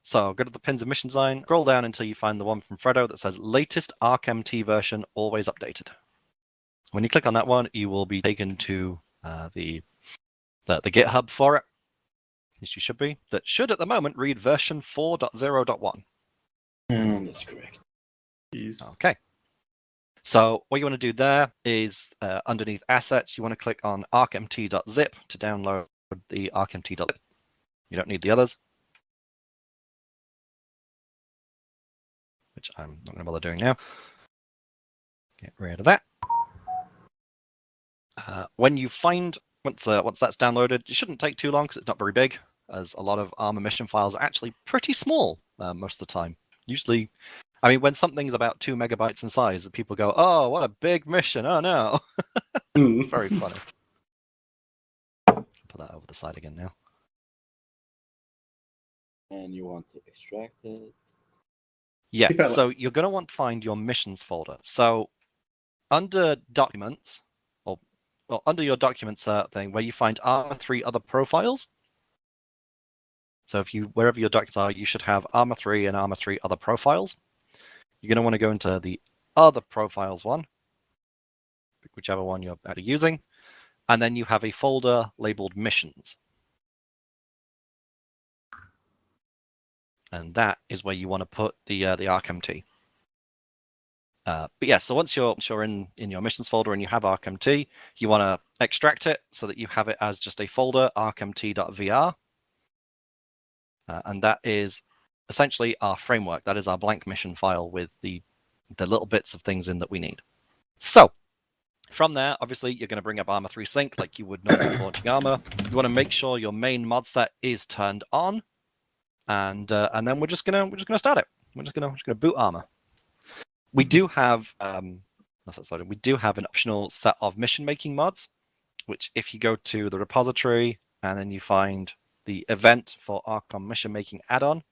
So go to the pins and mission design, scroll down until you find the one from Fredo that says latest ARCMT version, always updated. When you click on that one, you will be taken to the GitHub for it. At least you should be. That should at the moment read version 4.0.1. That's correct. Jeez. Okay. So what you want to do there is underneath assets, you want to click on arcmt.zip to download the arcmt.zip. You don't need the others, which I'm not going to bother doing now. Get rid of that. When you find, once that's downloaded, it shouldn't take too long because it's not very big, as a lot of Arma mission files are actually pretty small most of the time. Usually, I mean, when something's about 2 megabytes in size, people go, oh, what a big mission, oh no. It's very funny. Put that over the side again now. And you want to extract it. Yeah, so you're going to want to find your missions folder. So under documents, or well, under your documents thing, where you find Arma 3 other profiles. So if you, wherever your documents are, you should have Arma 3 and Arma 3 other profiles. You're going to want to go into the other profiles one, whichever one you're actually using, and then you have a folder labeled missions. And that is where you want to put the ARCMT. But yeah, so once you're in your missions folder and you have ARCMT, you want to extract it so that you have it as just a folder, arcmt.vr. And that is essentially our framework. That is our blank mission file with the little bits of things in that we need. So from there, obviously, you're going to bring up Arma 3 Sync like you would normally launching Arma. You want to make sure your main mod set is turned on, and then we're just gonna start it. We're just gonna boot Arma. We do have we do have an optional set of mission making mods, which if you go to the repository and then you find the event for ARCOMM mission making add-on,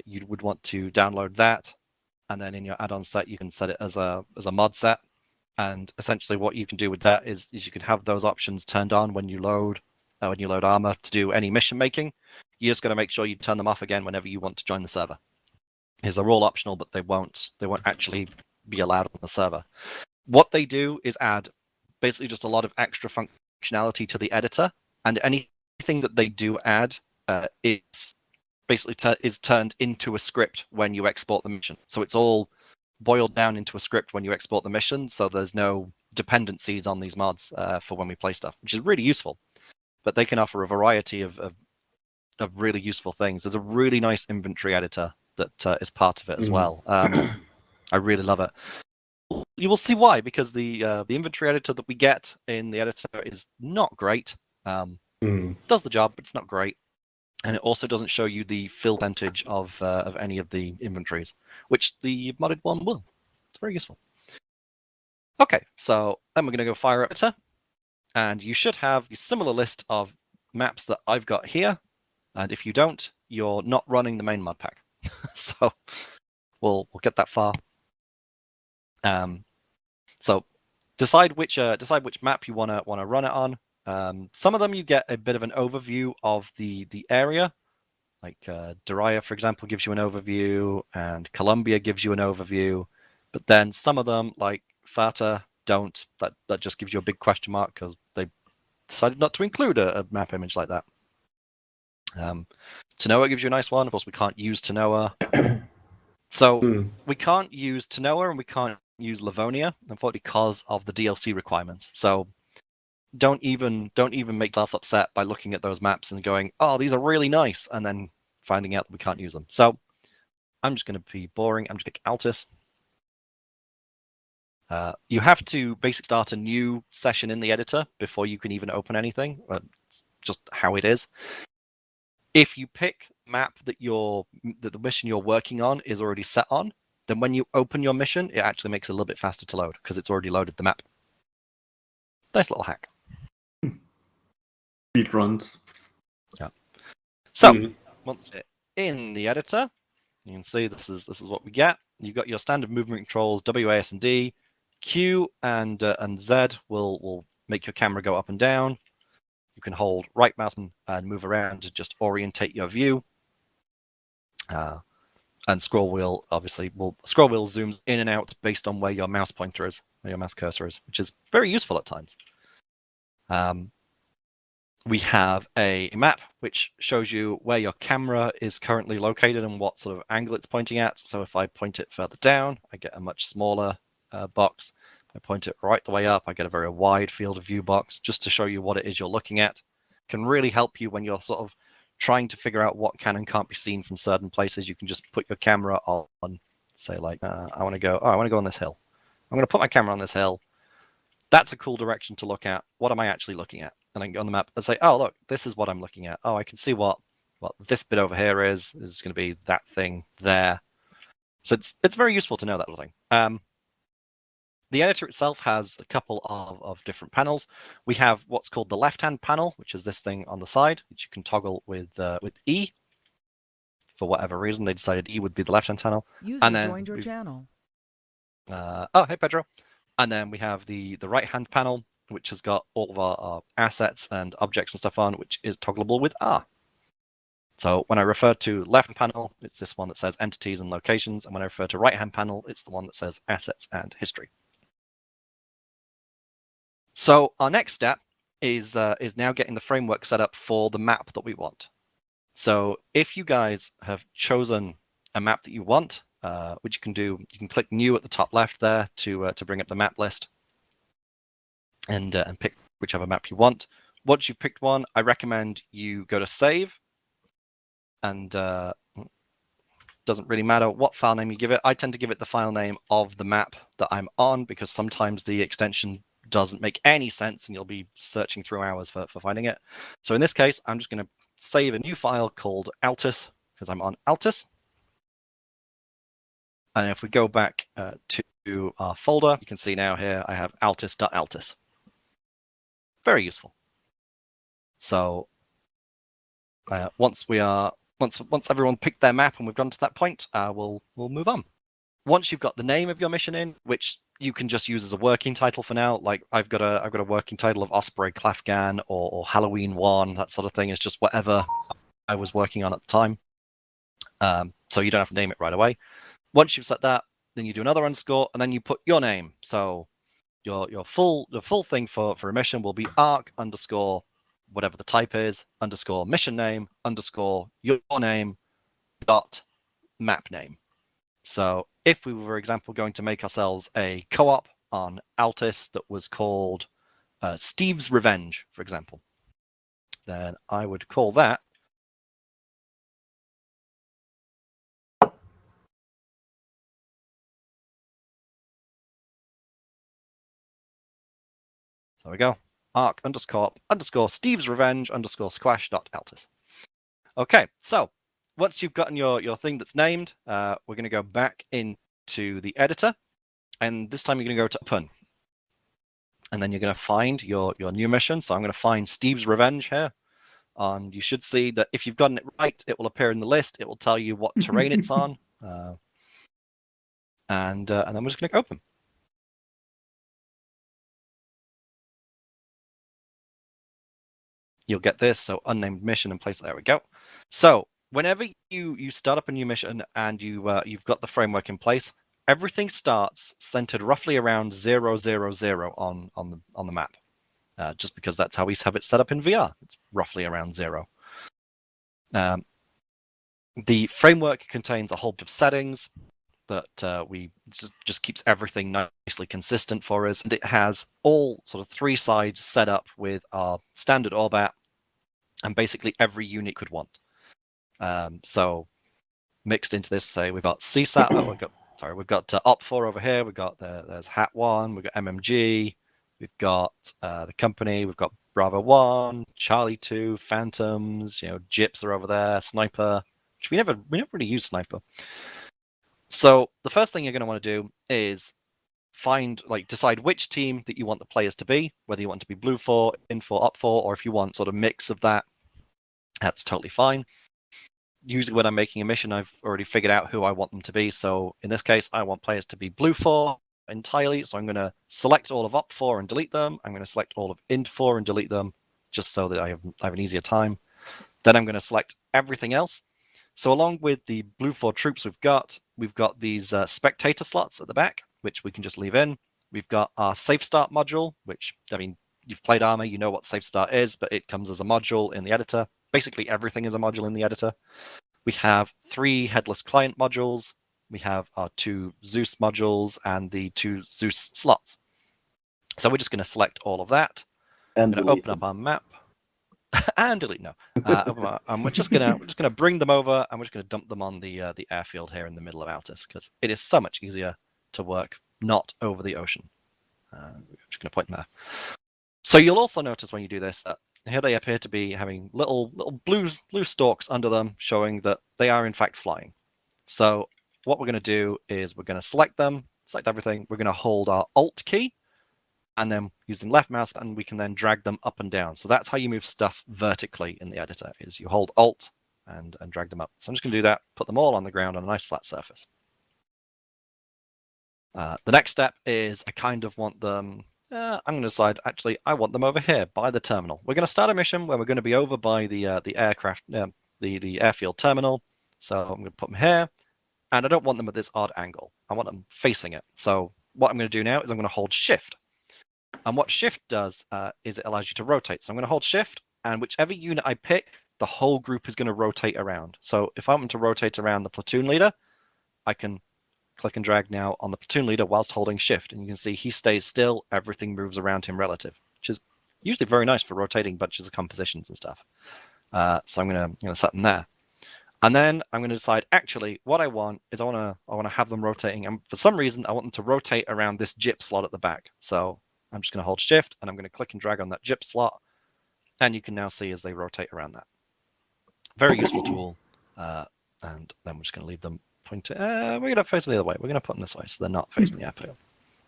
you would want to download that, and then in your add-on set you can set it as a mod set. And essentially what you can do with that is you can have those options turned on when you load Arma to do any mission making. You're just going to make sure you turn them off again whenever you want to join the server. They're all optional, but they won't actually be allowed on the server. What they do is add basically just a lot of extra functionality to the editor, and anything that they do add is basically is turned into a script when you export the mission. So it's all boiled down into a script when you export the mission, so there's no dependencies on these mods for when we play stuff, which is really useful. But they can offer a variety of really useful things. There's a really nice inventory editor that is part of it as well. I really love it. You will see why, because the inventory editor that we get in the editor is not great. Does the job, but it's not great. And it also doesn't show you the fill percentage of any of the inventories, which the modded one will. It's very useful. Okay, so then we're going to go fire editor, and you should have a similar list of maps that I've got here. And if you don't, you're not running the main mod pack. So we'll get that far. So decide which map you wanna run it on. Some of them you get a bit of an overview of the area, like Daria, for example, gives you an overview, and Columbia gives you an overview. But then some of them, like Fata, don't. That just gives you a big question mark because they decided not to include a map image like that. Tanoa gives you a nice one. Of course, we can't use Tanoa. So we can't use Tanoa and we can't use Livonia, unfortunately, because of the DLC requirements. So don't even make yourself upset by looking at those maps and going, oh, these are really nice, and then finding out that we can't use them. So I'm just going to be boring. I'm just going to pick Altus. You have to basically start a new session in the editor before you can even open anything. It's just how it is. If you pick map that the mission you're working on is already set on, then when you open your mission, it actually makes it a little bit faster to load because it's already loaded the map. Nice little hack. Speed runs. Yeah. So once we're in the editor, you can see this is what we get. You've got your standard movement controls, W, A, S, and D. Q and Z will make your camera go up and down. You can hold right mouse and move around to just orientate your view. And scroll wheel obviously scroll wheel zooms in and out based on where your mouse pointer is, where your mouse cursor is, which is very useful at times. We have a map which shows you where your camera is currently located and what sort of angle it's pointing at. So if I point it further down, I get a much smaller box. If I point it right the way up, I get a very wide field of view box, just to show you what it is you're looking at. Can really help you when you're sort of trying to figure out what can and can't be seen from certain places. You can just put your camera on, say like, I want to go on this hill. I'm going to put my camera on this hill. That's a cool direction to look at. What am I actually looking at? And I can go on the map and say, oh, look, this is what I'm looking at. Oh, I can see what this bit over here is going to be that thing there. So it's very useful to know that little thing. The editor itself has a couple of different panels. We have what's called the left-hand panel, which is this thing on the side, which you can toggle with E. For whatever reason, they decided E would be the left-hand panel. User and then joined your channel. Oh, hey, Pedro. And then we have the right-hand panel, which has got all of our assets and objects and stuff on, which is toggleable with R. So when I refer to left-hand panel, it's this one that says entities and locations. And when I refer to right-hand panel, it's the one that says assets and history. So our next step is now getting the framework set up for the map that we want. So if you guys have chosen a map that you want, which you can do, you can click new at the top left there to bring up the map list and pick whichever map you want. Once you've picked one, I recommend you go to save, and doesn't really matter what file name you give it. I tend to give it the file name of the map that I'm on, because sometimes the extension doesn't make any sense and you'll be searching through hours for finding it. So in this case, I'm just going to save a new file called Altus, because I'm on Altus. And if we go back to our folder, you can see now here I have altus.altus. Very useful. So once everyone picked their map and we've gone to that point, we'll move on. Once you've got the name of your mission in, which you can just use as a working title for now, like I've got a working title of Osprey Klafgan or Halloween 1, that sort of thing. Is just whatever I was working on at the time. So you don't have to name it right away. Once you've set that, then you do another underscore, and then you put your the full thing for a mission will be arc underscore whatever the type is underscore mission name underscore your name dot map name. So if we were, for example, going to make ourselves a co-op on Altus that was called Steve's Revenge, for example, then I would call that there we go. Arc underscore Steve's Revenge underscore Saquesh.altus. Okay, so once you've gotten your thing that's named, we're going to go back into the editor, and this time you're going to go to Open, and then you're going to find your new mission. So I'm going to find Steve's Revenge here, and you should see that if you've gotten it right, it will appear in the list. It will tell you what terrain it's on, and then we're just going to open. You'll get this, so unnamed mission and place. There we go. So whenever you start up a new mission and you've got the framework in place, everything starts centered roughly around 000 on the map, just because that's how we have it set up in VR. It's roughly around 0. The framework contains a whole bunch of settings that we just keeps everything nicely consistent for us, and it has all sort of 3 sides set up with our standard ORBAT and basically every unit could want. So mixed into this, say we've got CSAT, we've got OP4 over here, we've got there's HAT1, we've got MMG, we've got the company, we've got Bravo 1, Charlie 2, Phantoms, Gyps are over there, Sniper, which we never really use Sniper. So the first thing you're going to want to do is decide which team that you want the players to be, whether you want to be Blue 4, In 4, Op 4, or if you want sort of mix of that, that's totally fine. Usually when I'm making a mission, I've already figured out who I want them to be. So in this case, I want players to be Blue 4 entirely. So I'm going to select all of Op 4 and delete them. I'm going to select all of Int 4 and delete them, just so that I have an easier time. Then I'm going to select everything else. So along with the blue 4 troops we've got these spectator slots at the back, which we can just leave in. We've got our safe start module, which, I mean, you've played Arma, you know what safe start is, but it comes as a module in the editor. Basically everything is a module in the editor. We have 3 headless client modules. We have our 2 Zeus modules and the 2 Zeus slots. So we're just going to select all of that. And I'm going to open up our map and delete. No, and we're just gonna bring them over, and we're just gonna dump them on the airfield here in the middle of Altus because it is so much easier to work not over the ocean. I'm just gonna point them there. So you'll also notice when you do this that here they appear to be having little blue stalks under them, showing that they are in fact flying. So what we're going to do is we're going to select them, select everything. We're going to hold our Alt key, and then using left mouse, and we can then drag them up and down. So that's how you move stuff vertically in the editor, is you hold Alt and drag them up. So I'm just going to do that, put them all on the ground on a nice flat surface. The next step is I kind of want them, I'm going to decide, actually, I want them over here by the terminal. We're going to start a mission where we're going to be over by the aircraft, the airfield terminal. So I'm going to put them here, and I don't want them at this odd angle. I want them facing it. So what I'm going to do now is I'm going to hold Shift. And what Shift does is it allows you to rotate. So I'm going to hold Shift, and whichever unit I pick, the whole group is going to rotate around. So if I want to rotate around the platoon leader, I can click and drag now on the platoon leader whilst holding Shift. And you can see he stays still. Everything moves around him relative, which is usually very nice for rotating bunches of compositions and stuff. So I'm going to set them there. And then I'm going to decide, actually, what I want is I want to have them rotating. And for some reason, I want them to rotate around this JIP slot at the back. So I'm just going to hold Shift, and I'm going to click and drag on that JIP slot. And you can now see as they rotate around that. Very useful tool. And then we're just going to leave them pointed. We're going to face them the other way. We're going to put them this way so they're not facing the airfield.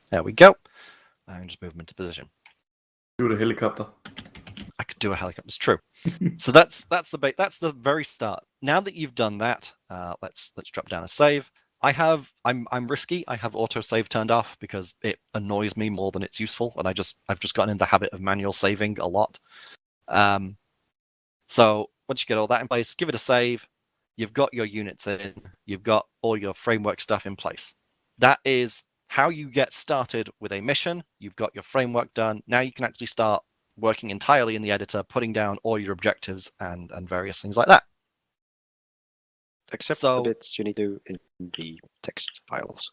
There we go. And just move them into position. Do the helicopter. I could do a helicopter. It's true. So that's the very start. Now that you've done that, let's drop down a save. I'm risky. I have autosave turned off because it annoys me more than it's useful, and I've just gotten in the habit of manual saving a lot. So once you get all that in place, give it a save. You've got your units in. You've got all your framework stuff in place. That is how you get started with a mission. You've got your framework done. Now you can actually start working entirely in the editor, putting down all your objectives and various things like that. Except the bits you need to do in the text files.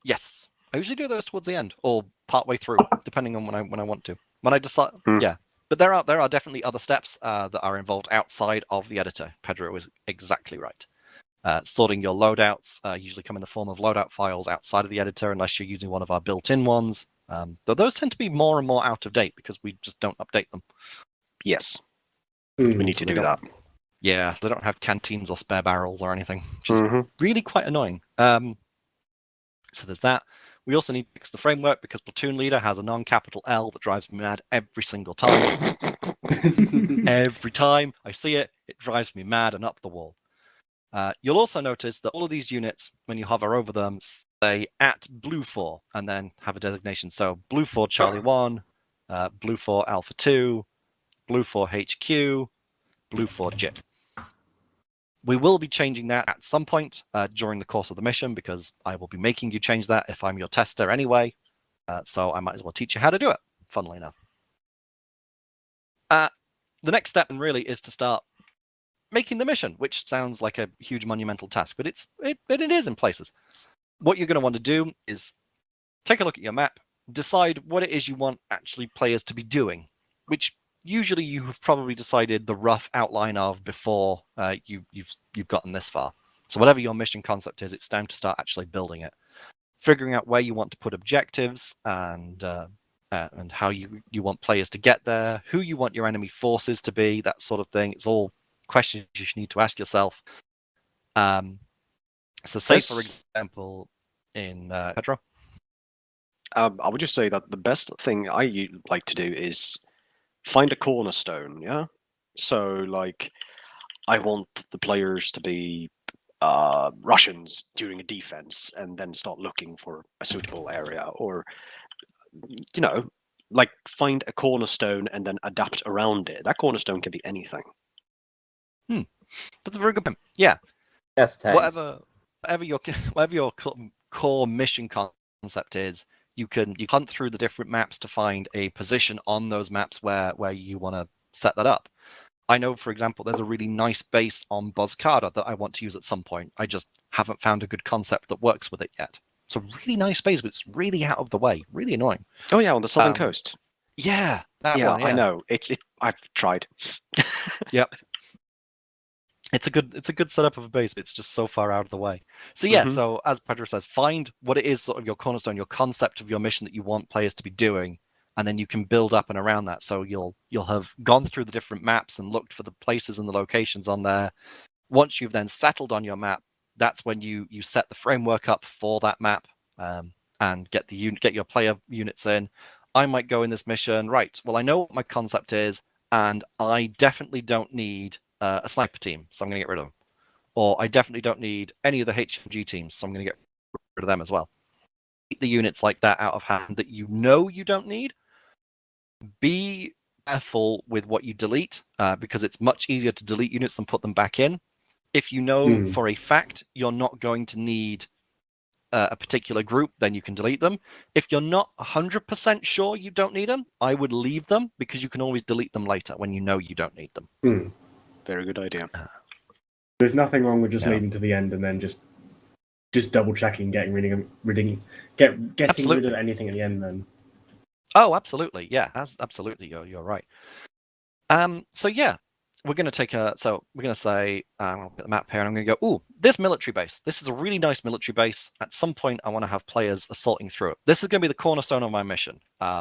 Yes, I usually do those towards the end or partway through, depending on when I want to. When I decide, yeah. But there are definitely other steps that are involved outside of the editor. Pedro is exactly right. Sorting your loadouts usually come in the form of loadout files outside of the editor, unless you're using one of our built-in ones. Though those tend to be more and more out of date because we just don't update them. Yes, we need to do that. Yeah, they don't have canteens or spare barrels or anything, which is really quite annoying. So there's that. We also need to fix the framework because Platoon Leader has a non-capital L that drives me mad every single time. Every time I see it, it drives me mad and up the wall. You'll also notice that all of these units, when you hover over them, say at Blue 4 and then have a designation. So Blue 4 Charlie 1, Blue 4 Alpha 2, Blue 4 HQ, Blue 4 JIP. We will be changing that at some point during the course of the mission because I will be making you change that if I'm your tester anyway. So I might as well teach you how to do it, funnily enough. The next step really is to start making the mission, which sounds like a huge monumental task, but it is in places. What you're going to want to do is take a look at your map, decide what it is you want actually players to be doing, which usually you have probably decided the rough outline of before you've gotten this far. So whatever your mission concept is, it's time to start actually building it, figuring out where you want to put objectives and how you want players to get there, who you want your enemy forces to be, that sort of thing. It's all questions you need to ask yourself. So say, for example, in Pedro? I would just say that the best thing I like to do is find a cornerstone, yeah? So, like, I want the players to be Russians during a defense and then start looking for a suitable area, or, you know, like find a cornerstone and then adapt around it. That cornerstone can be anything. That's a very good point. Yeah. Yes, tanks. Whatever your core mission concept is, you hunt through the different maps to find a position on those maps where you want to set that up. I know, for example, there's a really nice base on Bozkada that I want to use at some point. I just haven't found a good concept that works with it yet. It's a really nice base, but it's really out of the way. Really annoying. Oh yeah, on the southern coast. Yeah, that Yeah, one. Yeah, I know. I've tried. Yep. It's a good setup of a base, but it's just so far out of the way. So yeah, so as Pedro says, find what it is, sort of your cornerstone, your concept of your mission that you want players to be doing, and then you can build up and around that. So you'll have gone through the different maps and looked for the places and the locations on there. Once you've then settled on your map, that's when you set the framework up for that map, and get your player units in. I might go in this mission, right? Well, I know what my concept is, and I definitely don't need a sniper team, so I'm going to get rid of them. Or I definitely don't need any of the HMG teams, so I'm going to get rid of them as well. Keep the units like that out of hand that you know you don't need. Be careful with what you delete, because it's much easier to delete units than put them back in. If you know for a fact you're not going to need a particular group, then you can delete them. If you're not 100% sure you don't need them, I would leave them, because you can always delete them later when you know you don't need them. Very good idea. There's nothing wrong with just leaving to the end and then just double checking, getting rid of anything at the end. Then. Oh, absolutely, yeah, absolutely. You're right. So yeah, we're going to say, I'll get the map here, and I'm going to go, ooh, this military base. This is a really nice military base. At some point, I want to have players assaulting through it. This is going to be the cornerstone of my mission.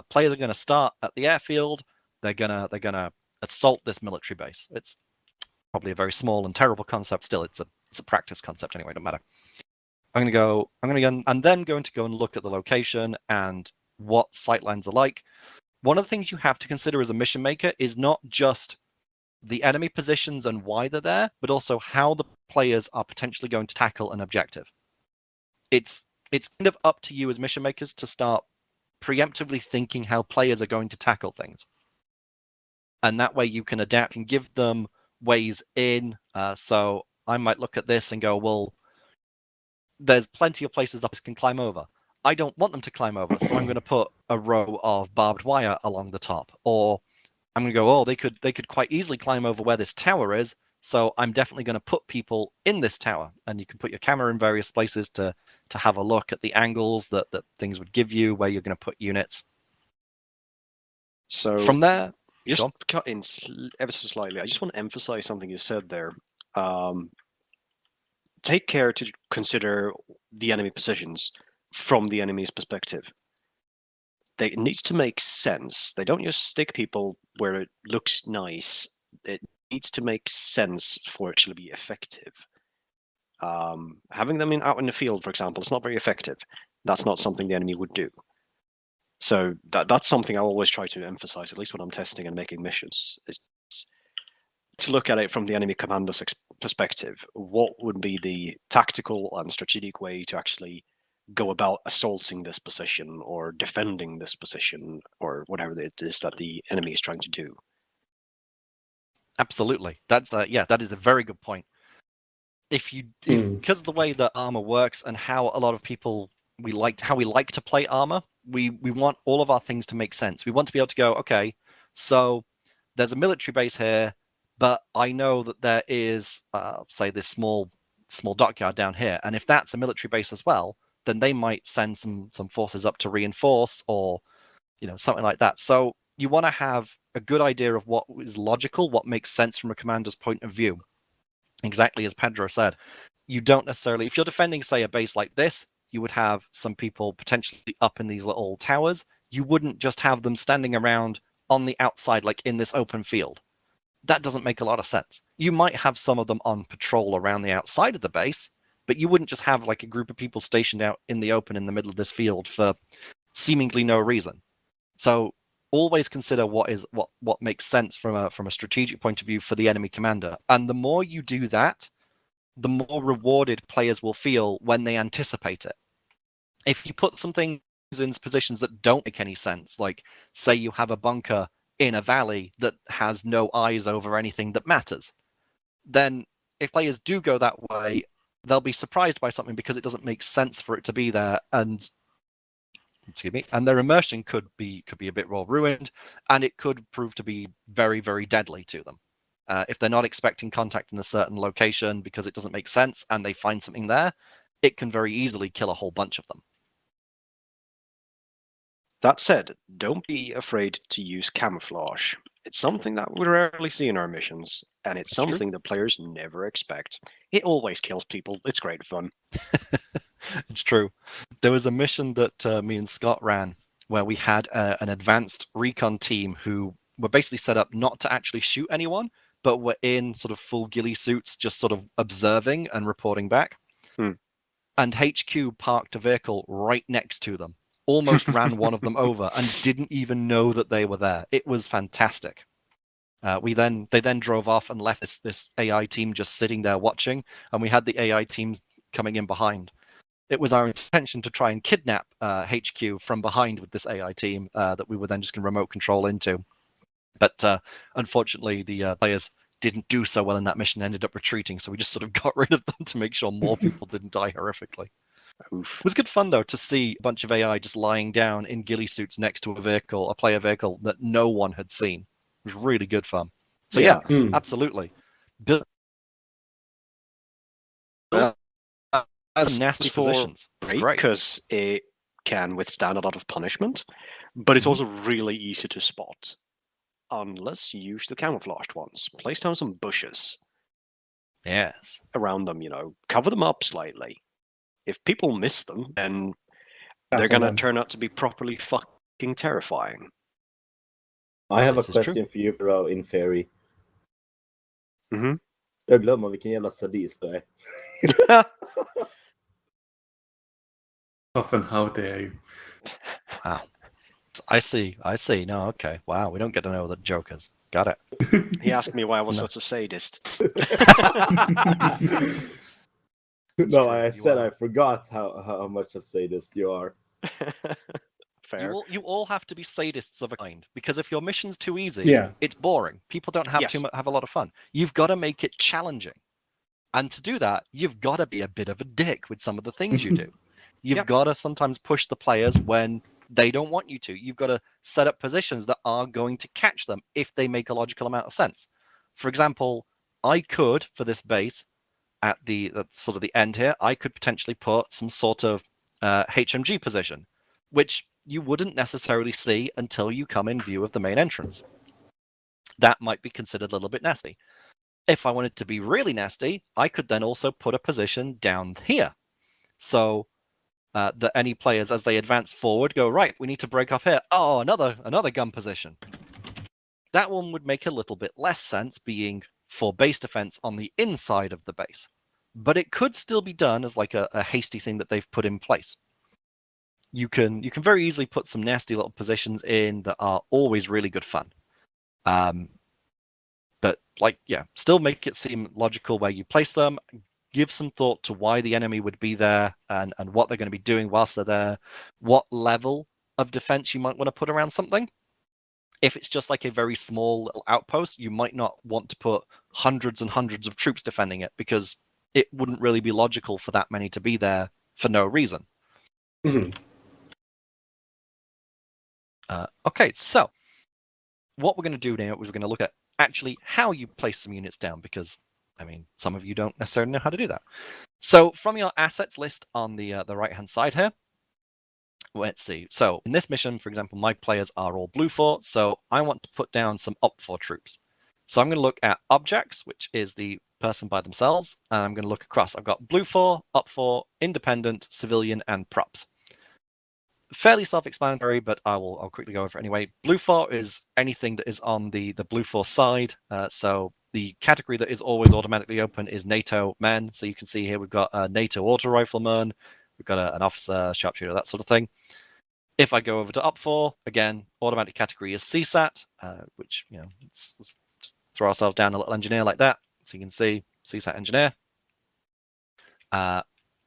Players are going to start at the airfield. They're gonna assault this military base. It's probably a very small and terrible concept. Still, it's a practice concept anyway. Don't matter. I'm going to go and look at the location and what sightlines are like. One of the things you have to consider as a mission maker is not just the enemy positions and why they're there, but also how the players are potentially going to tackle an objective. It's kind of up to you as mission makers to start preemptively thinking how players are going to tackle things. And that way you can adapt and give them ways in. So I might look at this and go, well, there's plenty of places that can climb over. I don't want them to climb over, so I'm going to put a row of barbed wire along the top. Or I'm going to go, oh, they could quite easily climb over where this tower is, so I'm definitely going to put people in this tower. And you can put your camera in various places to have a look at the angles that things would give you, where you're going to put units. So from there, just cut in ever so slightly. I just want to emphasize something you said there. Take care to consider the enemy positions from the enemy's perspective. It needs to make sense. They don't just stick people where it looks nice. It needs to make sense for it to be effective. Having them out in the field, for example, is not very effective. That's not something the enemy would do. So that's something I always try to emphasize, at least when I'm testing and making missions, is to look at it from the enemy commander's perspective. What would be the tactical and strategic way to actually go about assaulting this position or defending this position or whatever it is that the enemy is trying to do? Absolutely. That is a very good point. Because of the way that Arma works and how a lot of people we like to play Arma, we want all of our things to make sense. We want to be able to go, okay, so there's a military base here, but I know that there is, say, this small dockyard down here, and if that's a military base as well, then they might send some forces up to reinforce, or something like that. So you want to have a good idea of what is logical, what makes sense from a commander's point of view. Exactly as Pedro said, you don't necessarily, if you're defending, say, a base like this, you would have some people potentially up in these little towers. You wouldn't just have them standing around on the outside, like in this open field. That doesn't make a lot of sense. You might have some of them on patrol around the outside of the base, but you wouldn't just have like a group of people stationed out in the open in the middle of this field for seemingly no reason. So always consider what makes sense from a strategic point of view for the enemy commander. And the more you do that, the more rewarded players will feel when they anticipate it. If you put some things in positions that don't make any sense, like say you have a bunker in a valley that has no eyes over anything that matters, then if players do go that way, they'll be surprised by something because it doesn't make sense for it to be there, and their immersion could be a bit more ruined, and it could prove to be very, very deadly to them. If they're not expecting contact in a certain location because it doesn't make sense and they find something there, it can very easily kill a whole bunch of them. That said, don't be afraid to use camouflage. It's something that we rarely see in our missions, and it's That's something that players never expect. It always kills people. It's great fun. It's true. There was a mission that me and Scott ran where we had an advanced recon team who were basically set up not to actually shoot anyone, but were in sort of full ghillie suits, just sort of observing and reporting back. And HQ parked a vehicle right next to them, almost ran one of them over, and didn't even know that they were there. It was fantastic. They then drove off and left this AI team just sitting there watching, and we had the AI team coming in behind. It was our intention to try and kidnap HQ from behind with this AI team that we were then just going to remote control into. But unfortunately, the players didn't do so well in that mission, ended up retreating, so we just sort of got rid of them to make sure more people didn't die horrifically. Oof. It was good fun, though, to see a bunch of AI just lying down in ghillie suits next to a player vehicle that no one had seen. It was really good fun. So yeah, absolutely. Build some nasty positions. It's great. Because it can withstand a lot of punishment, but it's also really easy to spot. Unless you use the camouflaged ones. Place down some bushes. Yes. Around them, cover them up slightly. If people miss them, then they're That's going to on them. turn out to be properly fucking terrifying. I have This a is true. question for you, bro, in Fairy. Mhm. Jag glömmer vilken jävla sadist du är. Often, how dare you? Wow. I see. No, okay. Wow, we don't get to know the jokers. Got it. He asked me why I was No. such a sadist. No, true, I you said are. I forgot how much a sadist you are. Fair. You all have to be sadists of a kind, because if your mission's too easy, Yeah. it's boring. People don't have Yes. have a lot of fun. You've got to make it challenging, and to do that, you've got to be a bit of a dick with some of the things you do. You've Yep. got to sometimes push the players when they don't want you to. You've got to set up positions that are going to catch them if they make a logical amount of sense. For example, I could, for this base, at the sort of the end here, I could potentially put some sort of HMG position, which you wouldn't necessarily see until you come in view of the main entrance. That might be considered a little bit nasty. If I wanted to be really nasty, I could then also put a position down here. So that any players, as they advance forward, go, right, we need to break off here. Oh, another gun position. That one would make a little bit less sense, being for base defense on the inside of the base. But it could still be done as like a hasty thing that they've put in place. You can very easily put some nasty little positions in that are always really good fun. But still make it seem logical where you place them. Give some thought to why the enemy would be there and what they're going to be doing whilst they're there. What level of defense you might want to put around something. If it's just like a very small little outpost, you might not want to put hundreds and hundreds of troops defending it, because it wouldn't really be logical for that many to be there for no reason. Okay, so what we're going to do now is we're going to look at actually how you place some units down, because, I mean, some of you don't necessarily know how to do that. So from your assets list on the right-hand side here, let's see. So in this mission, for example, my players are all blue 4, so I want to put down some op 4 troops. So I'm going to look at objects, which is the person by themselves, and I'm going to look across. I've got blue 4, op 4, independent, civilian, and props. Fairly self-explanatory, but I'll quickly go over it anyway. Blue 4 is anything that is on the blue 4 side. So the category that is always automatically open is NATO men. So you can see here we've got a NATO auto rifleman, we've got an officer, sharpshooter, that sort of thing. If I go over to up 4, again, automatic category is CSAT, which, let's just throw ourselves down a little engineer like that. So you can see CSAT engineer.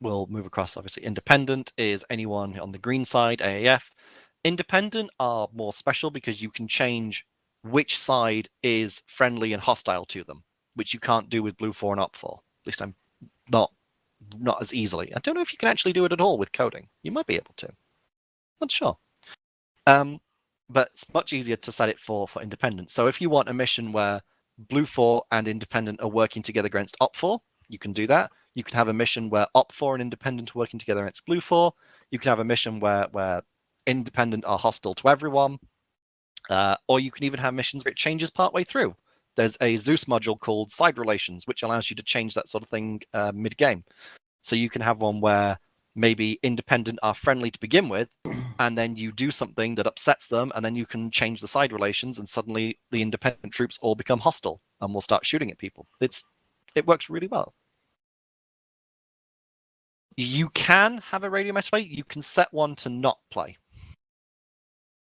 We'll move across, obviously. Independent is anyone on the green side, AAF. Independent are more special because you can change which side is friendly and hostile to them. which you can't do with Blue 4 and Op 4. At least I'm not as easily. I don't know if you can actually do it at all with coding. You might be able to. Not sure. But it's much easier to set it for independent. So if you want a mission where Blue 4 and independent are working together against Op 4, you can do that. You can have a mission where Op 4 and independent are working together against Blue 4. You can have a mission where independent are hostile to everyone. Or you can even have missions where it changes partway through. There's a Zeus module called Side Relations, which allows you to change that sort of thing mid-game. So you can have one where maybe independent are friendly to begin with, and then you do something that upsets them, and then you can change the side relations, and suddenly the independent troops all become hostile and will start shooting at people. It works really well. You can have a radio message play. You can set one to not play.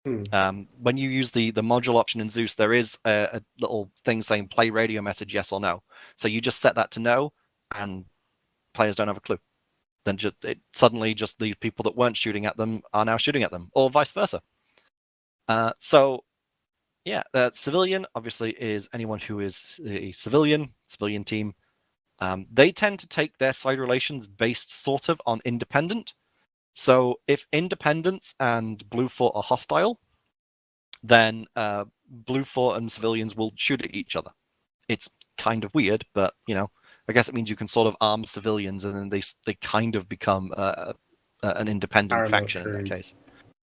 When you use the module option in Zeus, there is a little thing saying play radio message yes or no. So you just set that to no, and players don't have a clue. Then suddenly just the people that weren't shooting at them are now shooting at them, or vice versa. So yeah, civilian obviously is anyone who is a civilian team. They tend to take their side relations based sort of on independent. So if independents and Blue 4 are hostile, then Blue 4 and civilians will shoot at each other. It's kind of weird, but I guess it means you can sort of arm civilians, and then they kind of become an independent faction in that case.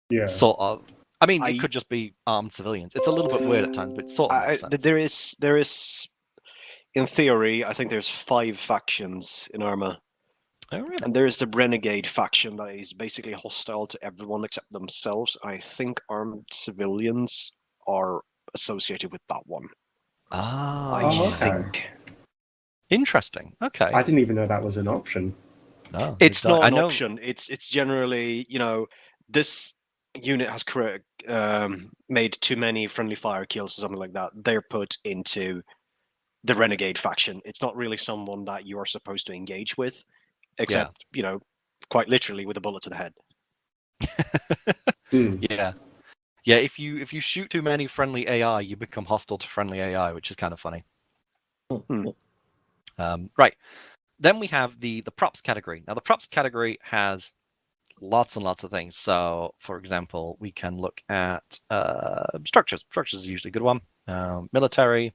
Yeah. Sort of. I mean, it could just be armed civilians. It's a little bit weird at times, but it sort of makes sense. There is, in theory, I think there's 5 factions in Arma. Oh, really? And there's the Renegade faction that is basically hostile to everyone except themselves. I think armed civilians are associated with that one. I think. Interesting. Okay. I didn't even know that was an option. No, it's not an option. It's generally, this unit has made too many friendly fire kills or something like that. They're put into the Renegade faction. It's not really someone that you are supposed to engage with, except, quite literally with a bullet to the head. Yeah. Yeah, if you shoot too many friendly AI, you become hostile to friendly AI, which is kind of funny. Right. Then we have the props category. Now, the props category has lots and lots of things. So, for example, we can look at structures. Structures is usually a good one. Military.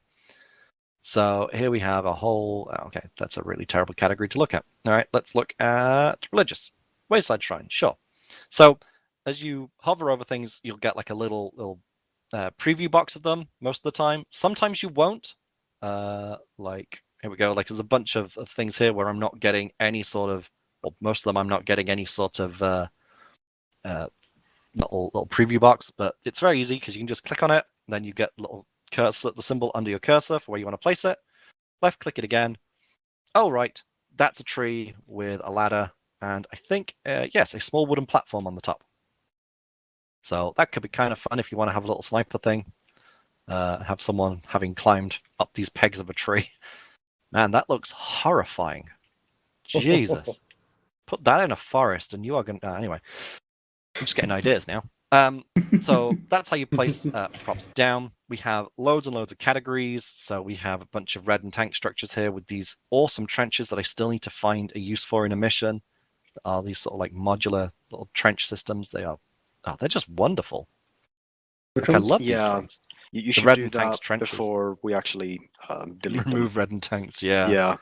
So here we have a whole... Okay, that's a really terrible category to look at. All right, let's look at religious. Wayside shrine, sure. So as you hover over things, you'll get like a little preview box of them most of the time. Sometimes you won't. Like, here we go. Like, there's a bunch of things here where I'm not getting any sort of... Well, most of them I'm not getting any sort of little preview box, but it's very easy because you can just click on it, and then you get little cursor, the symbol under your cursor for where you want to place it. Left click it again. Oh, right. That's a tree with a ladder, and I think, yes, a small wooden platform on the top. So that could be kind of fun if you want to have a little sniper thing. Have someone having climbed up these pegs of a tree. Man, that looks horrifying. Jesus. Put that in a forest and you are going to... anyway, I'm just getting ideas now. So that's how you place props down. We have loads and loads of categories. So we have a bunch of red and tank structures here with these awesome trenches that I still need to find a use for in a mission. Are these sort of like modular little trench systems. They're just wonderful. I love these things. You should do that before we actually delete remove them. red and tanks. Yeah. Yeah.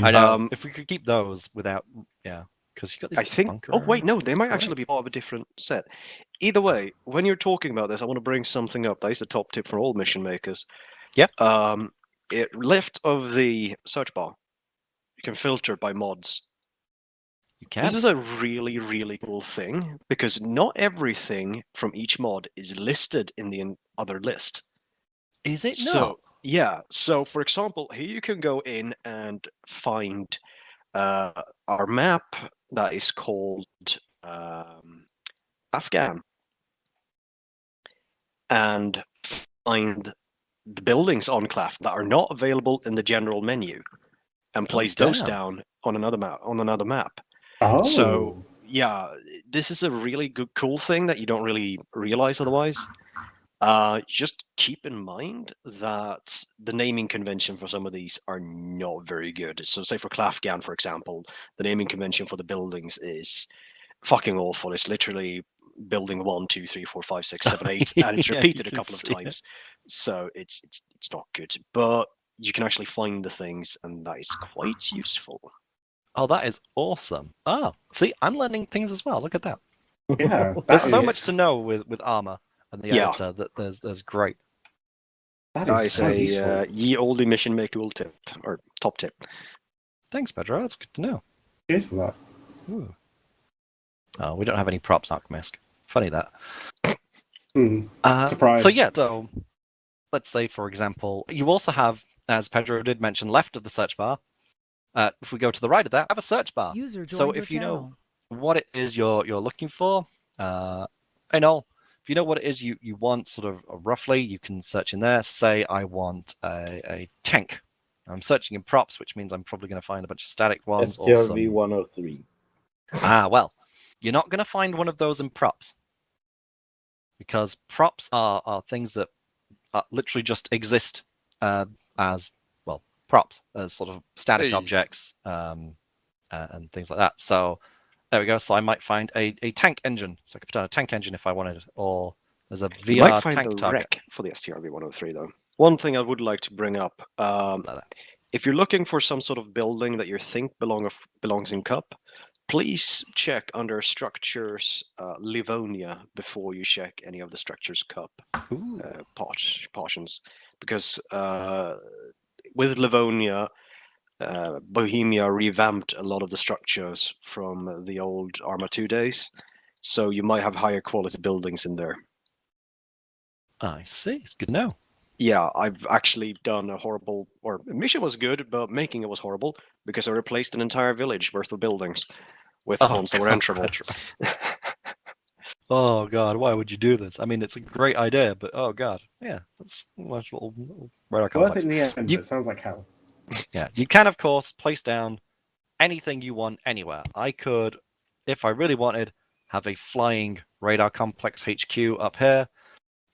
I know. If we could keep those without, because you got these. I think. bunker Oh wait, no, areas. they might actually be part of a different set. Either way, when you're talking about this, I want to bring something up. That is the top tip for all mission makers. Yeah. Left of the search bar, you can filter by mods. You can. This is a really, really cool thing because not everything from each mod is listed in the other list. Is it So not? yeah. So for example, here you can go in and find our map that is called Afghan, and find the buildings on Claf that are not available in the general menu, and place those down on another map. Oh. So yeah, this is a really cool thing that you don't really realize otherwise. Just keep in mind that the naming convention for some of these are not very good. So, say for Klafgan, for example, the naming convention for the buildings is fucking awful. It's literally building 1, 2, 3, 4, 5, 6, 7, 8, and it's Yeah, repeated you a can couple of see it. times. So it's not good. But you can actually find the things, and that is quite useful. Oh, that is awesome. Oh, see, I'm learning things as well. Look at that. Yeah, There's that so is- much to know with Arma and the Yeah. editor that there's great. That That is is so useful. a ye olde mission make tool tip, or top tip. Thanks, Pedro. That's good to know. Cheers for that. Ooh. Oh, we don't have any props, Alchemist. Funny that. Surprise. So yeah, so let's say, for example, you also have, as Pedro did mention, left of the search bar. If we go to the right of that, have a search bar. User joined So your if you know channel. what it is you're looking for, if you know what it is you want, sort of roughly, you can search in there. Say I want a tank. I'm searching in props, which means I'm probably going to find a bunch of static ones. Or STRV some... 103. Well, you're not going to find one of those in props, because props are things that literally just exist as, well, props, as sort of static Hey. objects and things like that. So there we go. So I might find a tank engine. So I could put down a tank engine if I wanted, or there's a You might VR find tank the target. rec for the STRV 103 though. One thing I would like to bring up: Like that. if you're looking for some sort of building that you think belongs in Cup, please check under structures Livonia before you check any of the structures Cup Ooh. portions, because with Livonia, Bohemia revamped a lot of the structures from the old Arma 2 days, so you might have higher quality buildings in there. I see. It's good to know. Yeah, I've actually done a horrible, or mission was good, but making it was horrible because I replaced an entire village worth of buildings with ones that were God, enterable. Pedro. Oh God, why would you do this? I mean, it's a great idea, but oh God, yeah, that's a nice little radar Worth complex. it in the end, You- but it sounds like hell. Yeah, you can, of course, place down anything you want anywhere. I could, if I really wanted, have a flying radar complex HQ up here.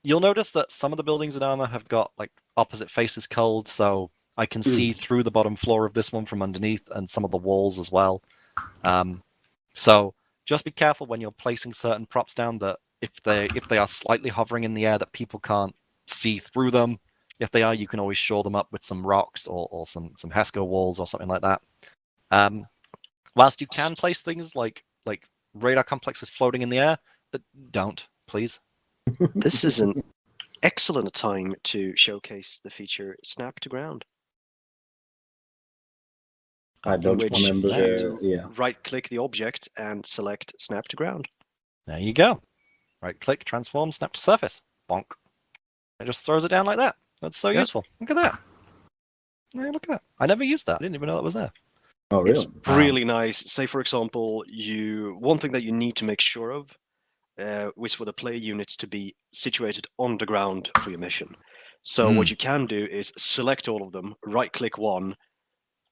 You'll notice that some of the buildings in Arma have got like opposite faces cold, so I can see through the bottom floor of this one from underneath, and some of the walls as well. So just be careful when you're placing certain props down that if they are slightly hovering in the air, that people can't see through them. If they are, you can always shore them up with some rocks or some Hesco walls or something like that. Whilst you can place things like radar complexes floating in the air, don't, please. This is an excellent time to showcase the feature Snap to Ground. I don't which remember you the. Yeah. right-click the object and select Snap to Ground. There you go. Right click, transform, snap to surface. Bonk. It just throws it down like that. That's so Yep. useful. Look at that. Yeah, look at that. I never used that. I didn't even know that was there. Oh, really? It's really nice. Say, for example, one thing that you need to make sure of was for the player units to be situated on the ground for your mission. So what you can do is select all of them, right-click one,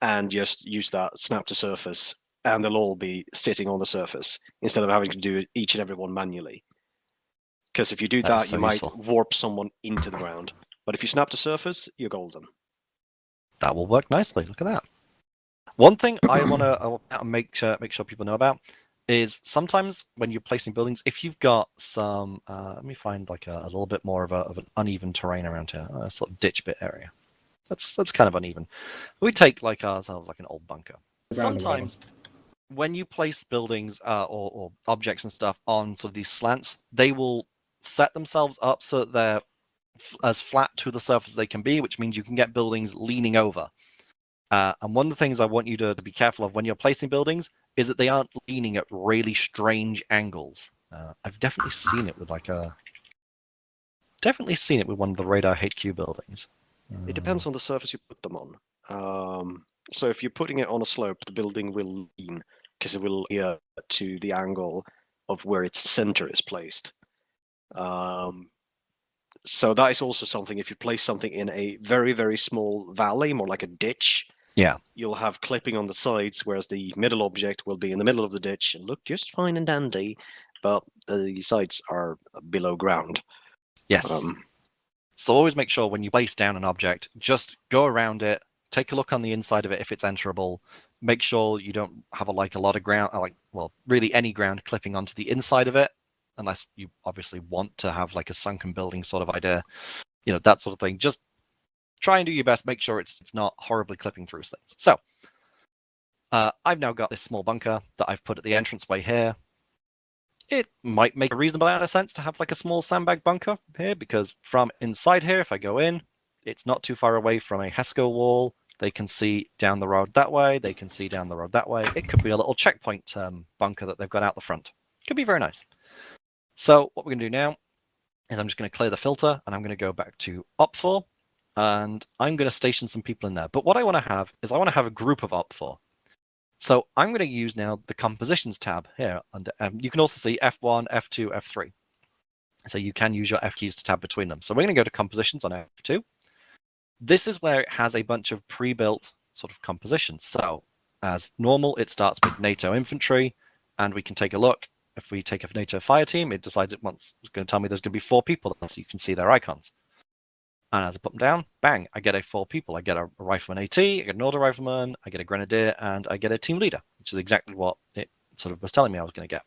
and just use that snap to surface, and they'll all be sitting on the surface instead of having to do each and every one manually. Because if you do That is that, so you might useful. warp someone into the ground. But if you snap to surface, you're golden. That will work nicely. Look at that. One thing I want to make sure people know about is sometimes when you're placing buildings, if you've got some, let me find like a little bit more of an uneven terrain around here, a sort of ditch bit area. That's kind of uneven. We take like ourselves like an old bunker. Sometimes when you place buildings or objects and stuff on sort of these slants, they will set themselves up so that they're as flat to the surface as they can be, which means you can get buildings leaning over. And one of the things I want you to be careful of when you're placing buildings is that they aren't leaning at really strange angles. I've definitely seen it with one of the radar HQ buildings. It depends on the surface you put them on. So if you're putting it on a slope, the building will lean because it will adhere to the angle of where its center is placed. So that is also something. If you place something in a very, very small valley, more like a ditch, yeah, you'll have clipping on the sides, whereas the middle object will be in the middle of the ditch and look just fine and dandy, but the sides are below ground. Yes. So always make sure when you place down an object, just go around it, take a look on the inside of it if it's enterable. Make sure you don't have a lot of ground, really any ground clipping onto the inside of it, unless you obviously want to have like a sunken building sort of idea, that sort of thing. Just try and do your best. Make sure it's not horribly clipping through things. So I've now got this small bunker that I've put at the entranceway here. It might make a reasonable amount of sense to have like a small sandbag bunker here, because from inside here, if I go in, it's not too far away from a HESCO wall. They can see down the road that way. They can see down the road that way. It could be a little checkpoint bunker that they've got out the front. Could be very nice. So what we're going to do now is I'm just going to clear the filter, and I'm going to go back to Op4, and I'm going to station some people in there. But what I want to have is I want to have a group of Op4. So I'm going to use now the compositions tab here under you can also see F1, F2, F3. So you can use your F keys to tab between them. So we're going to go to compositions on F2. This is where it has a bunch of pre-built sort of compositions. So as normal, it starts with NATO infantry, and we can take a look. If we take a NATO fire team, it decides it's going to tell me there's going to be 4 people there, so you can see their icons. And as I put them down, bang, I get 4 people. I get a rifleman AT, I get an order rifleman, I get a grenadier, and I get a team leader, which is exactly what it sort of was telling me I was going to get.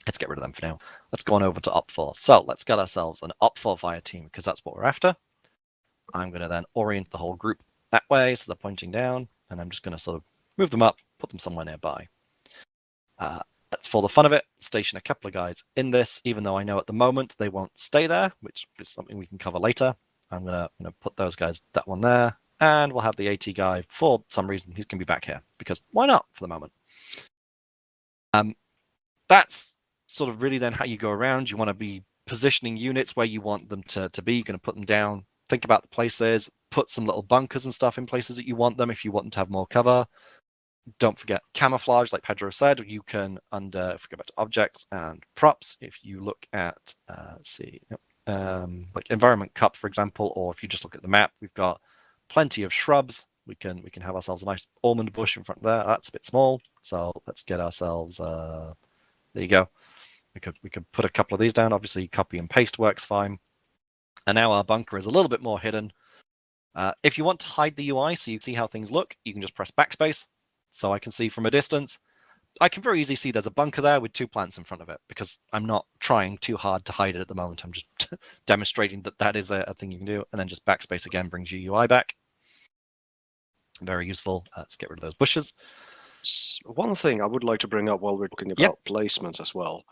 Let's get rid of them for now. Let's go on over to Op4. So let's get ourselves an Op4 fire team, because that's what we're after. I'm going to then orient the whole group that way, so they're pointing down, and I'm just going to sort of move them up, put them somewhere nearby. Let's, for the fun of it, station a couple of guys in this, even though I know at the moment they won't stay there, which is something we can cover later. I'm going to put those guys, that one there, and we'll have the AT guy, for some reason, he's going to be back here, because why not for the moment? That's sort of really then how you go around. You want to be positioning units where you want them to be. You're going to put them down, think about the places, put some little bunkers and stuff in places that you want them if you want them to have more cover. Don't forget camouflage, like Pedro said. You can, if we go back to objects and props, if you look at, let's see, like environment cup, for example, or if you just look at the map, we've got plenty of shrubs. We can have ourselves a nice almond bush in front there. That's a bit small, so let's get ourselves. There you go. We could put a couple of these down. Obviously, copy and paste works fine. And now our bunker is a little bit more hidden. If you want to hide the UI so you see how things look, you can just press backspace. So I can see from a distance. I can very easily see there's a bunker there with 2 plants in front of it, because I'm not trying too hard to hide it at the moment. I'm just demonstrating that is a thing you can do. And then just backspace again brings your UI back. Very useful. Let's get rid of those bushes. One thing I would like to bring up while we're talking about placements as well.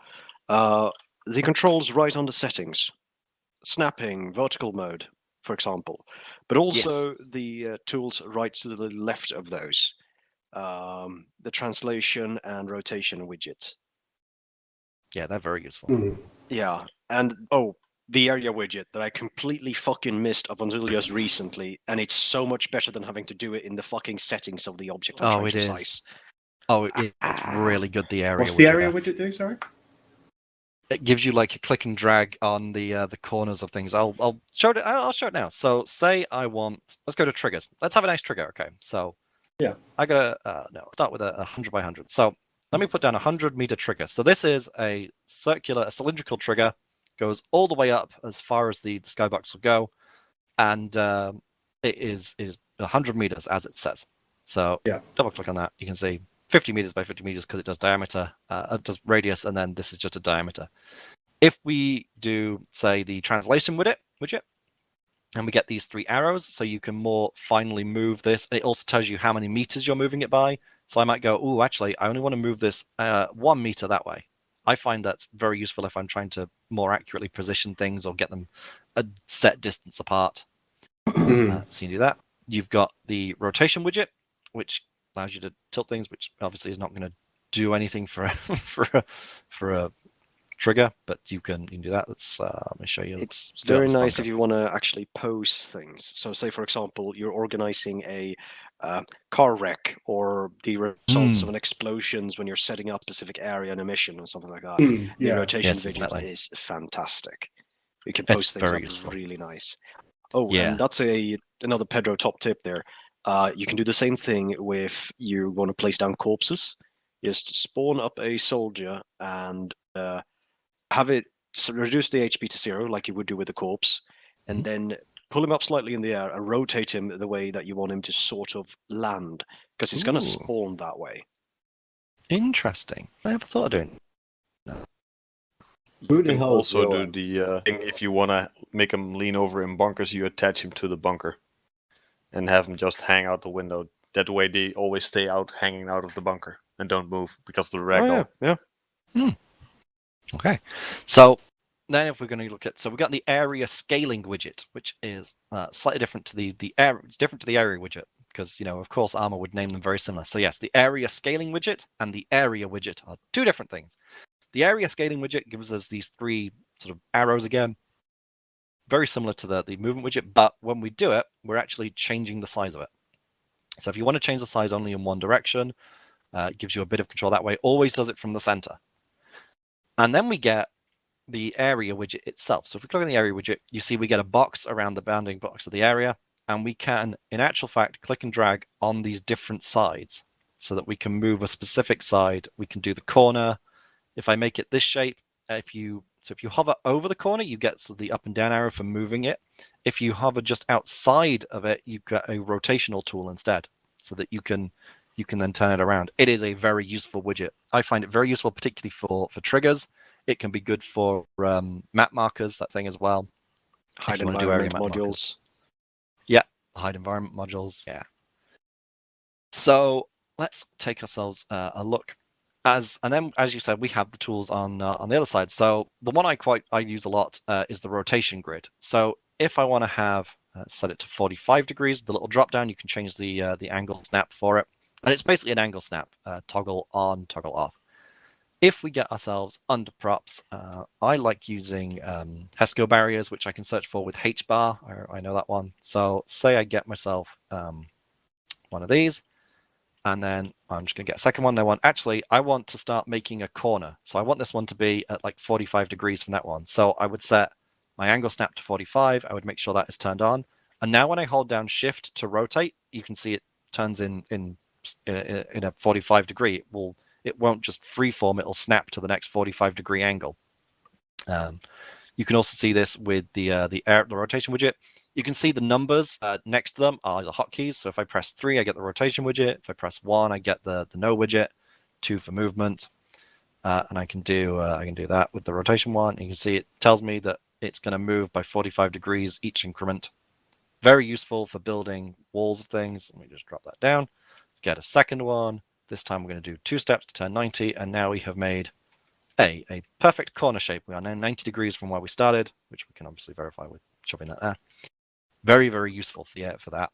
The controls right on the settings. Snapping, vertical mode, for example. But also the tools right to the left of those. The translation and rotation widget. Yeah, they're very useful. Mm. Yeah, and the area widget that I completely fucking missed up until just recently, and it's so much better than having to do it in the fucking settings of the object I'm trying to size. Oh, it's really good, the area widget. What's the area widget do, sorry? It gives you like a click and drag on the corners of things. I'll show it. I'll show it now. So say I want. Let's go to triggers. Let's have a nice trigger. Okay. So yeah, I gotta start with a 100 by 100. So let me put down a 100-meter trigger. So this is a cylindrical trigger. Goes all the way up as far as the skybox will go, and it is 100 meters as it says. So double click on that. You can see 50 meters by 50 meters because it does diameter, it does radius, and then this is just a diameter. If we do, say, the translation widget, and we get these 3 arrows, so you can more finely move this. It also tells you how many meters you're moving it by. So I might go, oh, actually, I only want to move this 1 meter that way. I find that's very useful if I'm trying to more accurately position things or get them a set distance apart. So you can do that. You've got the rotation widget, which allows you to tilt things, which obviously is not going to do anything for a trigger, but you can do that. Let's let me show you. It's very nice if you want to actually pose things. So say, for example, you're organizing a car wreck or the results of an explosions when you're setting up a specific area in a mission or something like that. The rotation widget is fantastic. You can post things up. It's really nice. Oh, and that's another Pedro top tip there. You can do the same thing with you want to place down corpses. Just spawn up a soldier and have it reduce the HP to 0 like you would do with the corpse, and then pull him up slightly in the air and rotate him the way that you want him to sort of land, because he's going to spawn that way. Interesting. I never thought of doing. Who You the can hell is also do Johan? the thing if you want to make him lean over in bunkers, you attach him to the bunker and have him just hang out the window. That way they always stay out, hanging out of the bunker and don't move because of the ragdoll. Okay. So then if we're going to look at, so we've got the area scaling widget, which is slightly different to the area widget, because, you know, of course, Arma would name them very similar. So yes, the area scaling widget and the area widget are two different things. The area scaling widget gives us these three sort of arrows again, very similar to the movement widget, but when we do it, we're actually changing the size of it. So if you want to change the size only in one direction, it gives you a bit of control that way. Always does it from the center. And then we get the area widget itself. So if we click on the area widget, you see we get a box around the bounding box of the area, and we can, in actual fact, click and drag on these different sides so that we can move a specific side. We can do the corner. If I make it this shape, if you hover over the corner, you get the up and down arrow for moving it. If you hover just outside of it, you've got a rotational tool instead, so that you can then turn it around. It is a very useful widget. I find it very useful, particularly for triggers. It can be good for map markers, that thing as well. Hide environment modules. Yeah, hide environment modules. Yeah. So let's take ourselves a look. And then, as you said, we have the tools on the other side. So the one I use a lot is the rotation grid. So if I want to have set it to 45 degrees with the little drop down, you can change the angle snap for it, and it's basically an angle snap, toggle on, toggle off. If we get ourselves under props, I like using HESCO barriers, which I can search for with HBAR. I know that one. So say I get myself one of these. And then I'm just going to get a second one. I want to start making a corner. So I want this one to be at like 45 degrees from that one. So I would set my angle snap to 45. I would make sure that is turned on. And now when I hold down shift to rotate, you can see it turns in a 45 degree. It won't just freeform. It'll snap to the next 45 degree angle. You can also see this with the rotation widget. You can see the numbers next to them are the hotkeys. So if I press 3, I get the rotation widget. If I press 1, I get the no widget. 2 for movement, and I can do that with the rotation one. You can see it tells me that it's going to move by 45 degrees each increment. Very useful for building walls of things. Let me just drop that down. Let's get a second one. This time we're going to do 2 steps to turn 90, and now we have made a perfect corner shape. We are now 90 degrees from where we started, which we can obviously verify with shoving that there. Very, very useful for that.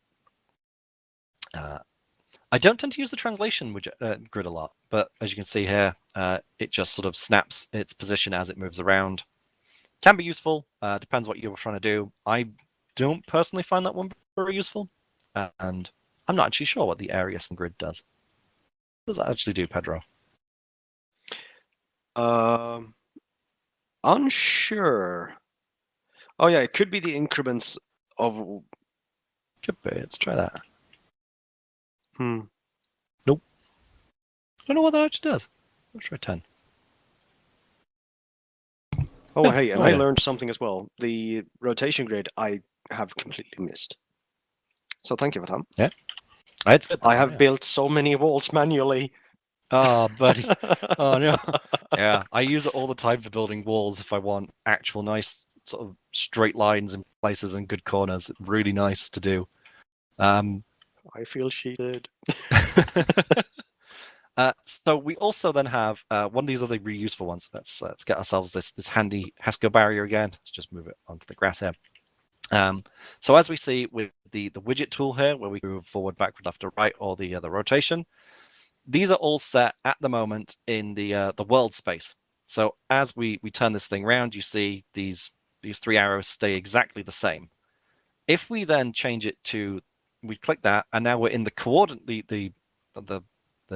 I don't tend to use the translation widget, grid a lot, but as you can see here, it just sort of snaps its position as it moves around. Can be useful, depends what you're trying to do. I don't personally find that one very useful, and I'm not actually sure what the area grid does. What does that actually do, Pedro? Unsure. Oh yeah, it could be the increments of. Could be. Let's try that. Nope. I don't know what that actually does. Let's try 10. Oh, hey, and I learned something as well. The rotation grid I have completely missed. So thank you for that. Yeah. It's good. I have built so many walls manually. Oh, buddy. Oh, no. Yeah, I use it all the time for building walls if I want actual nice sort of straight lines in places and good corners. It's really nice to do. I feel cheated. So we also then have one of these other really useful ones. Let's get ourselves this handy HESCO barrier again. Let's just move it onto the grass here. So as we see with the widget tool here, where we move forward, backward, left, or right, or the rotation, these are all set at the moment in the world space. So as we turn this thing around, you see these 3 arrows stay exactly the same. If we then change it to, we click that, and now we're in the coordinate, the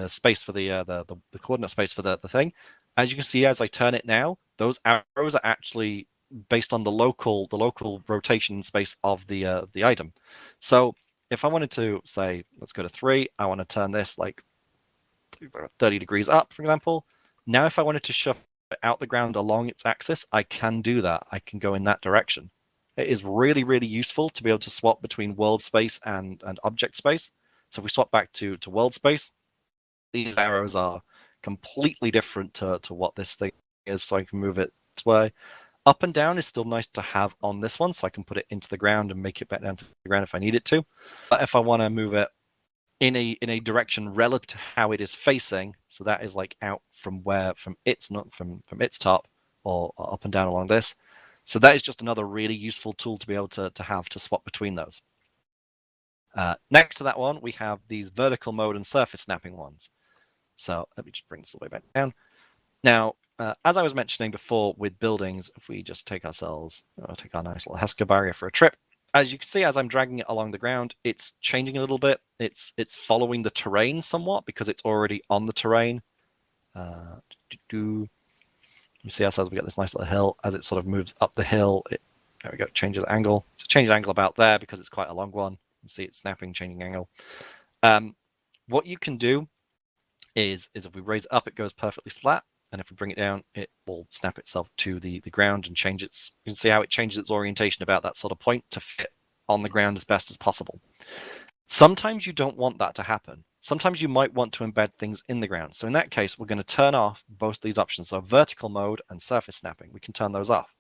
space for the coordinate space for the thing. As you can see, as I turn it now, those arrows are actually based on the local rotation space of the item. So if I wanted to say, let's go to 3, I want to turn this like 30 degrees up, for example. Now, if I wanted to shuffle it out the ground along its axis, I can do that. I can go in that direction. It is really, really useful to be able to swap between world space and object space. So if we swap back to world space, these arrows are completely different to what this thing is, so I can move it this way. Up and down is still nice to have on this one, so I can put it into the ground and make it back down to the ground if I need it to. But if I want to move it in a direction relative to how it is facing, so that is like out from its top or up and down along this. So that is just another really useful tool to be able to have to swap between those. Next to that one, we have these vertical mode and surface snapping ones. So let me just bring this all the way back down. Now, as I was mentioning before with buildings, if we just take our nice little Heska barrier for a trip, as you can see, as I'm dragging it along the ground, it's changing a little bit. It's following the terrain somewhat because it's already on the terrain. You see ourselves, we got this nice little hill. As it sort of moves up the hill, there we go, changes angle. So changes angle about there because it's quite a long one. You see it's snapping, changing angle. What you can do is if we raise it up, it goes perfectly flat. And if we bring it down, it will snap itself to the ground and change its. You can see how it changes its orientation about that sort of point to fit on the ground as best as possible. Sometimes you don't want that to happen. Sometimes you might want to embed things in the ground. So in that case, we're going to turn off both these options. So vertical mode and surface snapping, we can turn those off.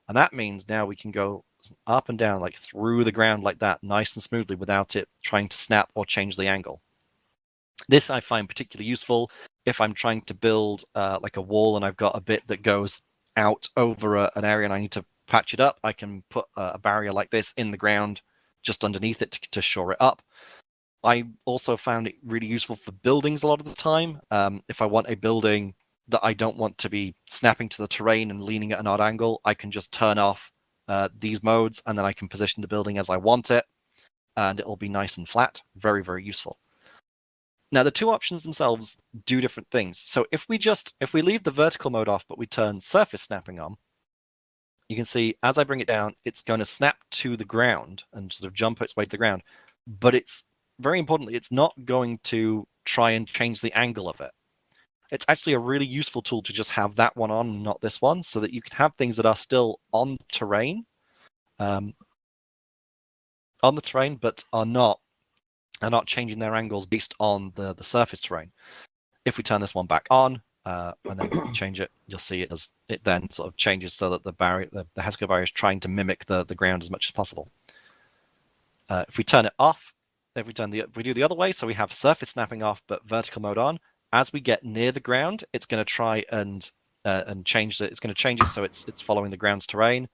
And that means now we can go up and down like through the ground like that, nice and smoothly without it trying to snap or change the angle. This I find particularly useful if I'm trying to build like a wall and I've got a bit that goes out over an area and I need to patch it up. I can put a barrier like this in the ground just underneath it to shore it up. I also found it really useful for buildings a lot of the time. If I want a building that I don't want to be snapping to the terrain and leaning at an odd angle, I can just turn off these modes and then I can position the building as I want it and it'll be nice and flat. Very, very useful. Now, the two options themselves do different things. So if we leave the vertical mode off, but we turn surface snapping on, you can see as I bring it down, it's going to snap to the ground and sort of jump its way to the ground. But it's very importantly, it's not going to try and change the angle of it. It's actually a really useful tool to just have that one on and not this one, so that you can have things that are still on terrain, but are not changing their angles based on the surface terrain. If we turn this one back on and then change it, you'll see it then sort of changes so that the Heska barrier is trying to mimic the ground as much as possible. If we turn it off, if we do the other way, so we have surface snapping off but vertical mode on. As we get near the ground, it's going to try and change it. It's going to change it so it's following the ground's terrain.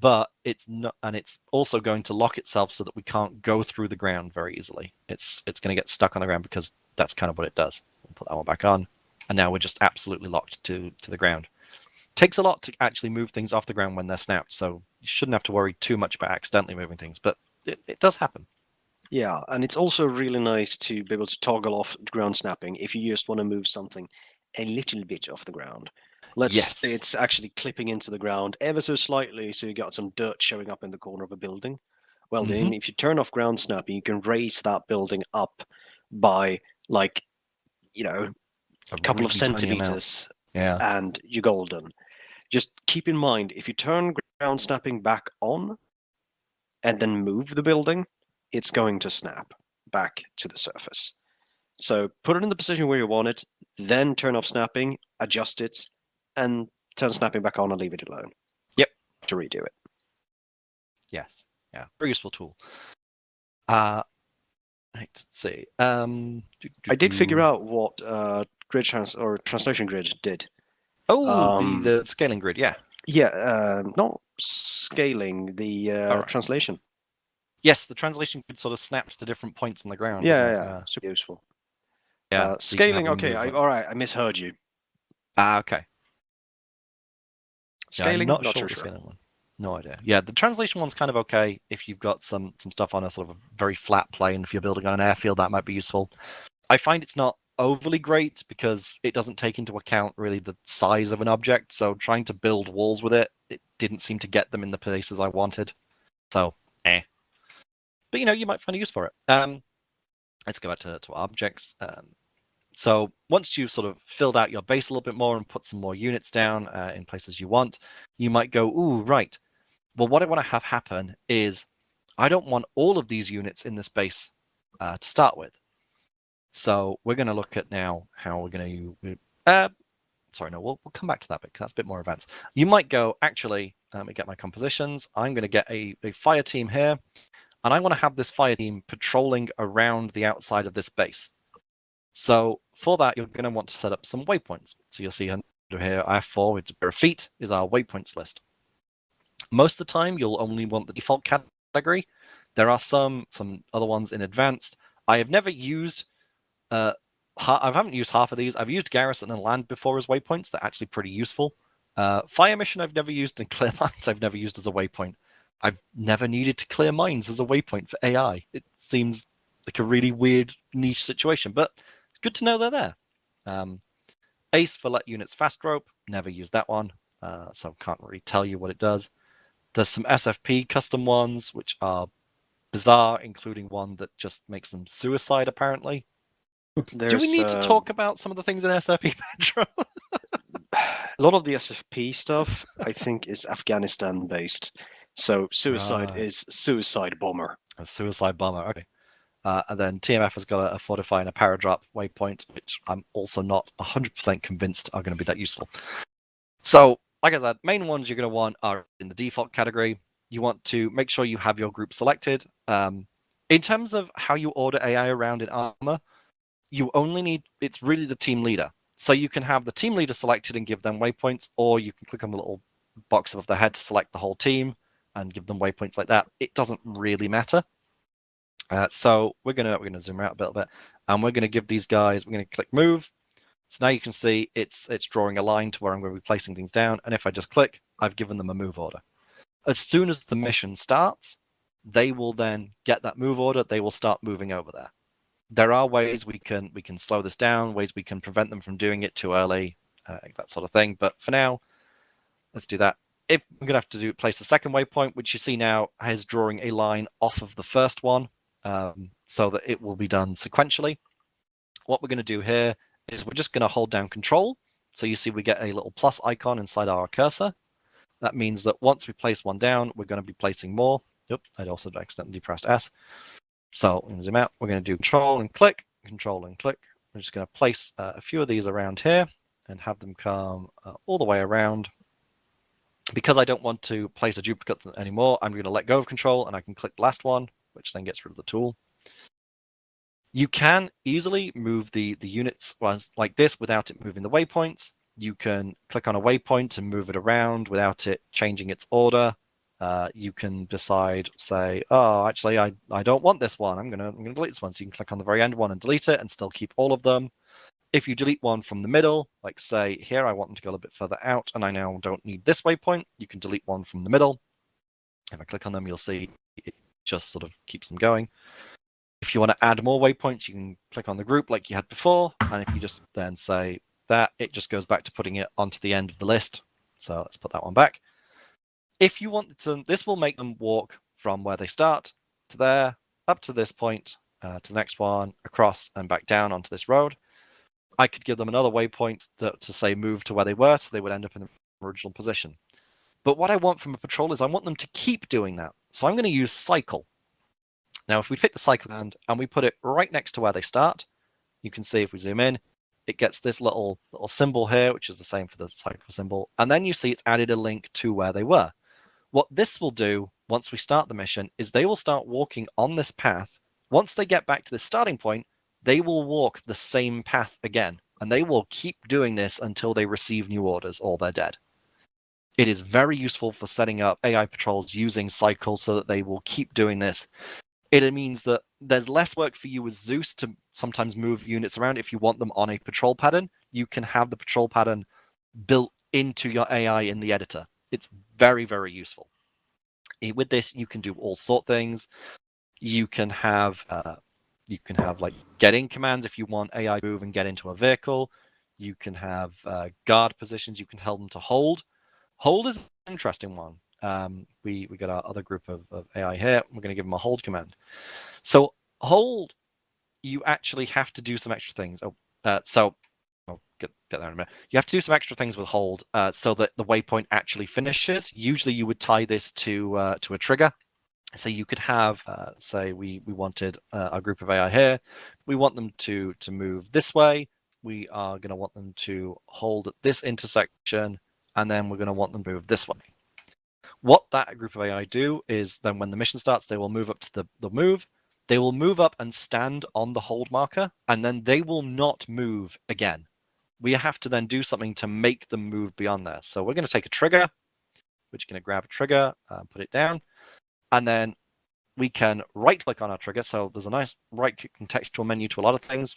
But it's not, and it's also going to lock itself so that we can't go through the ground very easily. It's going to get stuck on the ground because that's kind of what it does. We'll put that one back on, and now we're just absolutely locked to the ground. It takes a lot to actually move things off the ground when they're snapped, so you shouldn't have to worry too much about accidentally moving things, but it does happen. Yeah, and it's also really nice to be able to toggle off ground snapping if you just want to move something a little bit off the ground. Let's say it's actually clipping into the ground ever so slightly, so you got some dirt showing up in the corner of a building. Well, then, if you turn off ground snapping, you can raise that building up by, like, a couple of centimeters, and you're golden. Just keep in mind, if you turn ground snapping back on and then move the building, it's going to snap back to the surface. So put it in the position where you want it, then turn off snapping, adjust it, and turn snapping back on and leave it alone. Yep. To redo it. Yes. Yeah. Very useful tool. Let's see. I did figure out what translation grid did. Oh, the scaling grid, yeah. Yeah, not scaling, the translation. Yes, the translation grid sort of snaps to different points on the ground. Yeah, super useful. Yeah. Scaling, okay, all right, I misheard you. Okay. Scaling, yeah, I'm not sure. sure. Scaling one. No idea. Yeah, the translation one's kind of okay if you've got some stuff on a sort of very flat plane. If you're building on an airfield, that might be useful. I find it's not overly great because it doesn't take into account really the size of an object. So trying to build walls with it didn't seem to get them in the places I wanted. So, But you might find a use for it. Let's go back to objects. So once you've sort of filled out your base a little bit more and put some more units down in places you want, you might go, ooh, right. Well, what I want to have happen is I don't want all of these units in this base to start with. So we're going to look at now how we're going to sorry, no, we'll come back to that bit because that's a bit more advanced. You might go, actually, let me get my compositions. I'm going to get a fire team here, and I want to have this fire team patrolling around the outside of this base. So for that, you're going to want to set up some waypoints. So you'll see under here, I have 4, which are feet, is our waypoints list. Most of the time, you'll only want the default category. There are some other ones in advanced. I have never used I haven't used half of these. I've used Garrison and Land before as waypoints. They're actually pretty useful. Fire Mission I've never used, and Clear Mines I've never used as a waypoint. I've never needed to clear mines as a waypoint for AI. It seems like a really weird niche situation, but it's good to know they're there. Ace for let units fast rope. Never used that one, so can't really tell you what it does. There's some SFP custom ones, which are bizarre, including one that just makes them suicide, apparently. Do we need to talk about some of the things in SFP, Pedro? A lot of the SFP stuff, I think, is Afghanistan based. So suicide is suicide bomber. A suicide bomber, okay. And then TMF has got a fortify and a paradrop waypoint, which I'm also not 100% convinced are going to be that useful. So, like I said, main ones you're going to want are in the default category. You want to make sure you have your group selected. In terms of how you order AI around in Arma, you only need, it's really the team leader. So you can have the team leader selected and give them waypoints, or you can click on the little box above the head to select the whole team and give them waypoints like that. It doesn't really matter. So we're gonna zoom out a little bit, and we're gonna give these guys, we're gonna click move. So now you can see it's drawing a line to where I'm going to be placing things down, and if I just click, I've given them a move order. As soon as the mission starts, they will then get that move order. They will start moving over there. There are ways we can slow this down, ways we can prevent them from doing it too early, that sort of thing. But for now, let's do that. If we're going to have to place the second waypoint, which you see now is drawing a line off of the first one, so that it will be done sequentially. What we're going to do here is we're just going to hold down Control. So you see we get a little plus icon inside our cursor. That means that once we place one down, we're going to be placing more. Yep, I'd also accidentally pressed S. So we're going to zoom out. We're going to do Control and click, Control and click. We're just going to place a few of these around here and have them come all the way around. Because I don't want to place a duplicate anymore, I'm going to let go of Control and I can click the last one, which then gets rid of the tool. You can easily move the units like this without it moving the waypoints. You can click on a waypoint and move it around without it changing its order. You can decide, say, oh, actually, I don't want this one. I'm gonna delete this one. So you can click on the very end one and delete it and still keep all of them. If you delete one from the middle, like say here, I want them to go a little bit further out and I now don't need this waypoint, you can delete one from the middle. If I click on them, you'll see it just sort of keeps them going. If you want to add more waypoints, you can click on the group like you had before. And if you just then say that, it just goes back to putting it onto the end of the list. So let's put that one back. If you want to, this will make them walk from where they start to there, up to this point, to the next one, across and back down onto this road. I could give them another waypoint to say move to where they were, so they would end up in the original position. But what I want from a patrol is I want them to keep doing that. So I'm going to use cycle. Now, if we pick the cycle command and we put it right next to where they start, you can see if we zoom in, it gets this little symbol here, which is the same for the cycle symbol. And then you see it's added a link to where they were. What this will do once we start the mission is they will start walking on this path. Once they get back to this starting point, they will walk the same path again. And they will keep doing this until they receive new orders or they're dead. It is very useful for setting up AI patrols using cycles so that they will keep doing this. It means that there's less work for you as Zeus to sometimes move units around. If you want them on a patrol pattern, you can have the patrol pattern built into your AI in the editor. It's very, very useful. With this, you can do all sort of things. You can have like get-in commands if you want AI to move and get into a vehicle. You can have guard positions. You can tell them to hold. Hold is an interesting one. We got our other group of AI here. We're going to give them a hold command. So hold, you actually have to do some extra things. Oh, So I'll get that in a minute. You have to do some extra things with hold so that the waypoint actually finishes. Usually you would tie this to a trigger. So you could have, say, we wanted our group of AI here. We want them to move this way. We are going to want them to hold at this intersection, and then we're going to want them to move this way. What that group of AI do is then when the mission starts, they will move up to the move. They will move up and stand on the hold marker, and then they will not move again. We have to then do something to make them move beyond there. So we're going to take a trigger. We're just going to grab a trigger, put it down. And then we can right-click on our trigger. So there's a nice right-click contextual menu to a lot of things.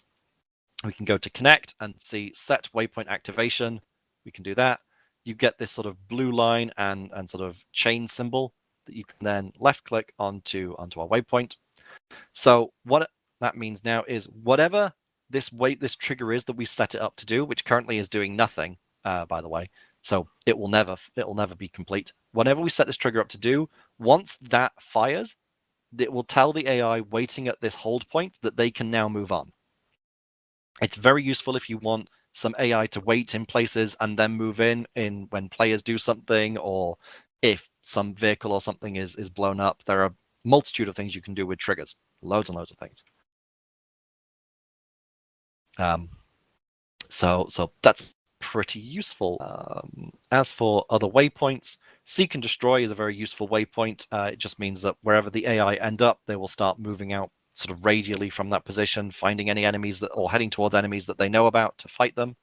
We can go to connect and see set waypoint activation. We can do that. You get this sort of blue line and sort of chain symbol that you can then left-click onto our waypoint. So what that means now is whatever this trigger is that we set it up to do, which currently is doing nothing, by the way. So it will never be complete. Whenever we set this trigger up to do, once that fires, it will tell the AI waiting at this hold point that they can now move on. It's very useful if you want some AI to wait in places and then move in when players do something, or if some vehicle or something is blown up. There are a multitude of things you can do with triggers. Loads and loads of things. So that's pretty useful. As for other waypoints, seek and destroy is a very useful waypoint. It just means that wherever the AI end up, they will start moving out sort of radially from that position, finding any enemies or heading towards enemies that they know about to fight them.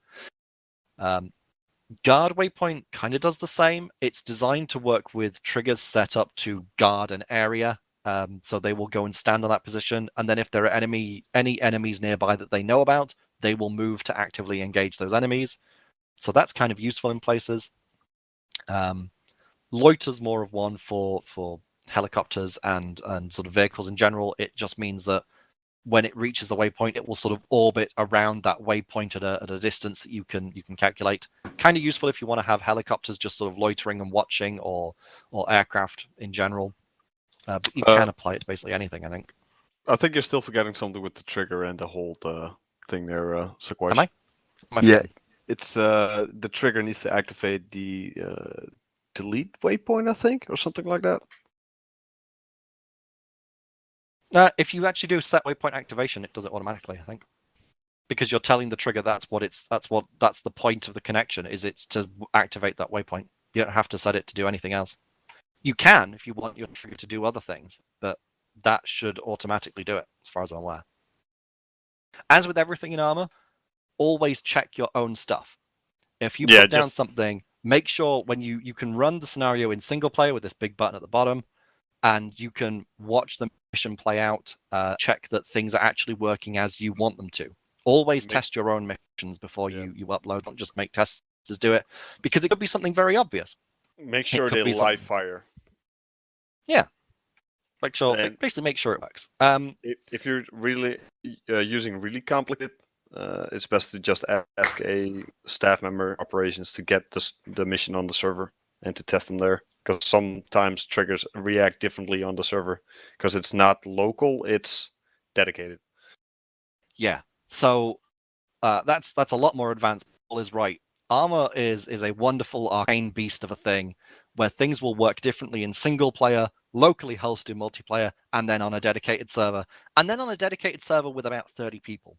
Guard waypoint kind of does the same. It's designed to work with triggers set up to guard an area. So they will go and stand on that position, and then if there are any enemies nearby that they know about, they will move to actively engage those enemies. So that's kind of useful in places. Loiter's more of one for helicopters and sort of vehicles in general. It just means that when it reaches the waypoint, it will sort of orbit around that waypoint at a distance that you can calculate. Kind of useful if you want to have helicopters just sort of loitering and watching, or aircraft in general. But you can apply it to basically anything, I think. I think you're still forgetting something with the trigger and the hold thing there, Saquesh. Am I? Yeah, it's the trigger needs to activate the delete waypoint, I think, or something like that. If you actually do set waypoint activation, it does it automatically, I think, because you're telling the trigger that's the point of the connection, is it's to activate that waypoint. You don't have to set it to do anything else. You can if you want your trigger to do other things, but that should automatically do it, as far as I'm aware. As with everything in Arma, always check your own stuff. If you put down something, make sure when you can run the scenario in single player with this big button at the bottom, and you can watch the mission play out, check that things are actually working as you want them to. Always test your own missions before you upload. Don't just make testers do it, because it could be something very obvious. Make sure they live fire. Yeah. Basically make sure it works. If you're really using really complicated, it's best to just ask a staff member operations to get the mission on the server and to test them there, because sometimes triggers react differently on the server because it's not local, it's dedicated. Yeah. So that's a lot more advanced. Paul is right. Arma is a wonderful arcane beast of a thing where things will work differently in single player, locally hosted multiplayer, and then on a dedicated server, and then on a dedicated server with about 30 people.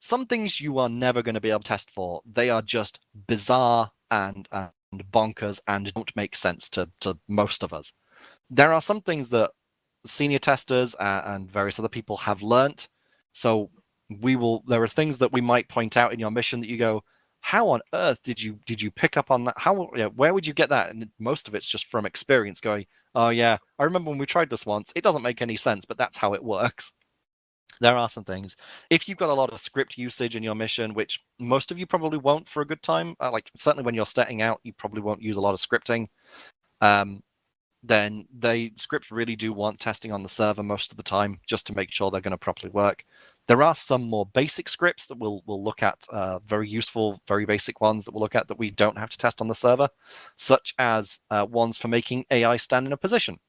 Some things you are never going to be able to test for. They are just bizarre and bonkers and don't make sense to most of us. There are some things that senior testers and various other people have learnt. So there are things that we might point out in your mission that you go, how on earth did you pick up on that? Where would you get that? And most of it's just from experience, going, oh yeah, I remember when we tried this once. It doesn't make any sense, but that's how it works. There are some things. If you've got a lot of script usage in your mission, which most of you probably won't for a good time, like certainly when you're starting out, you probably won't use a lot of scripting. Then scripts really do want testing on the server most of the time, just to make sure they're going to properly work. There are some more basic scripts that we'll look at, very useful, very basic ones that we'll look at that we don't have to test on the server, such as ones for making AI stand in a position.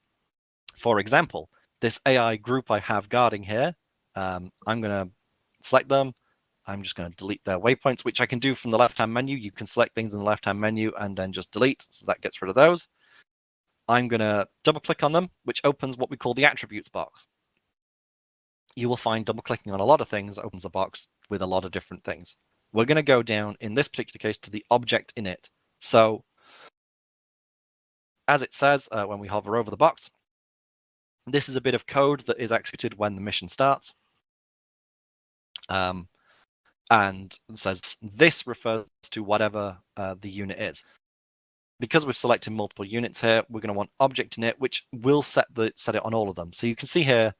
For example, this AI group I have guarding here, I'm going to select them, I'm just going to delete their waypoints, which I can do from the left-hand menu. You can select things in the left-hand menu and then just delete. So that gets rid of those. I'm going to double-click on them, which opens what we call the attributes box. You will find double-clicking on a lot of things opens a box with a lot of different things. We're going to go down, in this particular case, to the object init. So, as it says when we hover over the box, this is a bit of code that is executed when the mission starts. And it says this refers to whatever the unit is. Because we've selected multiple units here, we're going to want object init, which will set it on all of them. So you can see here,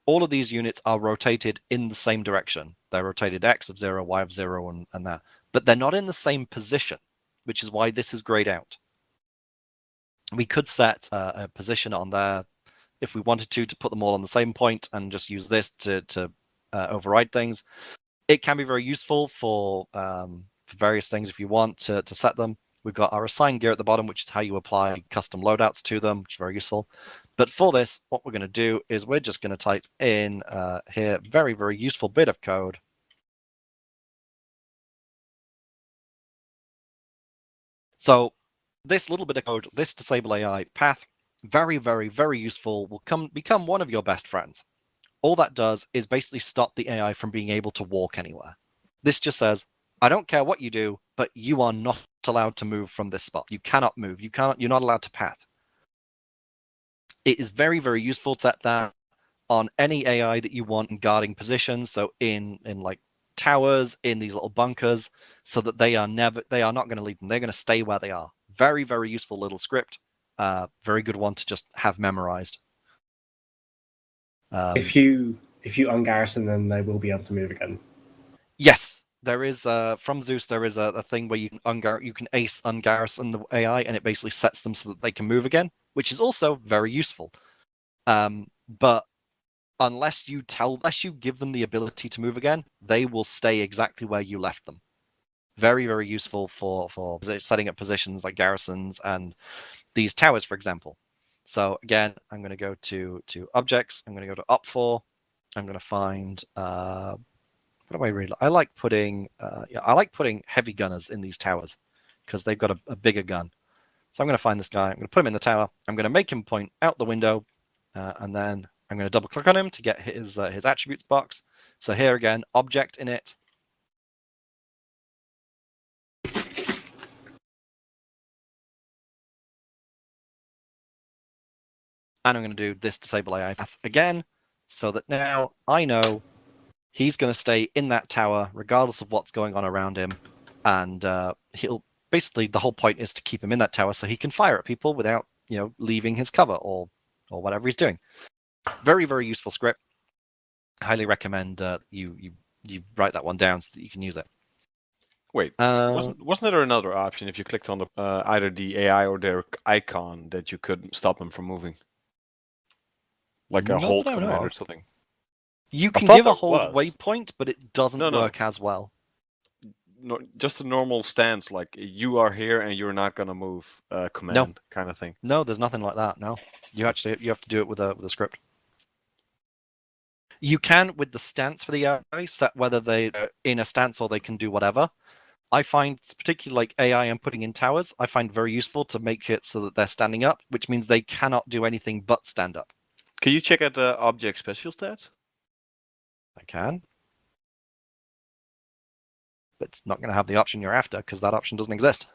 all of these units are rotated in the same direction. They're rotated X of 0, Y of 0, and that. But they're not in the same position, which is why this is grayed out. We could set a position on there if we wanted to put them all on the same point and just use this to override things. It can be very useful for various things if you want to set them. We've got our assign gear at the bottom, which is how you apply custom loadouts to them, which is very useful. But for this, what we're going to do is we're just going to type in here, very, very useful bit of code. So this little bit of code, this DisableAI path, very, very, very useful, will become one of your best friends. All that does is basically stop the AI from being able to walk anywhere. This just says, I don't care what you do, but you are not allowed to move from this spot. You cannot move. You're not allowed to path. It is very, very useful to set that on any AI that you want in guarding positions. So in like towers, in these little bunkers, so that they are not going to leave them. They're going to stay where they are. Very, very useful little script. Very good one to just have memorized. If you ungarrison them, they will be able to move again. Yes, there is from Zeus. There is a thing where you can ace ungarrison the AI, and it basically sets them so that they can move again, which is also very useful. But unless you give them the ability to move again, they will stay exactly where you left them. Very, very useful for setting up positions like garrisons and these towers, for example. So again, I'm going to go to objects. I'm going to go to op4. I'm going to find what do I really? I like putting heavy gunners in these towers because they've got a bigger gun. So I'm going to find this guy. I'm going to put him in the tower. I'm going to make him point out the window, and then I'm going to double click on him to get his attributes box. So here again, object init. And I'm going to do this DisableAI path again, so that now I know he's going to stay in that tower regardless of what's going on around him, and he'll basically, the whole point is to keep him in that tower so he can fire at people without leaving his cover or whatever he's doing. Very, very useful script. Highly recommend you write that one down so that you can use it. Wait, wasn't there another option if you clicked on the either the AI or their icon that you could stop them from moving? Like a hold command or something. You can give a hold waypoint, but it doesn't work as well. No, just a normal stance, like you are here and you're not gonna move command kind of thing. No, there's nothing like that. No, you have to do it with a script. You can, with the stance for the AI, set whether they're in a stance or they can do whatever. I find, particularly like AI I'm putting in towers, I find very useful to make it so that they're standing up, which means they cannot do anything but stand up. Can you check out the object special stats? I can. But it's not going to have the option you're after because that option doesn't exist.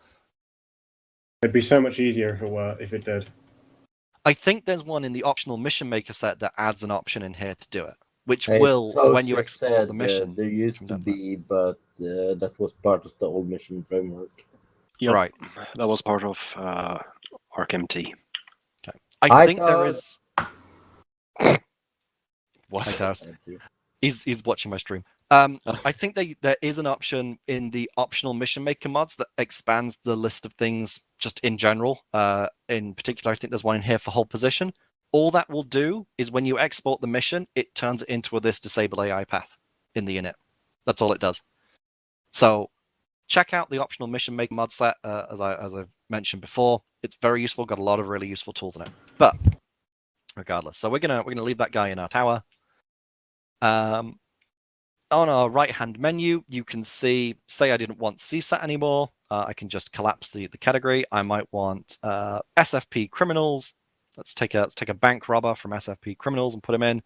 It'd be so much easier if it did. I think there's one in the optional mission maker set that adds an option in here to do it, which will, when you export the mission. There used to be, but that was part of the old mission framework. Yep. Right. That was part of ARCMT. Okay. I think there is. What? He's watching my stream. I think there is an option in the optional mission maker mods that expands the list of things just in general. In particular, I think there's one in here for hold position. All that will do is when you export the mission, it turns it into this DisableAI path in the init. That's all it does. So check out the optional mission maker mod set, as I've mentioned before. It's very useful. Got a lot of really useful tools in it. But regardless, so we're gonna leave that guy in our tower. on our right-hand menu, you can see, say I didn't want CSAT anymore, I can just collapse the category. I might want SFP criminals. Let's take a bank robber from SFP criminals and put him in.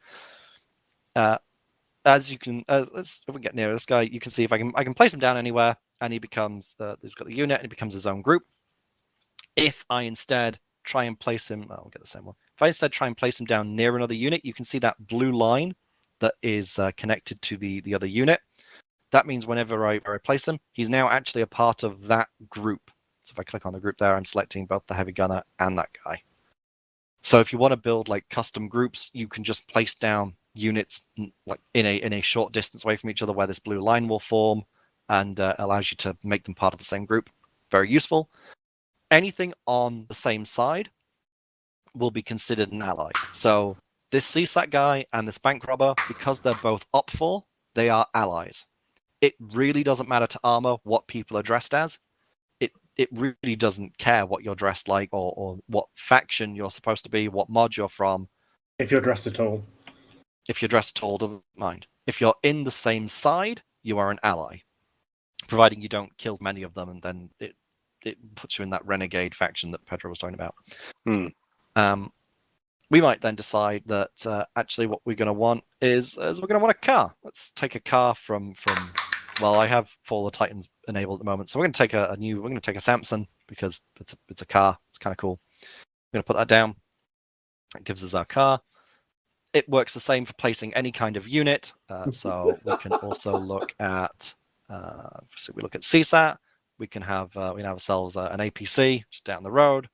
As you can, if we get near this guy, you can see if I can place him down anywhere, and he becomes, he's got the unit, and he becomes his own group. If I instead try and place him, we'll get the same one. If I instead try and place him down near another unit, you can see that blue line that is connected to the other unit. That means whenever I place him, he's now actually a part of that group. So if I click on the group there, I'm selecting both the heavy gunner and that guy. So if you want to build like custom groups, you can just place down units like in a short distance away from each other where this blue line will form, and allows you to make them part of the same group. Very useful. Anything on the same side will be considered an ally. So this CSAT guy and this bank robber, because they're both up 4, they are allies. It really doesn't matter to Arma what people are dressed as. It really doesn't care what you're dressed like or what faction you're supposed to be, what mod you're from. If you're dressed at all. If you're dressed at all, doesn't mind. If you're in the same side, you are an ally. Providing you don't kill many of them, and then it puts you in that renegade faction that Pedro was talking about. We might then decide that actually what we're going to want is we're going to want a car. Let's take a car from well, I have Fall of the Titans enabled at the moment, so we're going to take we're going to take a Samson because it's a car. It's kind of cool. We're going to put that down. It gives us our car. It works the same for placing any kind of unit. So we can also look at so we look at CSAT. We can have ourselves an APC just down the road.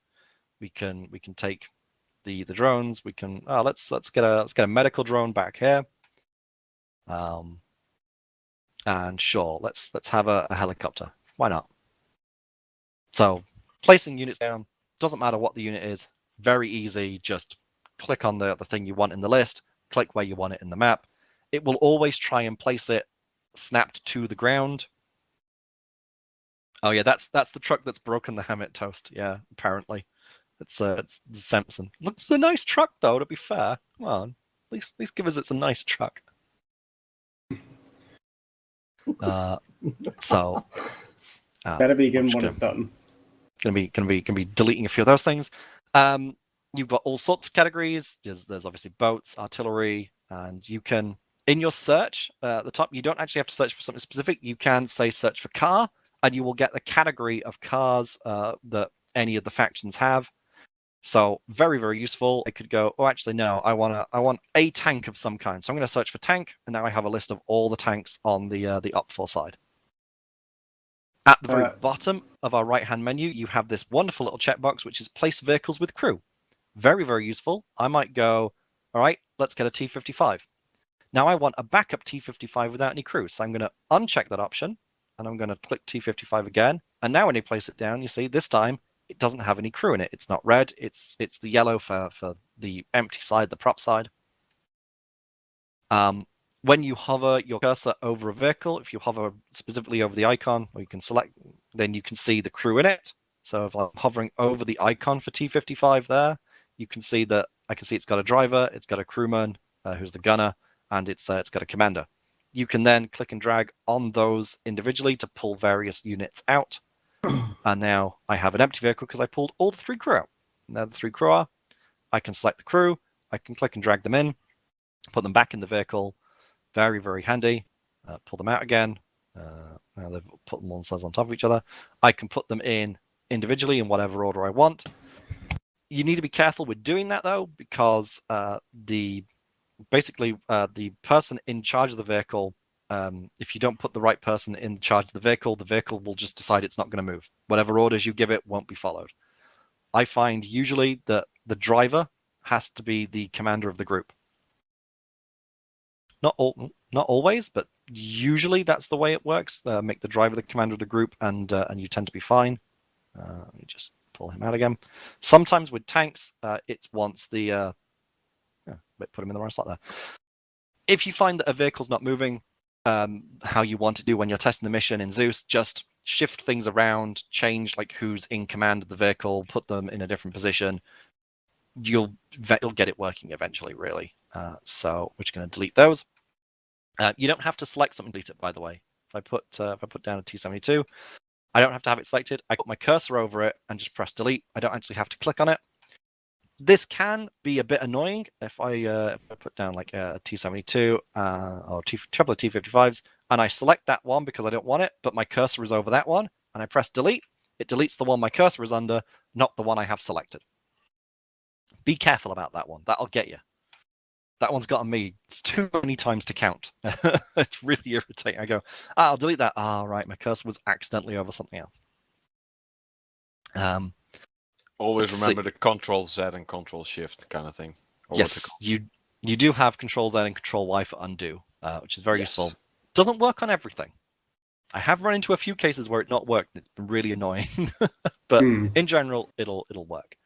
We can take the drones. We can let's get a medical drone back here. And sure, let's have a helicopter. Why not? So placing units down, doesn't matter what the unit is. Very easy. Just click on the thing you want in the list. Click where you want it in the map. It will always try and place it snapped to the ground. Oh yeah, that's the truck that's broken the Hammett toast. Yeah, apparently. It's the Samson. Looks a nice truck though, to be fair. Come on. At least give us it's a nice truck. So better be given when it's done. Gonna be deleting a few of those things. You've got all sorts of categories. There's obviously boats, artillery, and you can in your search at the top. You don't actually have to search for something specific. You can say search for car, and you will get the category of cars that any of the factions have. So very, very useful. I could go, oh, actually, no, I want a tank of some kind. So I'm going to search for tank, and now I have a list of all the tanks on the up 4 side. At the very bottom of our right-hand menu, you have this wonderful little checkbox, which is place vehicles with crew. Very, very useful. I might go, all right, let's get a T-55. Now I want a backup T-55 without any crew. So I'm going to uncheck that option, and I'm going to click T-55 again. And now when you place it down, you see this time, it doesn't have any crew in it. It's not red. It's the yellow for the empty side, the prop side. When you hover your cursor over a vehicle, if you hover specifically over the icon, or you can select, then you can see the crew in it. So if I'm hovering over the icon for T-55 there, you can see that I can see it's got a driver, it's got a crewman, who's the gunner, and it's got a commander. You can then click and drag on those individually to pull various units out. And now I have an empty vehicle because I pulled all the 3 crew out. And there the 3 crew are. I can select the crew. I can click and drag them in, put them back in the vehicle. Very, very handy. Pull them out again. Now they've put them on sides on top of each other. I can put them in individually in whatever order I want. You need to be careful with doing that though, because the person in charge of the vehicle, if you don't put the right person in charge of the vehicle will just decide it's not going to move. Whatever orders you give it won't be followed. I find usually that the driver has to be the commander of the group. Not always, but usually that's the way it works. Make the driver the commander of the group, and you tend to be fine. Let me just pull him out again. Sometimes with tanks, it wants the put him in the wrong slot there. If you find that a vehicle's not moving how you want to do when you're testing the mission in Zeus, just shift things around, change like who's in command of the vehicle, put them in a different position. You'll get it working eventually, really. So we're just going to delete those. You don't have to select something to delete it, by the way. If I put down a T72, I don't have to have it selected. I put my cursor over it and just press delete. I don't actually have to click on it. This can be a bit annoying if I put down like a T72 or couple of T55s, and I select that one because I don't want it, but my cursor is over that one, and I press delete. It deletes the one my cursor is under, not the one I have selected. Be careful about that one. That'll get you. That one's gotten me too many times to count. It's really irritating. I go, I'll delete that. Right, my cursor was accidentally over something else. Always remember the Control Z and Control Shift kind of thing. Yes, you do have Control Z and Control Y for undo, which is very useful. Doesn't work on everything. I have run into a few cases where it's not worked, and it's been really annoying. But in general, it'll work.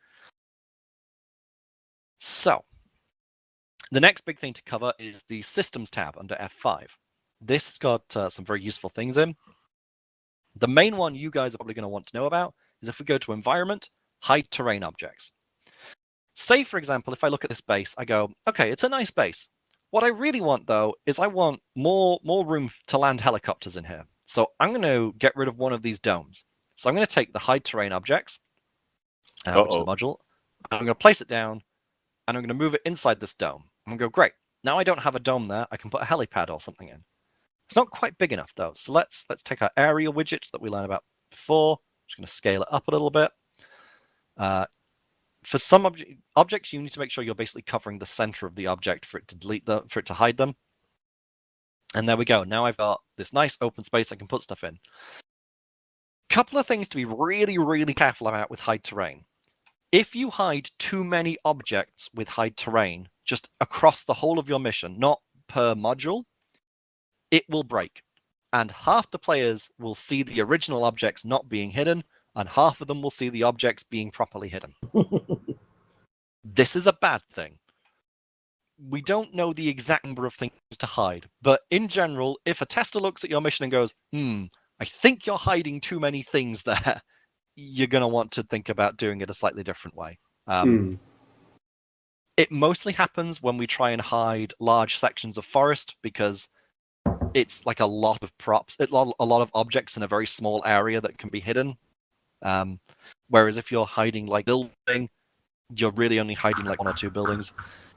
So, the next big thing to cover is the Systems tab under F5. This has got some very useful things in. The main one you guys are probably going to want to know about is if we go to Environment, Hide Terrain Objects. Say, for example, if I look at this base, I go, okay, it's a nice base. What I really want, though, is I want more room to land helicopters in here. So I'm going to get rid of one of these domes. So I'm going to take the Hide Terrain Objects, which is the module. I'm going to place it down, and I'm going to move it inside this dome. I'm going to go, great. Now I don't have a dome there. I can put a helipad or something in. It's not quite big enough, though. So let's take our area widget that we learned about before. Just going to scale it up a little bit. For some objects, you need to make sure you're basically covering the center of the object for it to delete them, for it to hide them. And there we go. Now I've got this nice open space I can put stuff in. Couple of things to be really, really careful about with hide terrain. If you hide too many objects with hide terrain, just across the whole of your mission, not per module, it will break. And half the players will see the original objects not being hidden, and half of them will see the objects being properly hidden. This is a bad thing. We don't know the exact number of things to hide, but in general, if a tester looks at your mission and goes, I think you're hiding too many things there, you're going to want to think about doing it a slightly different way. It mostly happens when we try and hide large sections of forest, because it's like a lot of props, a lot of objects in a very small area that can be hidden. Whereas if you're hiding like building, you're really only hiding like 1 or 2 buildings.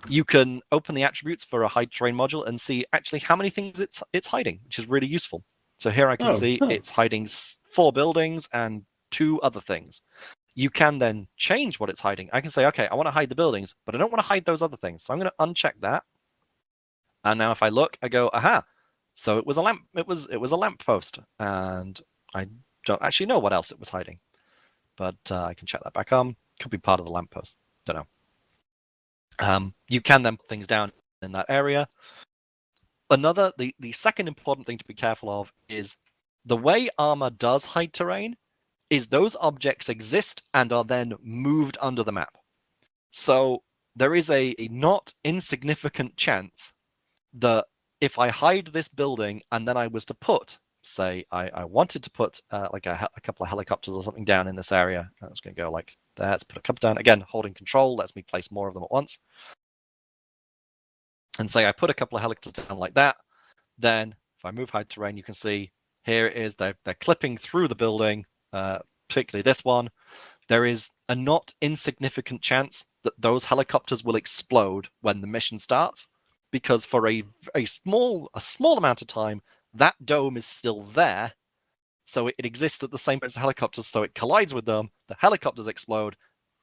You can open the attributes for a hide terrain module and see actually how many things it's hiding, which is really useful. So here I can see it's hiding 4 buildings and 2 other things. You can then change what it's hiding. I can say, okay, I want to hide the buildings, but I don't want to hide those other things. So I'm going to uncheck that. And now if I look, I go, aha. So it was a lamp. It was a lamppost, and I don't actually know what else it was hiding. But I can check that back on. Could be part of the lamppost. Don't know. You can then put things down in that area. The second important thing to be careful of is the way Arma does hide terrain is those objects exist and are then moved under the map. So there is a not insignificant chance that if I hide this building and then I was to put, say, I wanted to put like a couple of helicopters or something down in this area. I was going to go like that. Let's put a couple down. Again, holding control lets me place more of them at once. And say I put a couple of helicopters down like that. Then if I move hide terrain, you can see here it is. They're clipping through the building, particularly this one. There is a not insignificant chance that those helicopters will explode when the mission starts, because for a small amount of time, that dome is still there, so it exists at the same place as helicopters, so it collides with them, the helicopters explode,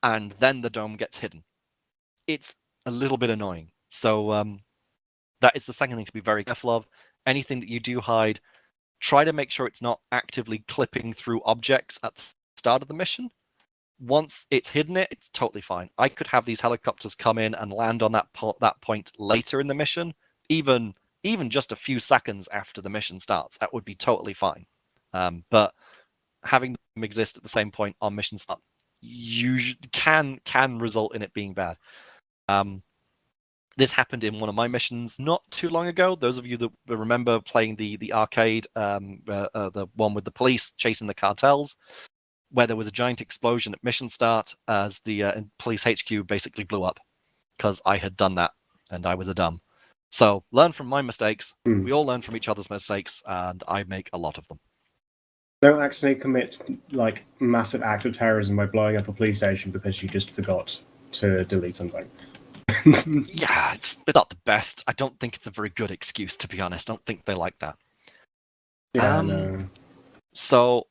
and then the dome gets hidden. It's a little bit annoying. So that is the second thing to be very careful of. Anything that you do hide, try to make sure it's not actively clipping through objects at the start of the mission. Once it's hidden it's totally fine. I could have these helicopters come in and land on that point later in the mission, even just a few seconds after the mission starts. That would be totally fine. But having them exist at the same point on mission start usually can result in it being bad. This happened in one of my missions not too long ago. Those of you that remember playing the arcade, the one with the police chasing the cartels, where there was a giant explosion at mission start as the police HQ basically blew up because I had done that and I was a dumb. So learn from my mistakes. Hmm. We all learn from each other's mistakes, and I make a lot of them. Don't actually commit like massive acts of terrorism by blowing up a police station because you just forgot to delete something. Yeah, it's not the best. I don't think it's a very good excuse, to be honest. I don't think they like that. Yeah, no. So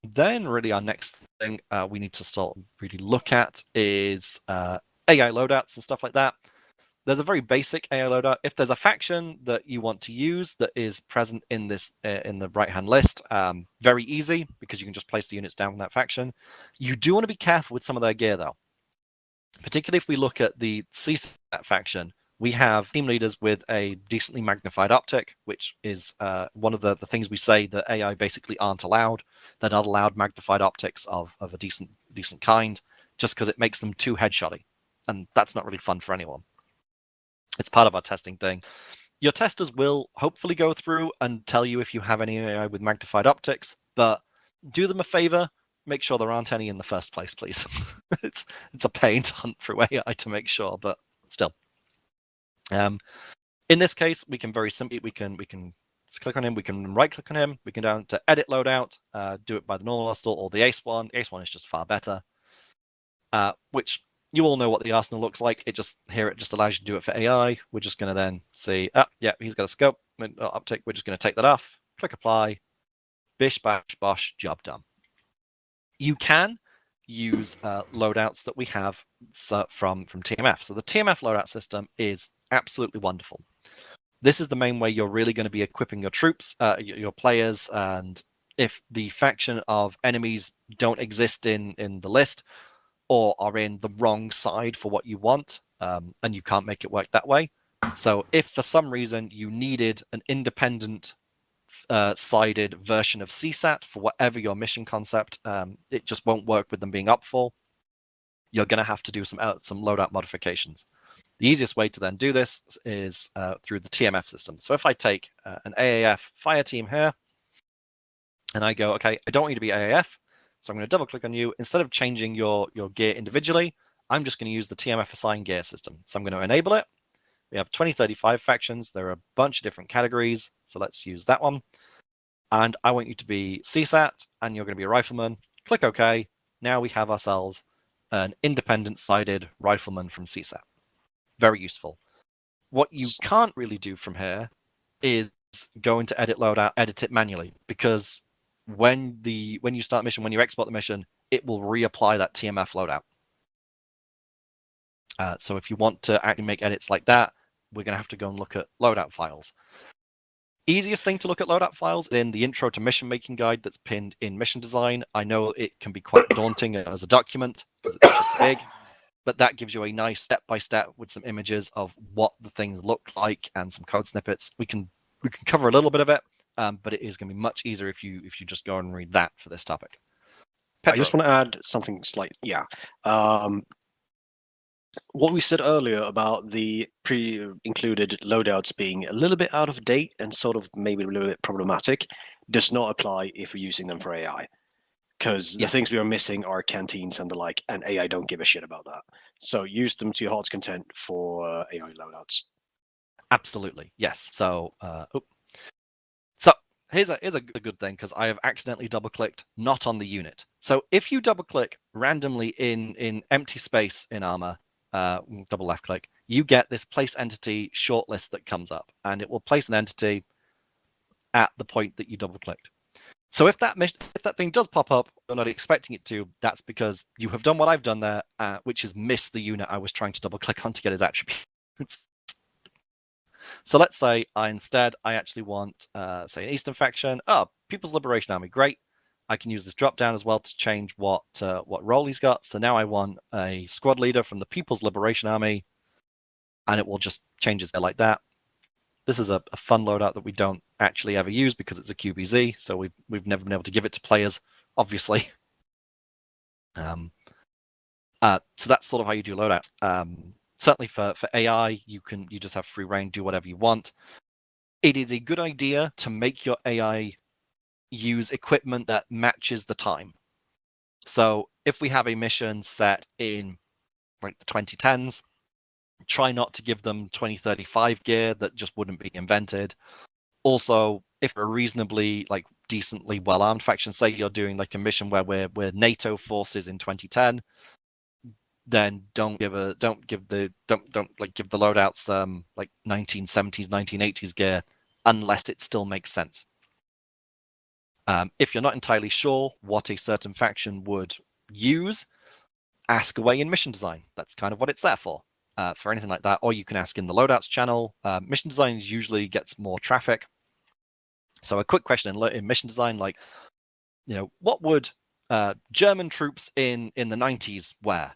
then really our next thing we need to sort of really look at is AI loadouts and stuff like that. There's a very basic AI loadout. If there's a faction that you want to use that is present in this in the right-hand list, very easy because you can just place the units down from that faction. You do want to be careful with some of their gear though. Particularly if we look at the CSAT faction, we have team leaders with a decently magnified optic, which is one of the things we say that AI basically aren't allowed. They're not allowed magnified optics of a decent kind, just because it makes them too headshotty. And that's not really fun for anyone. It's part of our testing thing. Your testers will hopefully go through and tell you if you have any AI with magnified optics, but do them a favor, make sure there aren't any in the first place, please. it's a pain to hunt through AI to make sure, but still. In this case, we can very simply we can just click on him, we can right click on him, we can down to edit loadout, do it by the normal arsenal or the ace one. Ace one is just far better. Which you all know what the arsenal looks like. It just allows you to do it for AI. We're just going to then see, yeah, he's got a scope optic. We're just going to take that off, click apply, bish bash bosh, job done. You can use loadouts that we have from TMF. So the TMF loadout system is absolutely wonderful. This is the main way you're really going to be equipping your troops, your players, and if the faction of enemies don't exist in the list or are in the wrong side for what you want, and you can't make it work that way. So if for some reason you needed an independent sided version of CSAT for whatever your mission concept, it just won't work with them being up for. You're going to have to do some loadout modifications. The easiest way to then do this is through the TMF system. So if I take an AAF fire team here, and I go, okay, I don't want you to be AAF, so I'm going to double click on you. Instead of changing your gear individually, I'm just going to use the TMF assign gear system. So I'm going to enable it. We have 2035 factions. There are a bunch of different categories. So let's use that one. And I want you to be CSAT, and you're going to be a rifleman. Click OK. Now we have ourselves an independent-sided rifleman from CSAT. Very useful. What you can't really do from here is go into edit loadout, edit it manually, because when you start the mission, when you export the mission, it will reapply that TMF loadout. So if you want to actually make edits like that, we're going to have to go and look at loadout files. Easiest thing to look at loadout files is in the intro to mission making guide that's pinned in mission design. I know it can be quite daunting as a document because it's just big, but that gives you a nice step-by-step with some images of what the things look like and some code snippets. We can cover a little bit of it, but it is going to be much easier if you just go and read that for this topic. Pedro. I just want to add something slight. Yeah. What we said earlier about the pre-included loadouts being a little bit out of date and sort of maybe a little bit problematic does not apply if we're using them for AI. Because the things we are missing are canteens and the like, and AI don't give a shit about that. So use them to your heart's content for AI loadouts. Absolutely, yes. So, so here's a good thing, because I have accidentally double-clicked not on the unit. So if you double-click randomly in empty space in Arma, double left-click, you get this place entity shortlist that comes up, and it will place an entity at the point that you double-clicked. So if that thing does pop up, you're not expecting it to, that's because you have done what I've done there, which is miss the unit I was trying to double-click on to get his attributes. So let's say I actually want, say, an Eastern faction. Oh, People's Liberation Army, great. I can use this drop-down as well to change what role he's got. So now I want a squad leader from the People's Liberation Army, and it will just change his gear like that. This is a fun loadout that we don't actually ever use because it's a QBZ, so we've never been able to give it to players, obviously. So that's sort of how you do loadouts. Certainly for AI, you just have free reign, do whatever you want. It is a good idea to make your AI use equipment that matches the time. So if we have a mission set in like the 2010s, Try not to give them 2035 gear that just wouldn't be invented. Also, if a reasonably like decently well-armed faction, say you're doing like a mission where we're NATO forces in 2010, then don't give the loadouts like 1970s, 1980s gear unless it still makes sense. If you're not entirely sure what a certain faction would use, ask away in mission design. That's kind of what it's there for anything like that. Or you can ask in the loadouts channel. Mission design usually gets more traffic. So a quick question in mission design, like, what would German troops in the 90s wear?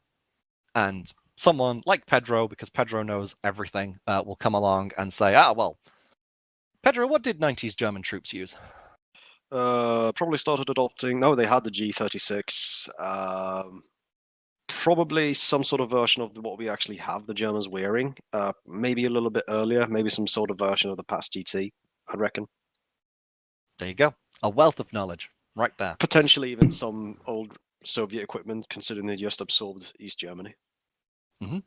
And someone like Pedro, because Pedro knows everything, will come along and say, well, Pedro, what did 90s German troops use? Probably started adopting. No, they had the G36. Probably some sort of version of what we actually have the Germans wearing. Maybe a little bit earlier. Maybe some sort of version of the past GT, I reckon. There you go. A wealth of knowledge right there. Potentially even some old Soviet equipment, considering they just absorbed East Germany. Mm-hmm.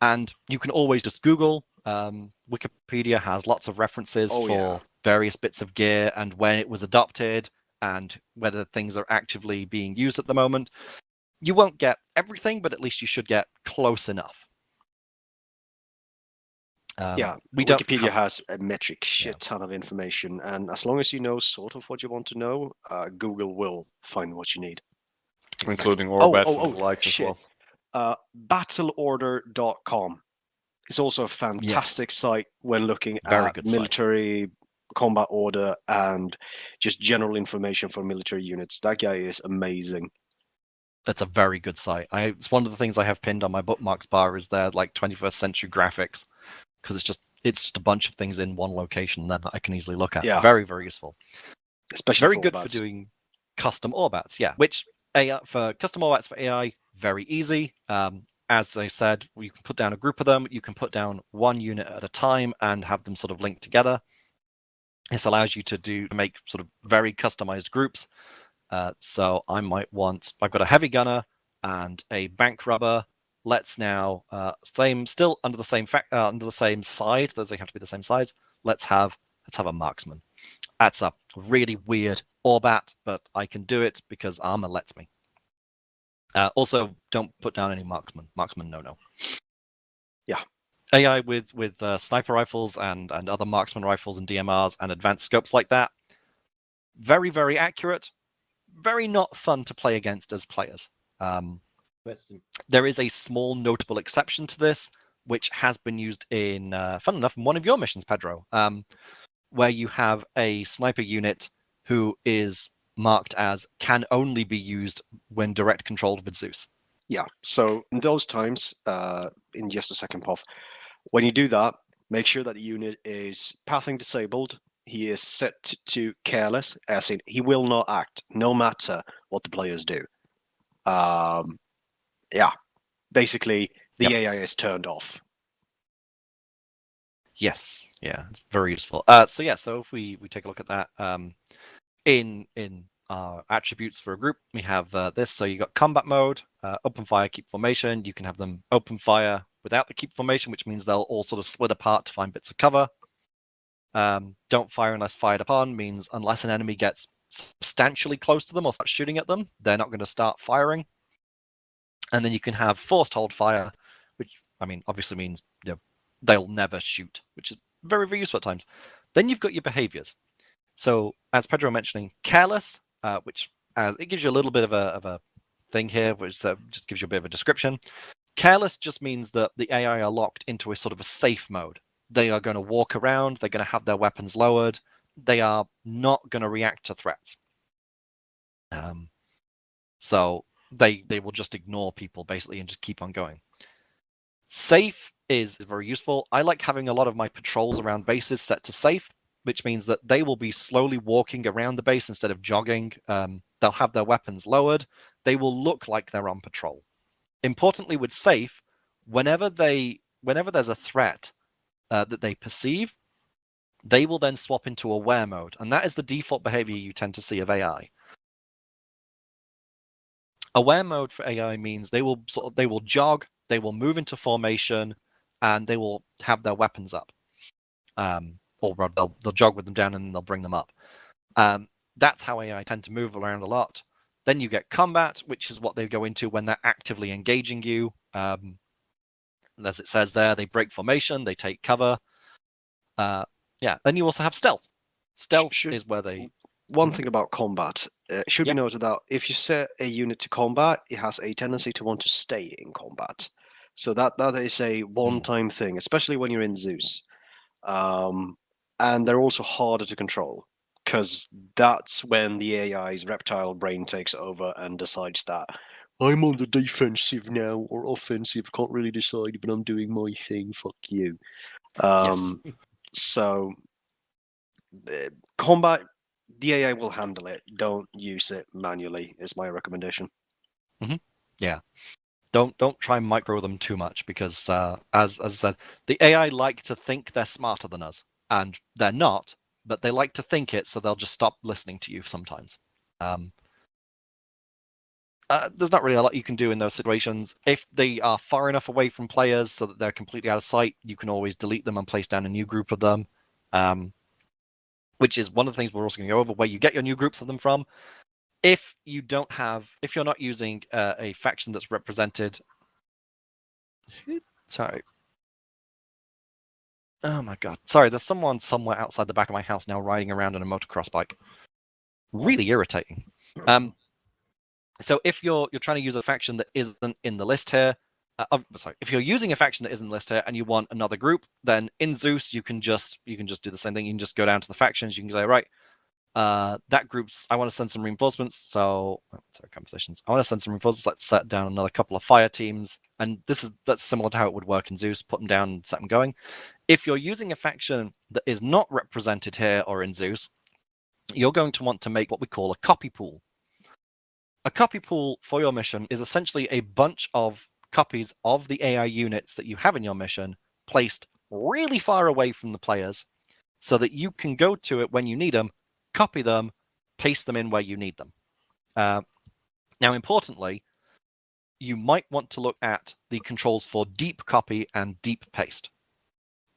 And you can always just Google. Wikipedia has lots of references for various bits of gear and when it was adopted and whether things are actively being used at the moment. You won't get everything, but at least you should get close enough. Wikipedia has a metric shit ton of information, and as long as you know sort of what you want to know, Google will find what you need. Including Orbats and the like as well. Battleorder.com is also a fantastic site when looking at military combat order and just general information for military units. That guy is amazing. That's a very good site. It's one of the things I have pinned on my bookmarks bar is their like 21st century graphics, because it's just a bunch of things in one location that I can easily look at. Yeah. Very, very useful. Especially very good for doing custom Orbats, which for custom Orbats for AI, very easy. As I said, you can put down a group of them. You can put down one unit at a time and have them sort of linked together. This allows you to make sort of very customized groups. So I might want, I've got a heavy gunner and a bank robber. Let's now still under the same side. Those they have to be the same size. Let's have a marksman. That's a really weird Orbat, but I can do it because Arma lets me. Also, don't put down any marksman. Marksman, no. Yeah. AI with sniper rifles and other marksman rifles and DMRs and advanced scopes like that. Very, very accurate. Very not fun to play against as players. There is a small notable exception to this, which has been used in, fun enough, in one of your missions, Pedro, where you have a sniper unit who is marked as can only be used when direct controlled with Zeus. Yeah, so in those times, in just a second, Puff, when you do that, make sure that the unit is pathing disabled. He is set to careless, as in he will not act, no matter what the players do. Basically, the AI is turned off. Yes, it's very useful. So if we take a look at that, in our attributes for a group, we have this. So you got combat mode, open fire, keep formation. You can have them open fire without the keep formation, which means they'll all sort of split apart to find bits of cover. Don't fire unless fired upon means unless an enemy gets substantially close to them or starts shooting at them, they're not going to start firing. And then you can have forced hold fire, which obviously means they'll never shoot, which is very, very useful at times. Then you've got your behaviors. So as Pedro mentioning, careless, which it gives you a little bit of a thing here, which just gives you a bit of a description. Careless just means that the AI are locked into a sort of a safe mode. They are going to walk around. They're going to have their weapons lowered. They are not going to react to threats. So they will just ignore people basically and just keep on going. Safe is very useful. I like having a lot of my patrols around bases set to safe, which means that they will be slowly walking around the base instead of jogging. They'll have their weapons lowered. They will look like they're on patrol. Importantly, with safe, whenever there's a threat that they perceive, they will then swap into aware mode, and that is the default behavior you tend to see of AI. Aware mode for AI means they will jog, they will move into formation and they will have their weapons up. Or they'll jog with them down and they'll bring them up. That's how AI tend to move around a lot. Then you get combat, which is what they go into when they're actively engaging you. As it says there, they break formation, they take cover. Yeah. Then you also have stealth. Stealth is where they... One thing about combat, it should be noted that if you set a unit to combat, it has a tendency to want to stay in combat. So that is a one-time thing, especially when you're in Zeus. And they're also harder to control, because that's when the AI's reptile brain takes over and decides that I'm on the defensive now, or offensive, can't really decide, but I'm doing my thing, fuck you. So, combat, the AI will handle it. Don't use it manually, is my recommendation. Yeah. Don't try and micro them too much, because as I said, the AI like to think they're smarter than us, and they're not, but they like to think it, so they'll just stop listening to you sometimes. There's not really a lot you can do in those situations. If they are far enough away from players so that they're completely out of sight, you can always delete them and place down a new group of them, which is one of the things we're also going to go over, where you get your new groups of them from. If you're not using a faction that's represented... Sorry. Oh my god. Sorry, there's someone somewhere outside the back of my house now riding around on a motocross bike. Really irritating. So if you're trying to use a faction that isn't in the list here, if you're using a faction that isn't in the list here and you want another group, then in Zeus you can just do the same thing. You can just go down to the factions. You can say, right, that group's, I want to send some reinforcements. So, compositions. I want to send some reinforcements. Let's set down another couple of fire teams. And that's similar to how it would work in Zeus. Put them down and set them going. If you're using a faction that is not represented here or in Zeus, you're going to want to make what we call a copy pool. A copy pool for your mission is essentially a bunch of copies of the AI units that you have in your mission placed really far away from the players so that you can go to it when you need them, copy them, paste them in where you need them. Now, importantly, you might want to look at the controls for deep copy and deep paste.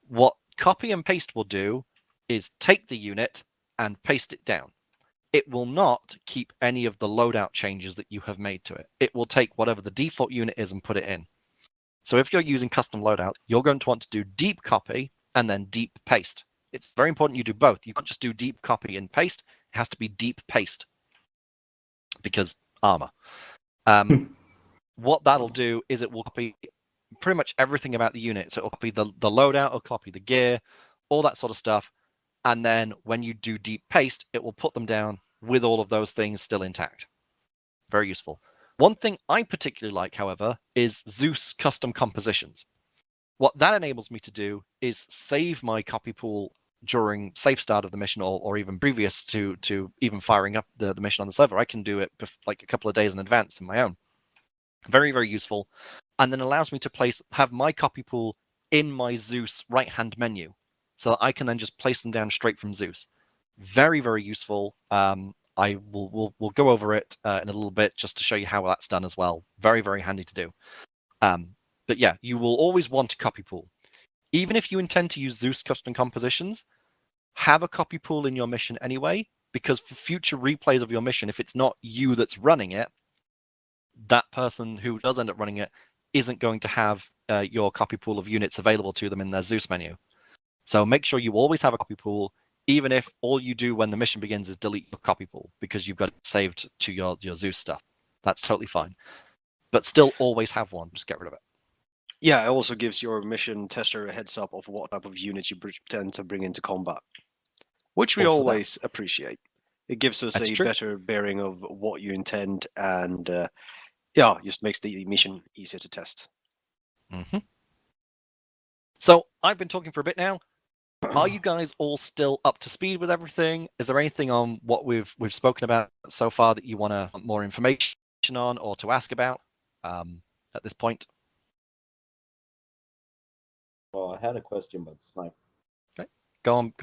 What copy and paste will do is take the unit and paste it down. It will not keep any of the loadout changes that you have made to it. It will take whatever the default unit is and put it in. So if you're using custom loadout, you're going to want to do deep copy and then deep paste. It's very important you do both. You can't just do deep copy and paste. It has to be deep paste, because Arma. What that'll do is it will copy pretty much everything about the unit. So it'll copy the loadout, it'll copy the gear, all that sort of stuff. And then when you do deep paste, it will put them down with all of those things still intact. Very useful. One thing I particularly like, however, is Zeus custom compositions. What that enables me to do is save my copy pool during safe start of the mission, or even previous to even firing up the mission on the server. I can do it like a couple of days in advance in my own. Very, very useful. And then allows me to have my copy pool in my Zeus right-hand menu, so that I can then just place them down straight from Zeus. Very, very useful. I will go over it in a little bit just to show you how that's done as well. Very, very handy to do. But yeah, you will always want a copy pool. Even if you intend to use Zeus custom compositions, have a copy pool in your mission anyway, because for future replays of your mission, if it's not you that's running it, that person who does end up running it isn't going to have your copy pool of units available to them in their Zeus menu. So make sure you always have a copy pool, even if all you do when the mission begins is delete your copy pool, because you've got it saved to your Zeus stuff. That's totally fine. But still always have one. Just get rid of it. Yeah, it also gives your mission tester a heads up of what type of units you tend to bring into combat, which we Also always appreciate. It gives us That's a true. better bearing of what you intend, and just makes the mission easier to test. Mm-hmm. So I've been talking for a bit now. Are you guys all still up to speed with everything? Is there anything on what we've spoken about so far that you want more information on or to ask about at this point? Well, I had a question about sniper. Okay, go on.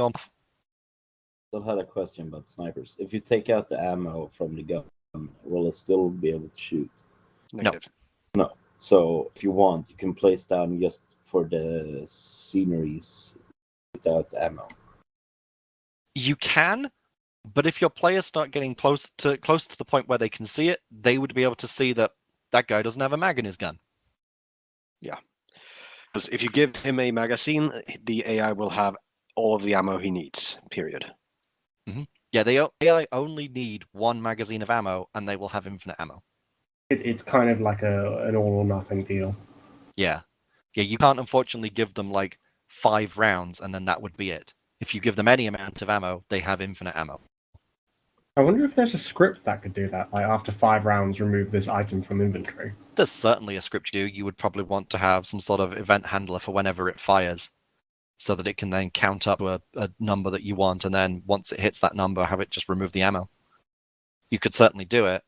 Still had a question about snipers. If you take out the ammo from the gun, will it still be able to shoot? Negative. No. So if you want, you can place down just for the sceneries without ammo. You can, but if your players start getting close to the point where they can see it, they would be able to see that that guy doesn't have a mag in his gun. Yeah. Because if you give him a magazine, the AI will have all of the ammo he needs, period. Yeah, the AI only need one magazine of ammo, and they will have infinite ammo. It's kind of like an all or nothing deal. Yeah. Yeah, you can't unfortunately give them like 5 rounds, and then that would be it. If you give them any amount of ammo, they have infinite ammo. I wonder if there's a script that could do that. Like after 5 rounds, remove this item from inventory. There's certainly a script you do. You would probably want to have some sort of event handler for whenever it fires, so that it can then count up a number that you want, and then once it hits that number, have it just remove the ammo. You could certainly do it.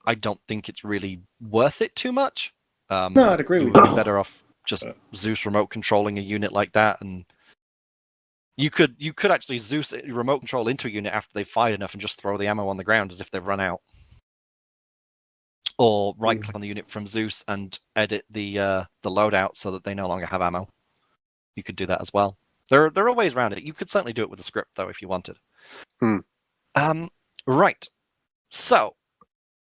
I don't think it's really worth it too much. No, I'd agree you with would you. be better off just Zeus remote controlling a unit like that, and you could actually Zeus remote control into a unit after they've fired enough and just throw the ammo on the ground as if they've run out. Or right click on the unit from Zeus and edit the loadout so that they no longer have ammo. You could do that as well. There are ways around it. You could certainly do it with a script though if you wanted. Right. So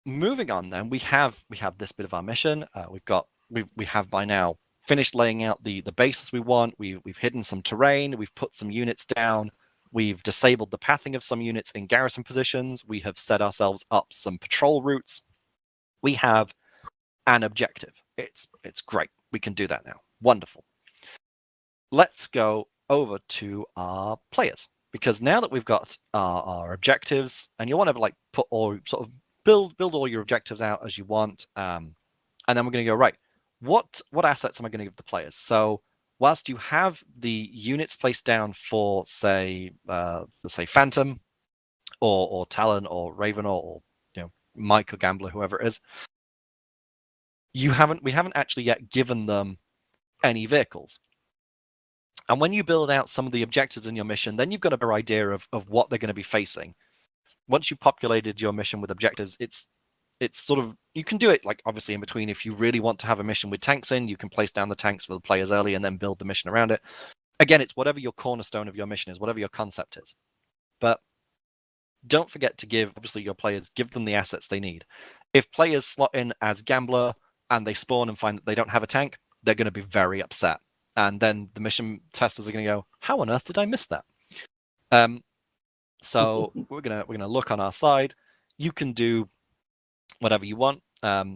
moving on then, we have this bit of our mission. We have by now finished laying out the bases we want. We've hidden some terrain. We've put some units down. We've disabled the pathing of some units in garrison positions. We have set ourselves up some patrol routes. We have an objective. It's great. We can do that now. Wonderful. Let's go over to our players, because now that we've got our objectives, and you want to like put all sort of build all your objectives out as you want, and then we're going to go right. What assets am I going to give the players? So whilst you have the units placed down for say let's say Phantom or Talon or Raven or Mike or Gambler, whoever it is, we haven't actually yet given them any vehicles. And when you build out some of the objectives in your mission, then you've got a better idea of what they're going to be facing. Once you've populated your mission with objectives, it's sort of, you can do it like obviously in between. If you really want to have a mission with tanks in, you can place down the tanks for the players early and then build the mission around it. Again, it's whatever your cornerstone of your mission is, whatever your concept is. But don't forget to give, obviously, your players, give them the assets they need. If players slot in as Gambler and they spawn and find that they don't have a tank, they're going to be very upset. And then the mission testers are going to go, how on earth did I miss that? So we're gonna look on our side. You can do whatever you want.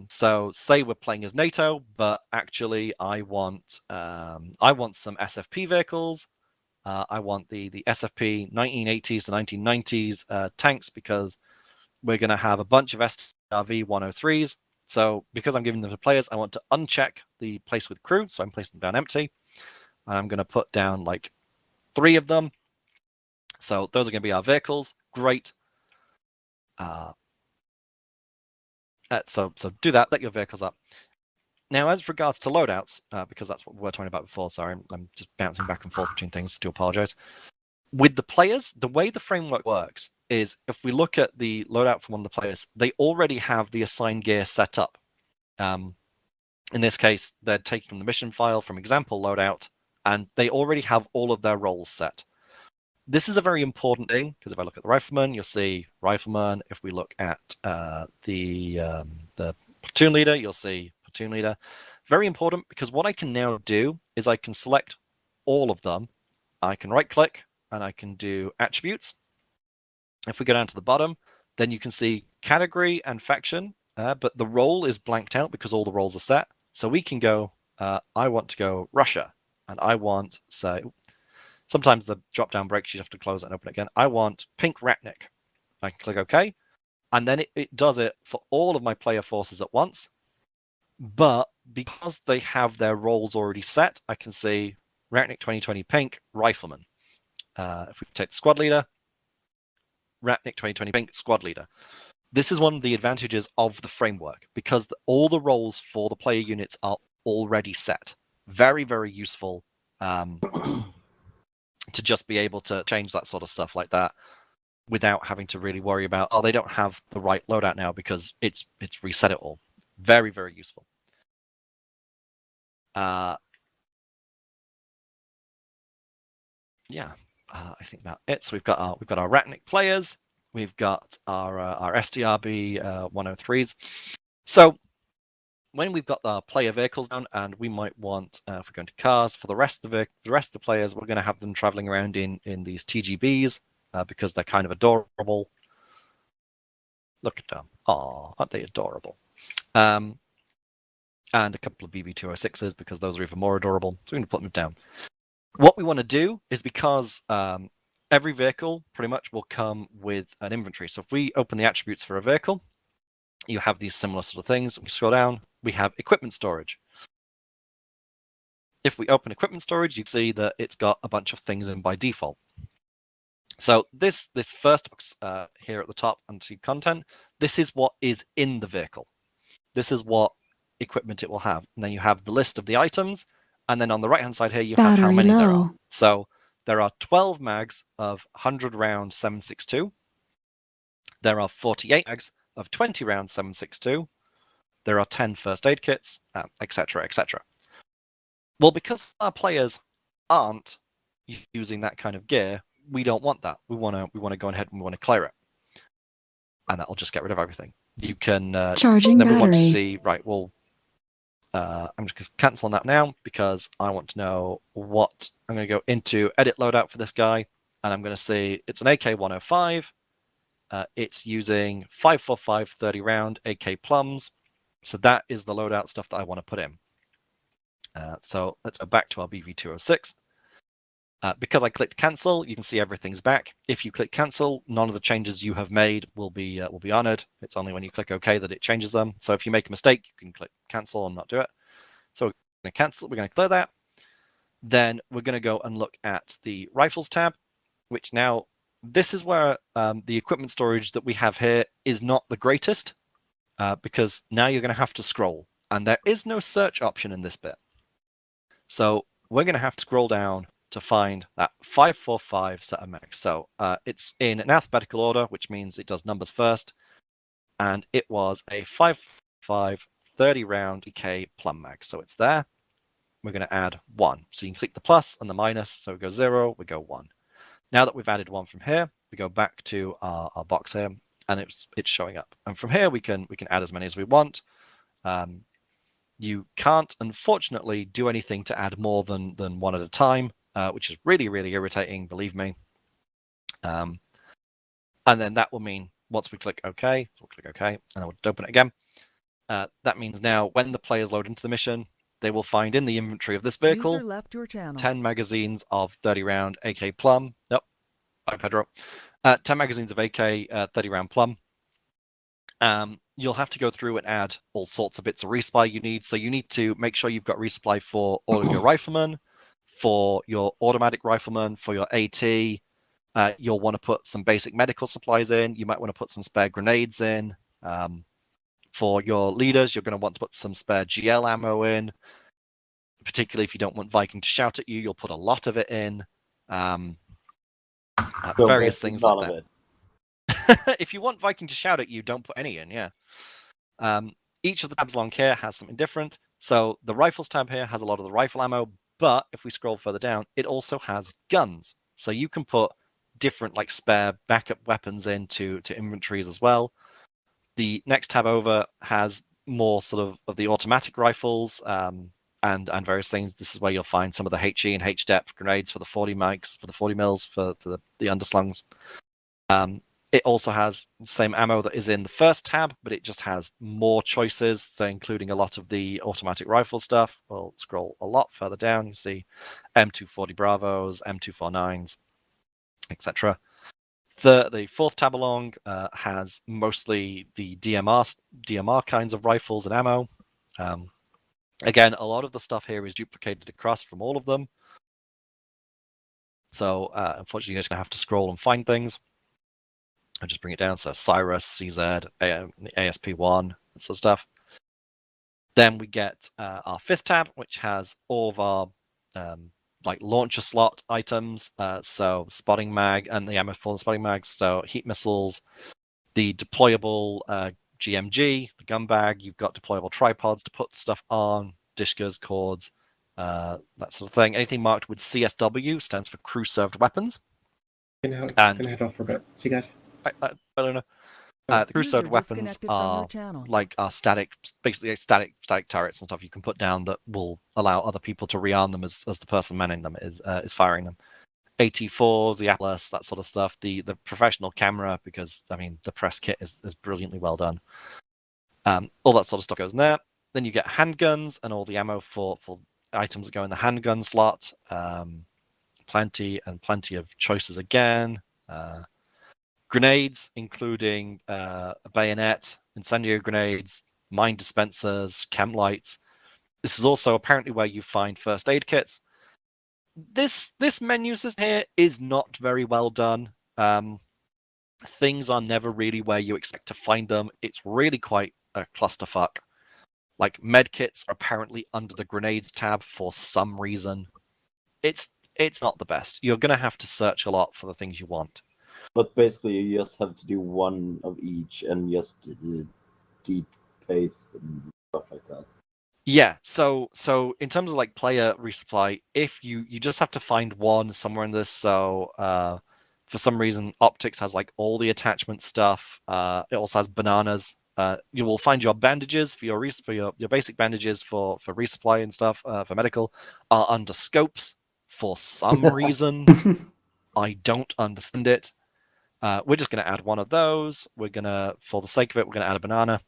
So say we're playing as NATO, but actually I want some SFP vehicles. I want the SFP 1980s to 1990s tanks, because we're going to have a bunch of SRV 103s. So because I'm giving them to players, I want to uncheck the place with crew. So I'm placing them down empty. And I'm going to put down like 3 of them. So those are going to be our vehicles. Great. So do that. Let your vehicles up. Now, as regards to loadouts, because that's what we were talking about before, sorry, I'm just bouncing back and forth between things, do apologize. With the players, the way the framework works is if we look at the loadout from one of the players, they already have the assigned gear set up. In this case, they're taking from the mission file from example loadout, and they already have all of their roles set. This is a very important thing, because if I look at the rifleman, you'll see rifleman. If we look at the platoon leader, you'll see platoon leader. Very important, because what I can now do is I can select all of them. I can right click and I can do attributes. If we go down to the bottom, then you can see category and faction, but the role is blanked out because all the roles are set. So we can go, I want to go Russia, and I want, say, sometimes the drop down breaks, you have to close it and open it again. I want pink Ratnik. I can click OK, and then it does it for all of my player forces at once. But because they have their roles already set, I can see Ratnik 2020 pink, rifleman. If we take the squad leader, Ratnik 2020 pink, squad leader. This is one of the advantages of the framework, because all the roles for the player units are already set. Very, very useful to just be able to change that sort of stuff like that without having to really worry about, oh, they don't have the right loadout now because it's reset it all. Very, very useful. Yeah, I think about it. So we've got our Ratnik players, we've got our STRB 103s. So when we've got our player vehicles down, and we might want, if we're going to cars, for the rest of the players, we're going to have them traveling around in these TGBs because they're kind of adorable. Look at them. Aw, aren't they adorable? And a couple of BB206s because those are even more adorable. So we're going to put them down. What we want to do is, because every vehicle pretty much will come with an inventory. So if we open the attributes for a vehicle, you have these similar sort of things. We scroll down, we have equipment storage. If we open equipment storage, you can see that it's got a bunch of things in by default. So this first box here at the top under content, this is what is in the vehicle. This is what equipment it will have. And then you have the list of the items. And then on the right-hand side here, you have how many there are. So there are 12 mags of 100 round 7.62. There are 48 mags of 20 round 7.62. There are 10 first aid kits, etc., etc. Well, because our players aren't using that kind of gear, we don't want that. We want to go ahead and we want to clear it, and that'll just get rid of everything. You can charging then battery. We want to see, right? Well, I'm just going to cancel on that now because I want to know what I'm going to go into edit loadout for this guy, and I'm going to say it's an AK-105. It's using 5.45 30 round AK plums. So that is the loadout stuff that I want to put in. So let's go back to our BV206. Because I clicked cancel, you can see everything's back. If you click cancel, none of the changes you have made will be honored. It's only when you click OK that it changes them. So if you make a mistake, you can click cancel and not do it. So we're going to cancel. We're going to clear that. Then we're going to go and look at the rifles tab, which now this is where the equipment storage that we have here is not the greatest because now you're going to have to scroll, and there is no search option in this bit. So we're going to have to scroll down to find that 5.45 set of mags. So it's in an alphabetical order, which means it does numbers first. And it was a 5.5 30 round EK plum mag. So it's there. We're going to add 1. So you can click the plus and the minus. So we go 0, we go 1. Now that we've added 1 from here, we go back to our box here, and it's showing up. And from here, we can add as many as we want. You can't, unfortunately, do anything to add more than 1 at a time, which is really, really irritating, believe me. And then that will mean once we click OK, we'll click OK, and we'll open it again. That means now when the players load into the mission, they will find in the inventory of this vehicle User left your channel. 10 magazines of 30 round AK plum. Yep. Bye, Pedro. 10 magazines of AK 30 round plum. You'll have to go through and add all sorts of bits of resupply you need. So you need to make sure you've got resupply for all of your riflemen, for your automatic riflemen, for your AT. You'll want to put some basic medical supplies in. You might want to put some spare grenades in. For your leaders, you're going to want to put some spare GL ammo in. Particularly if you don't want Viking to shout at you, you'll put a lot of it in. Various things like that. If you want Viking to shout at you, don't put any in, yeah. Each of the tabs along here has something different. So the rifles tab here has a lot of the rifle ammo, but if we scroll further down, it also has guns. So you can put different like spare backup weapons into inventories as well. The next tab over has more sort of the automatic rifles and various things. This is where you'll find some of the HE and H-depth grenades for the 40 mics, for the 40 mils, for the underslungs. It also has the same ammo that is in the first tab, but it just has more choices, so including a lot of the automatic rifle stuff. We'll scroll a lot further down. You see M240 Bravos, M249s, etc. The fourth tab along has mostly the DMR kinds of rifles and ammo. Again, a lot of the stuff here is duplicated across from all of them. So unfortunately, you're just going to have to scroll and find things. I'll just bring it down. So Cyrus, CZ, ASP1, that sort of stuff. Then we get our fifth tab, which has all of our like launcher slot items. So spotting mag and the ammo for the spotting mags. So heat missiles, the deployable GMG, the gun bag. You've got deployable tripods to put stuff on, dishkas, cords, that sort of thing. Anything marked with CSW stands for crew served weapons. Can I And head off for a bit? See you guys. I don't know. The crew served weapons are static, basically static turrets and stuff you can put down that will allow other people to rearm them as the person manning them is firing them. AT4s, the Atlas, that sort of stuff. The professional camera, because I mean the press kit is brilliantly well done. All that sort of stuff goes in there. Then you get handguns and all the ammo for items that go in the handgun slot. Plenty of choices again. Grenades, including a bayonet, incendiary grenades, mine dispensers, chem lights. This is also apparently where you find first aid kits. This menu system here is not very well done. Things are never really where you expect to find them. It's really quite a clusterfuck. Like medkits are apparently under the grenades tab for some reason. It's not the best. You're gonna have to search a lot for the things you want. But basically, you just have to do one of each and just deep paste and stuff like that. Yeah, so in terms of like player resupply, if you just have to find one somewhere in this. So for some reason, Optics has like all the attachment stuff. It also has bananas. You will find your bandages for your basic bandages for resupply and stuff for medical are under scopes for some reason. I don't understand it. We're just going to add one of those. We're going to, for the sake of it, we're going to add a banana.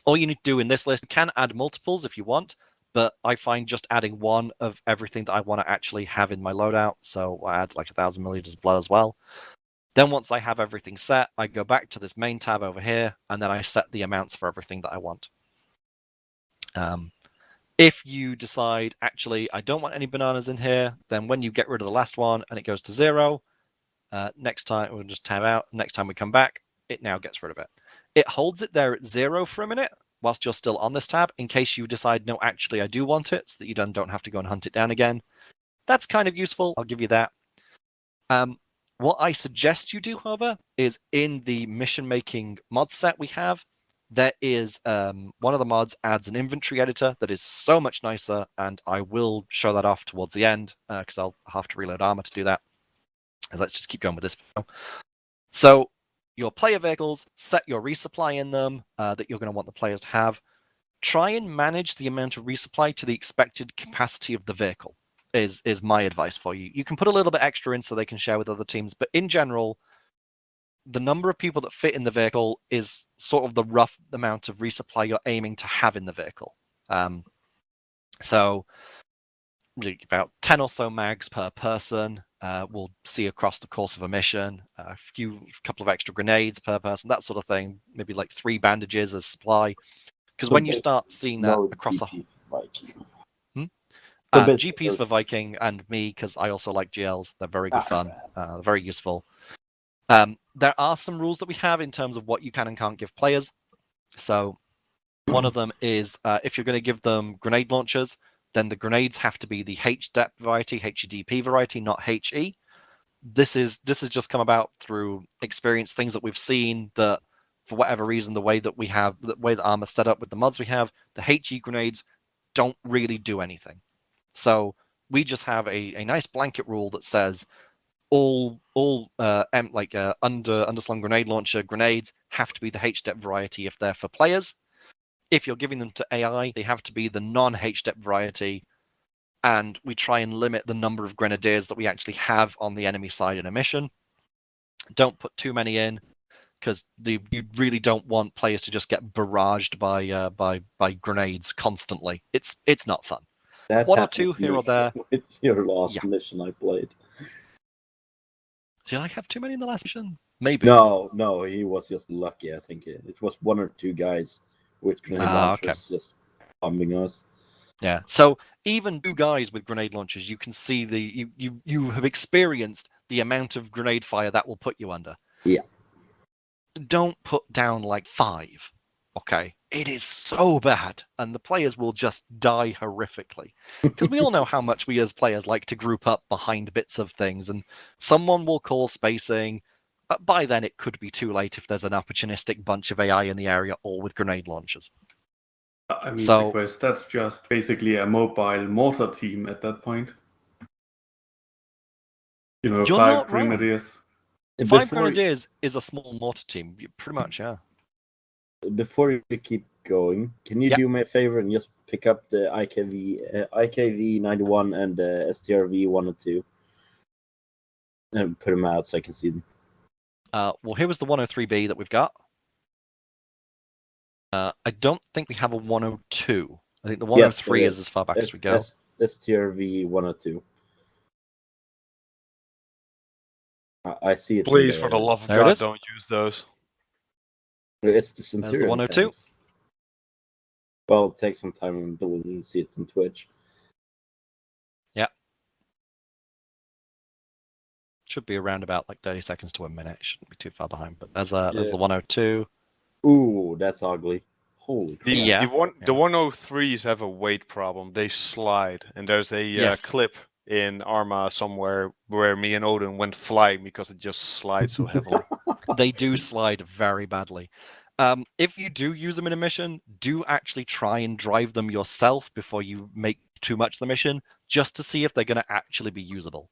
All you need to do in this list, you can add multiples if you want, but I find just adding one of everything that I want to actually have in my loadout. So I add like 1,000 milliliters of blood as well. Then once I have everything set, I go back to this main tab over here, and then I set the amounts for everything that I want. If you decide, actually, I don't want any bananas in here, then when you get rid of the last one and it goes to 0, next time we'll just tab out. Next time we come back, it now gets rid of it. It holds it there at 0 for a minute whilst you're still on this tab in case you decide, no, actually, I do want it, so that you then don't have to go and hunt it down again. That's kind of useful. I'll give you that. What I suggest you do, however, is in the mission-making mod set we have, there is one of the mods adds an inventory editor that is so much nicer, and I will show that off towards the end because I'll have to reload Arma to do that. Let's just keep going with this. So your player vehicles, set your resupply in them that you're going to want the players to have. Try and manage the amount of resupply to the expected capacity of the vehicle is my advice for you. You can put a little bit extra in so they can share with other teams, but in general, the number of people that fit in the vehicle is sort of the rough amount of resupply you're aiming to have in the vehicle. So about 10 or so mags per person. We'll see across the course of a mission, a couple of extra grenades per person, that sort of thing. Maybe like 3 bandages as supply. Because when you start seeing that across a GPs for Viking and me, because I also like GLs. They're very good fun. They're very useful. There are some rules that we have in terms of what you can and can't give players. So one of them is if you're going to give them grenade launchers, then the grenades have to be the HDEP variety, HEDP variety, not HE. This has just come about through experience, things that we've seen that, for whatever reason, the way that Arma's set up with the mods we have, the HE grenades don't really do anything. So we just have a nice blanket rule that says all underslung grenade launcher grenades have to be the HDEP variety if they're for players. If you're giving them to AI, they have to be the non-HDEP variety, and we try and limit the number of grenadiers that we actually have on the enemy side in a mission. Don't put too many in, because you really don't want players to just get barraged by grenades constantly. It's not fun. That one or two here or there. With your last mission I played. Did I have too many in the last mission? Maybe. No, he was just lucky. I think it was 1 or 2 guys with grenade launchers just bombing us. Yeah. So even 2 guys with grenade launchers, you can see you have experienced the amount of grenade fire that will put you under. Yeah. Don't put down like 5. Okay. It is so bad, and the players will just die horrifically. Because we all know how much we as players like to group up behind bits of things, and someone will call spacing. But by then, it could be too late if there's an opportunistic bunch of AI in the area, all with grenade launchers. I mean, So- Saquesh, that's just basically a mobile mortar team at that point. You know, You're 5 not wrong. grenadiers. 5 Before, Grenadiers is a small mortar team. Pretty much, yeah. before you keep going, can you Yeah. do me a favor and just pick up the IKV 91 and the STRV 102 and put them out so I can see them? Well, here was the 103B that we've got. I don't think we have a 102. I think the 103 is as far back as we go. STRV 102. I see it. Please, for the love of There it God, is. don't use those. It's the There's Centurion. the 102. tanks. Well, it takes some time until you see it on Twitch. Should be around about like 30 seconds to a minute. It shouldn't be too far behind. But there's the Yeah. 102. Ooh, that's ugly. Holy crap. Yeah. The 103s have a weight problem. They slide, and there's a Yes. clip in Arma somewhere where me and Odin went flying because it just slides so heavily. They do slide very badly. If you do use them in a mission, do actually try and drive them yourself before you make too much of the mission, just to see if they're going to actually be usable.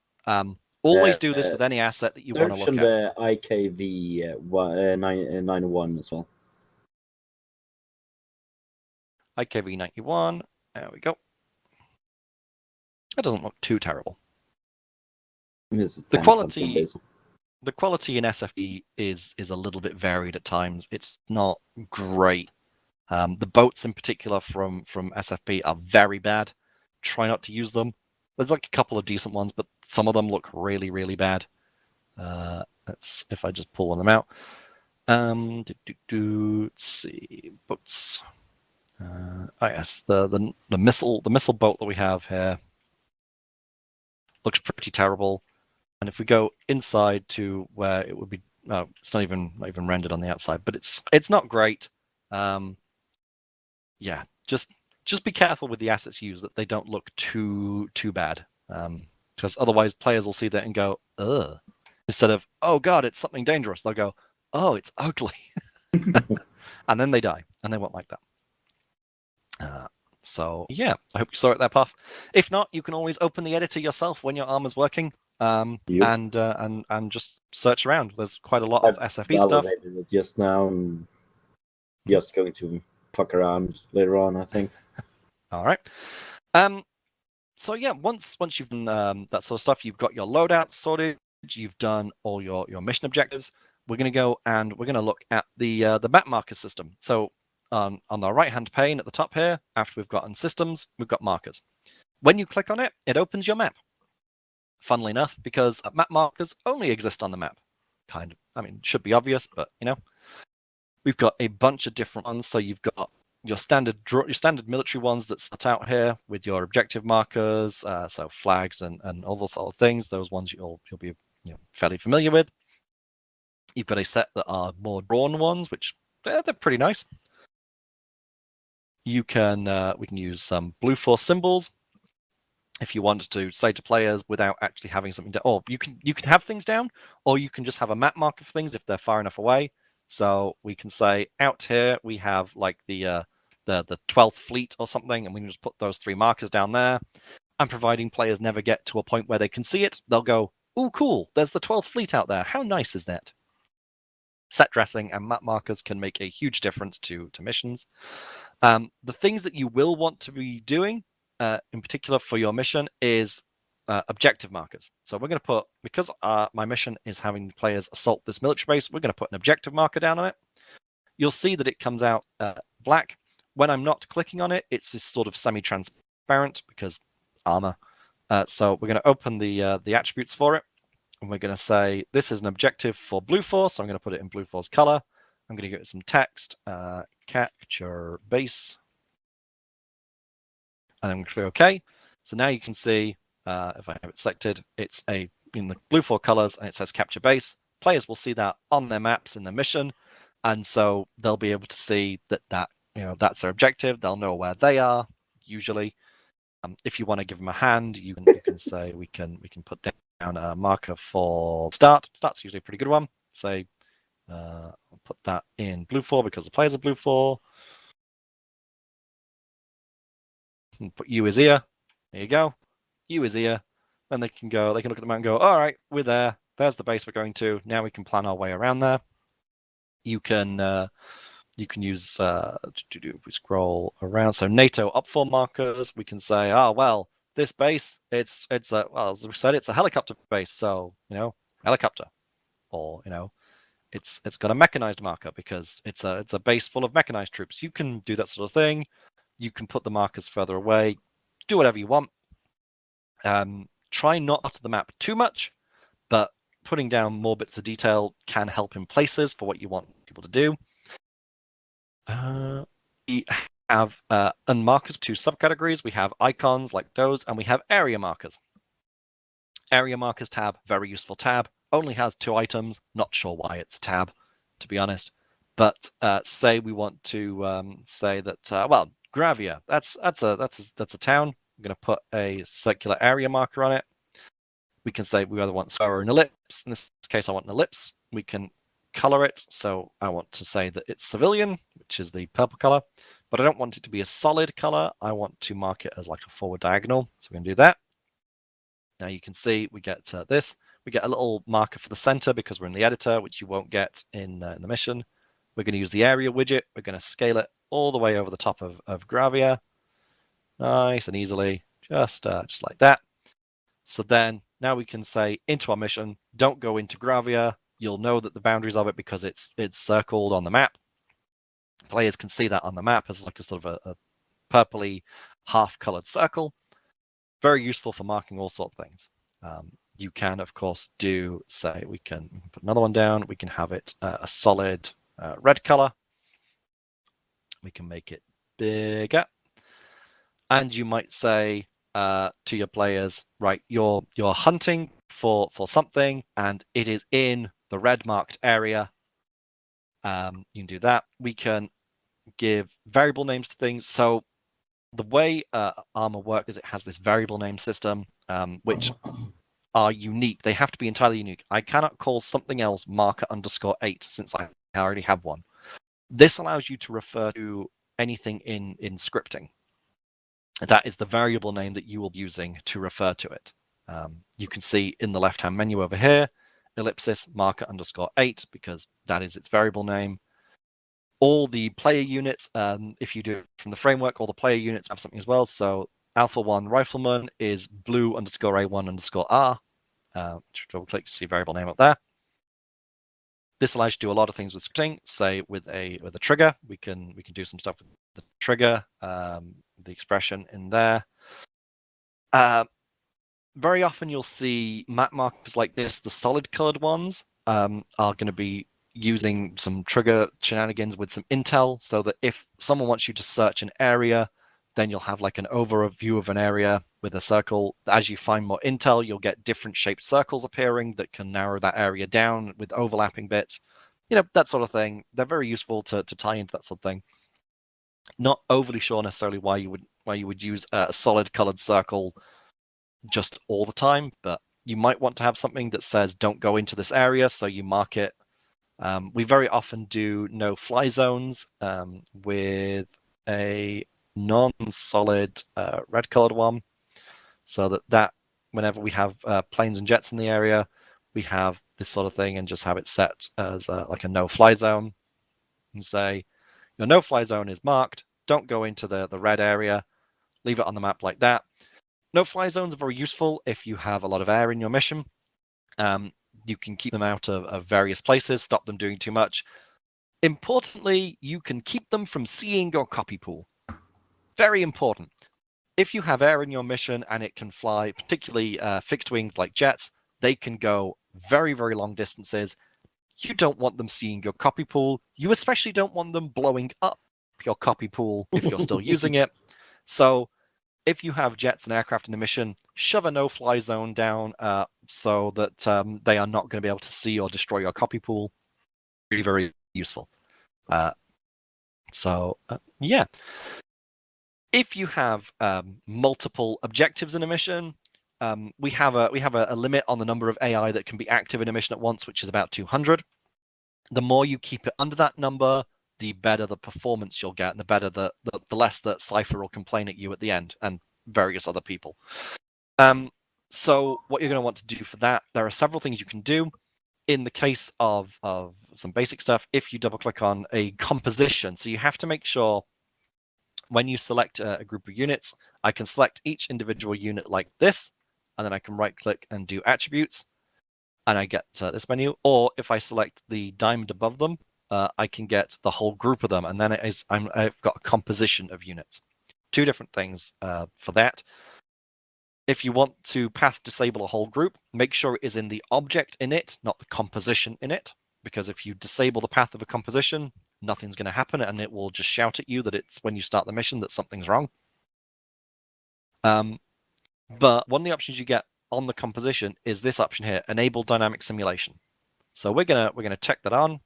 Always do this with any asset that you want to Search look on at. the IKV 91 as well. IKV 91. There we go. That doesn't look too terrible. This is The 10 quality- content base. The quality in SFE is a little bit varied at times. It's not great. The boats in particular from SFP are very bad. Try not to use them. There's like a couple of decent ones, but some of them look really, really bad. That's if I just pull one of them out. Let's see, boats. Yes, the missile boat that we have here looks pretty terrible. And if we go inside to where it would be, no, it's not even rendered on the outside, but it's not great. Yeah, just be careful with the assets used that they don't look too bad, because otherwise players will see that and go, ugh. Instead of, oh god, it's something dangerous, they'll go, oh, it's ugly. And then they die, and they won't like that. So yeah, I hope you saw it there, Puff. If not, you can always open the editor yourself when your Arma's working, and just search around. There's quite a lot of SFE stuff. Validated it just now and just going to fuck around later on, I think. All right. So yeah, once you've done that sort of stuff, you've got your loadout sorted, you've done all your mission objectives. We're going to go and we're going to look at the map marker system. So on the right-hand pane at the top here, after we've gotten systems, we've got markers. When you click on it, it opens your map. Funnily enough, because map markers only exist on the map. Kind of, I mean, should be obvious, but you know, we've got a bunch of different ones. So you've got your standard military ones that start out here with your objective markers, so flags and all those sort of things. Those ones you'll be fairly familiar with. You've got a set that are more drawn ones, which they're pretty nice. You can we can use some blue force symbols if you wanted to say to players without actually having something down. Or you can have things down, or you can just have a map mark of things if they're far enough away. So we can say out here we have like the 12th fleet or something, and we can just put those 3 markers down there. And providing players never get to a point where they can see it, they'll go, "Oh, cool! There's the 12th fleet out there. How nice is that?" Set dressing and map markers can make a huge difference to missions. The things that you will want to be doing, in particular for your mission, is objective markers. So we're going to put, because my mission is having players assault this military base, we're going to put an objective marker down on it. You'll see that it comes out black. When I'm not clicking on it, it's this sort of semi-transparent because Arma. So we're going to open the attributes for it. And we're going to say, this is an objective for Blue Force. So I'm going to put it in Blue Force color. I'm going to give it some text, capture base. And I'm going to click OK. So now you can see, if I have it selected, it's in the Blue Force colors and it says capture base. Players will see that on their maps in their mission. And so they'll be able to see that that's their objective. They'll know where they are, usually. If you want to give them a hand, you can say we can put down a marker for start. Start's usually a pretty good one. Say, I'll put that in Blue 4 because the players are Blue 4. And put U is here. There you go. U is here. Then they can look at the map and go, all right, we're there. There's the base we're going to. Now we can plan our way around there. You can use if we scroll around. So NATO up 4 markers. We can say, oh well, this base, it's a, well, as we said, it's a helicopter base. So helicopter, or it's got a mechanized marker because it's a base full of mechanized troops. You can do that sort of thing. You can put the markers further away. Do whatever you want. Try not after the map too much, but putting down more bits of detail can help in places for what you want people to do. We have unmarkers, 2 subcategories. We have icons like those, and we have area markers. Area markers tab, very useful tab. Only has 2 items. Not sure why it's a tab, to be honest. But say we want to say that well, Gravia. That's a town. I'm going to put a circular area marker on it. We can say we either want square or an ellipse. In this case, I want an ellipse. We can color it. So I want to say that it's civilian, which is the purple color, but I don't want it to be a solid color. I want to mark it as like a forward diagonal. So we're going to do that. Now you can see we get this. We get a little marker for the center because we're in the editor, which you won't get in the mission. We're going to use the area widget. We're going to scale it all the way over the top of Gravia. Nice and easily, just like that. So then now we can say into our mission, don't go into Gravia. You'll know that the boundaries of it because it's circled on the map. Players can see that on the map as like a sort of a purpley half-colored circle. Very useful for marking all sorts of things. You can, of course, say we can put another one down. We can have it a solid red color. We can make it bigger. And you might say to your players, right, you're hunting for something, and it is in the red marked area. You can do that. We can give variable names to things. So the way Arma works is it has this variable name system, which are unique. They have to be entirely unique. I cannot call something else marker _8 since I already have one. This allows you to refer to anything in scripting. That is the variable name that you will be using to refer to it. You can see in the left-hand menu over here, ellipsis marker _8, because that is its variable name. All the player units, if you do it from the framework, all the player units have something as well. So Alpha 1 Rifleman is blue _A1 _R. Double click to see variable name up there. This allows you to do a lot of things with scripting. Say with a trigger, we can do some stuff with the trigger, the expression in there. Very often you'll see map markers like this. The solid colored ones are going to be using some trigger shenanigans with some intel, so that if someone wants you to search an area, then you'll have like an overview of an area with a circle. As you find more intel, you'll get different shaped circles appearing that can narrow that area down with overlapping bits. That sort of thing. They're very useful to tie into that sort of thing. Not overly sure necessarily why you would use a solid colored circle just all the time, but you might want to have something that says don't go into this area, so you mark it. We very often do no fly zones with a non-solid red colored one, so that whenever we have planes and jets in the area, we have this sort of thing and just have it set as like a no-fly zone and say your no-fly zone is marked. Don't go into the red area. Leave it on the map like that. No-fly zones are very useful if you have a lot of air in your mission. You can keep them out of various places, stop them doing too much. Importantly, you can keep them from seeing your copy pool. Very important. If you have air in your mission and it can fly, particularly fixed wings like jets, they can go very, very long distances. You don't want them seeing your copy pool. You especially don't want them blowing up your copy pool if you're still using it. So if you have jets and aircraft in the mission, shove a no-fly zone down so that they are not going to be able to see or destroy your copy pool. Very, very useful. Yeah. If you have multiple objectives in a mission, we have a limit on the number of AI that can be active in a mission at once, which is about 200. The more you keep it under that number, the better the performance you'll get, and the better the less that Cypher will complain at you at the end, and various other people. So what you're going to want to do for that, there are several things you can do. In the case of some basic stuff, if you double click on a composition, so you have to make sure when you select a group of units, I can select each individual unit like this, and then I can right click and do attributes, and I get this menu. Or if I select the diamond above them, I can get the whole group of them, and then I've got a composition of units. Two different things for that. If you want to path disable a whole group, make sure it is in the object init, not the composition init, because if you disable the path of a composition, nothing's going to happen, and it will just shout at you that it's when you start the mission that something's wrong. But one of the options you get on the composition is this option here, enable dynamic simulation. So we're gonna check that on.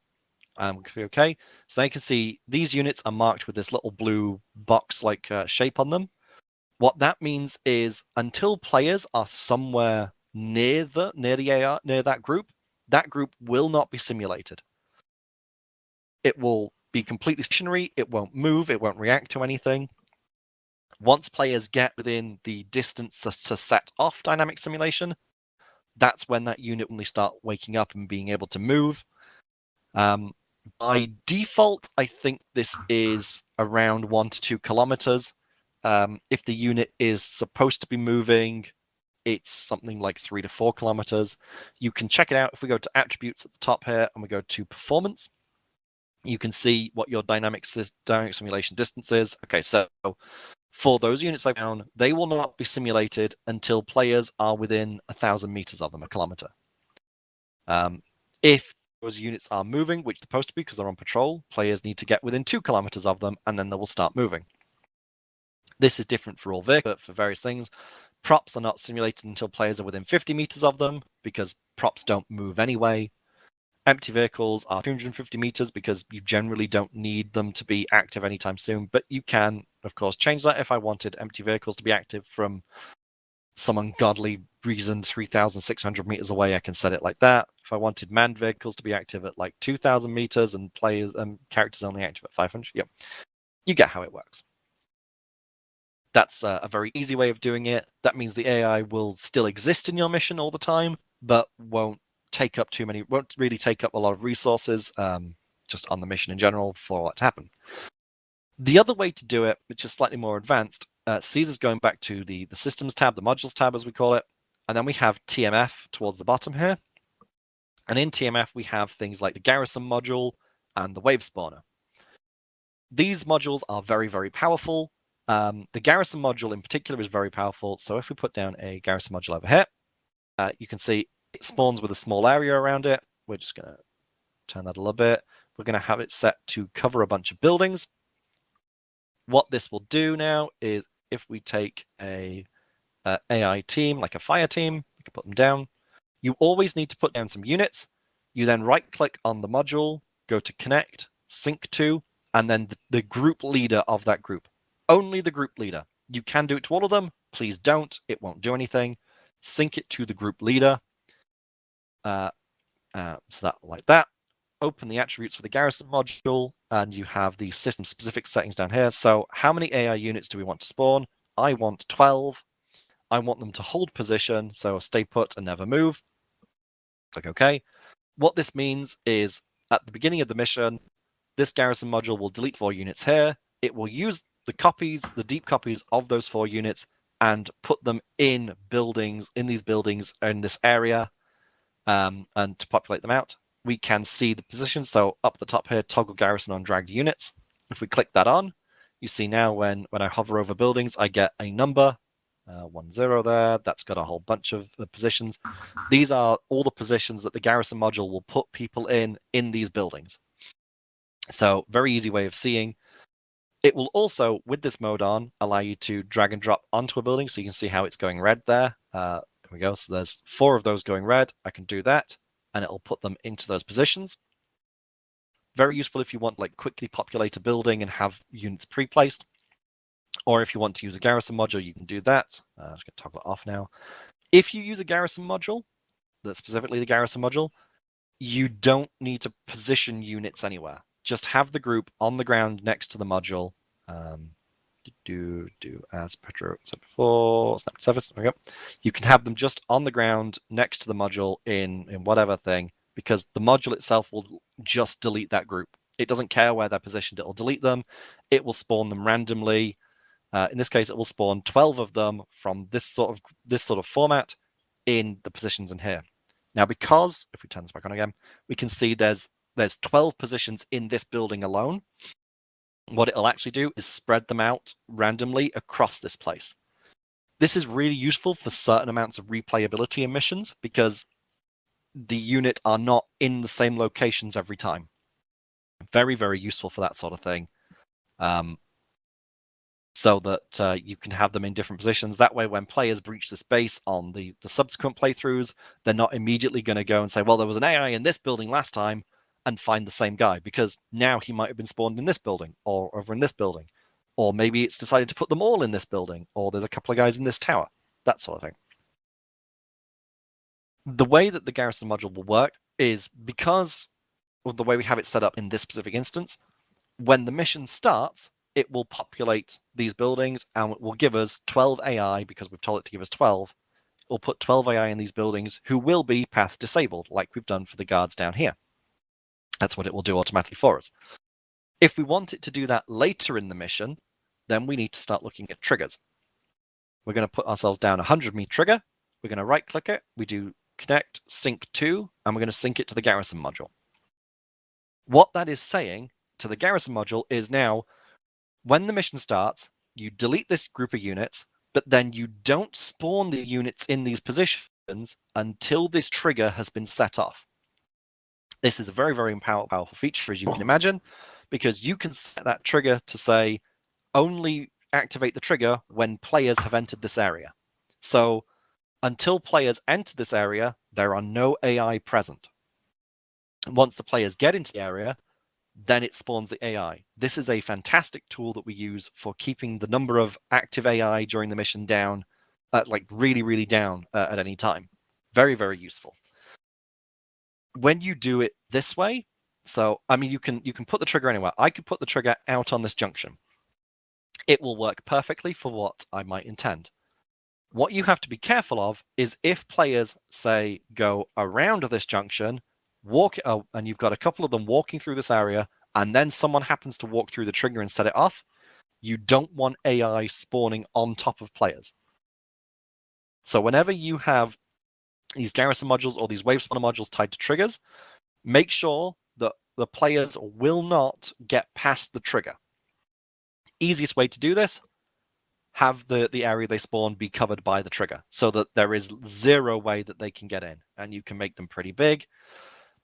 Okay, so now you can see these units are marked with this little blue box-like shape on them. What that means is until players are somewhere near that group will not be simulated. It will be completely stationary. It won't move. It won't react to anything. Once players get within the distance to set off dynamic simulation, that's when that unit will start waking up and being able to move. By default, I think this is around 1 to 2 kilometers. If the unit is supposed to be moving, it's something like 3 to 4 kilometers. You can check it out if we go to attributes at the top here and we go to performance. You can see what your dynamic simulation distance is. Okay, so for those units I found, they will not be simulated until players are within 1,000 meters of them, a kilometer. If those units are moving, which they're supposed to be because they're on patrol, players need to get within 2 kilometers of them, and then they will start moving. This is different for all vehicles, but for various things. Props are not simulated until players are within 50 meters of them, because props don't move anyway. Empty vehicles are 250 meters because you generally don't need them to be active anytime soon, but you can, of course, change that. If I wanted empty vehicles to be active from some ungodly reason 3,600 meters away, I can set it like that. If I wanted manned vehicles to be active at like 2,000 meters and players and characters only active at 500, yep, you get how it works. That's a very easy way of doing it. That means the AI will still exist in your mission all the time, but won't really take up a lot of resources just on the mission in general for what to happen. The other way to do it, which is slightly more advanced, Caesar's going back to the systems tab, the modules tab as we call it, and then we have TMF towards the bottom here. And in TMF, we have things like the Garrison module and the wave spawner. These modules are very, very powerful. The Garrison module in particular is very powerful. So if we put down a Garrison module over here, you can see it spawns with a small area around it. We're just going to turn that a little bit. We're going to have it set to cover a bunch of buildings. What this will do now is if we take a AI team, like a fire team, we can put them down. You always need to put down some units. You then right-click on the module, go to connect, sync to, and then the group leader of that group. Only the group leader. You can do it to all of them. Please don't. It won't do anything. Sync it to the group leader. So that like that. Open the attributes for the Garrison module, and you have the system-specific settings down here. So how many AI units do we want to spawn? I want 12. I want them to hold position, so stay put and never move. Click OK. What this means is at the beginning of the mission, this Garrison module will delete 4 units here. It will use the deep copies of those 4 units and put them in these buildings in this area, and to populate them out. We can see the position. So up the top here, toggle Garrison on dragged units. If we click that on, you see now when I hover over buildings, I get a number, 10 there. That's got a whole bunch of positions. These are all the positions that the Garrison module will put people in these buildings. So very easy way of seeing. It will also, with this mode on, allow you to drag and drop onto a building. So you can see how it's going red there. There we go. So there's 4 of those going red. I can do that, and it'll put them into those positions. Very useful if you want like quickly populate a building and have units pre-placed. Or if you want to use a Garrison module, you can do that. I'm just going to toggle it off now. If you use a Garrison module, that's specifically the Garrison module, you don't need to position units anywhere. just have the group on the ground next to the module. As Pedro said before, snap service. There we go. You can have them just on the ground next to the module in whatever thing, because the module itself will just delete that group. It doesn't care where they're positioned. It will delete them. It will spawn them randomly. In this case, it will spawn 12 of them from this sort of format in the positions in here. Now, because if we turn this back on again, we can see there's 12 positions in this building alone. What it'll actually do is spread them out randomly across this place. This is really useful for certain amounts of replayability in missions because the unit are not in the same locations every time. Very, very useful for that sort of thing. So that you can have them in different positions. That way, when players breach this base on the subsequent playthroughs, they're not immediately going to go and say, well, there was an AI in this building last time, and find the same guy, because now he might have been spawned in this building or over in this building. Or maybe it's decided to put them all in this building, or there's a couple of guys in this tower, that sort of thing. The way that the Garrison module will work is because of the way we have it set up in this specific instance, when the mission starts, it will populate these buildings and it will give us 12 AI, because we've told it to give us 12. We'll put 12 AI in these buildings who will be path disabled, like we've done for the guards down here. That's what it will do automatically for us. If we want it to do that later in the mission, then we need to start looking at triggers. We're going to put ourselves down a 100 trigger. We're going to right-click it. We do connect sync to, and we're going to sync it to the Garrison module. What that is saying to the Garrison module is now, when the mission starts, you delete this group of units, but then you don't spawn the units in these positions until this trigger has been set off. This is a very, very powerful feature, as you can imagine, because you can set that trigger to say, only activate the trigger when players have entered this area. So until players enter this area, there are no AI present. Once the players get into the area, then it spawns the AI. This is a fantastic tool that we use for keeping the number of active AI during the mission down, like really, really down at any time. Very, very useful. When you do it this way, so I mean, you can put the trigger anywhere. I could put the trigger out on this junction. It will work perfectly for what I might intend. What you have to be careful of is if players say go around this junction, and you've got a couple of them walking through this area, and then someone happens to walk through the trigger and set it off, you don't want AI spawning on top of players. So whenever you have these Garrison modules or these wave spawner modules tied to triggers, make sure that the players will not get past the trigger. Easiest way to do this, have the area they spawn be covered by the trigger so that there is zero way that they can get in, and you can make them pretty big.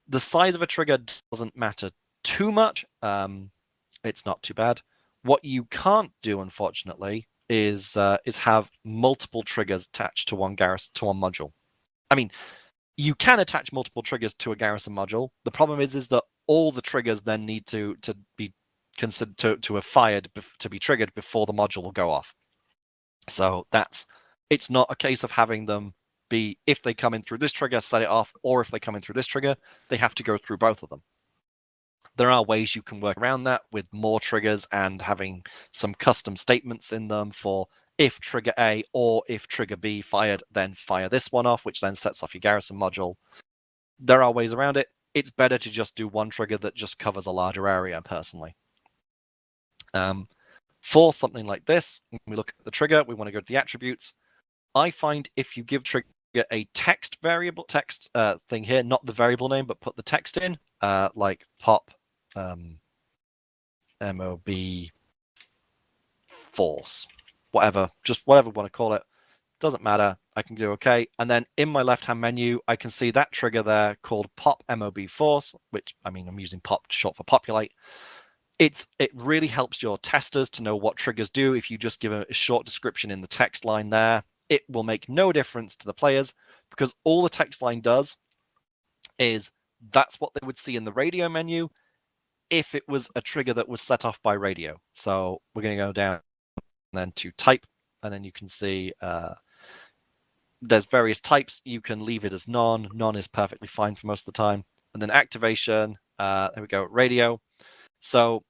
The size of a trigger doesn't matter too much. It's not too bad. What you can't do, unfortunately, is have multiple triggers attached to one module. I mean, you can attach multiple triggers to a Garrison module. The problem is that all the triggers then need to be considered to have fired to be triggered before the module will go off. So it's not a case of having them be, if they come in through this trigger, set it off, or if they come in through this trigger, they have to go through both of them. There are ways you can work around that with more triggers and having some custom statements in them for if trigger A or if trigger B fired, then fire this one off, which then sets off your Garrison module. There are ways around it. It's better to just do one trigger that just covers a larger area, personally. For something like this, when we look at the trigger, we want to go to the attributes. I find if you give trigger a text thing here, not the variable name, but put the text in, like pop MOB force, whatever, just whatever we want to call it, doesn't matter. I can do OK, and then in my left-hand menu, I can see that trigger there called pop MOB force, which I mean I'm using pop short for populate. It really helps your testers to know what triggers do. If you just give a short description in the text line there, it will make no difference to the players, because all the text line does is that's what they would see in the radio menu if it was a trigger that was set off by radio. So we're going to go down and then to type, and then you can see there's various types. You can leave it as none. None is perfectly fine for most of the time. And then activation, there we go, radio. So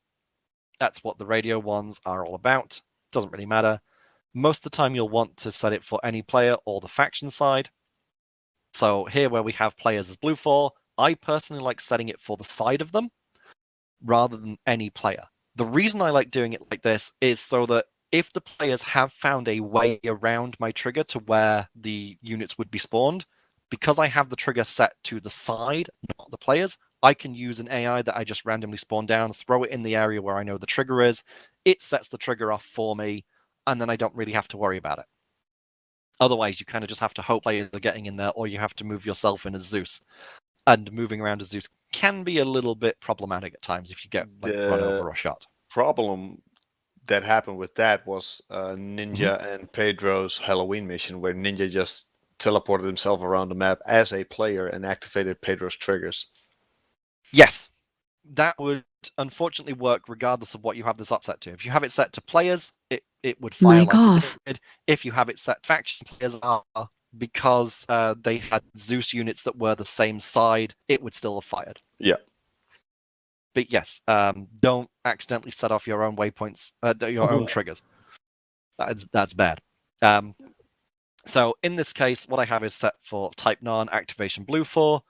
that's what the radio ones are all about. Doesn't really matter. Most of the time you'll want to set it for any player or the faction side. So here where we have players as blue 4, I personally like setting it for the side of them rather than any player. The reason I like doing it like this is so that if the players have found a way around my trigger to where the units would be spawned, because I have the trigger set to the side, not the players, I can use an AI that I just randomly spawn down, throw it in the area where I know the trigger is, it sets the trigger off for me, and then I don't really have to worry about it. Otherwise, you kind of just have to hope players are getting in there, or you have to move yourself in as Zeus. And moving around as Zeus can be a little bit problematic at times if you get run over or shot. Problem that happened with that was Ninja and Pedro's Halloween mission, where Ninja just teleported himself around the map as a player and activated Pedro's triggers. Yes, that would unfortunately work regardless of what you have this set to. If you have it set to players, it would fire Mic like off. it did. If you have it set faction players are, because they had Zeus units that were the same side, it would still have fired. Yeah. But yes, don't accidentally set off your own waypoints, your own triggers. That's bad. So in this case, what I have is set for type non activation blue 4.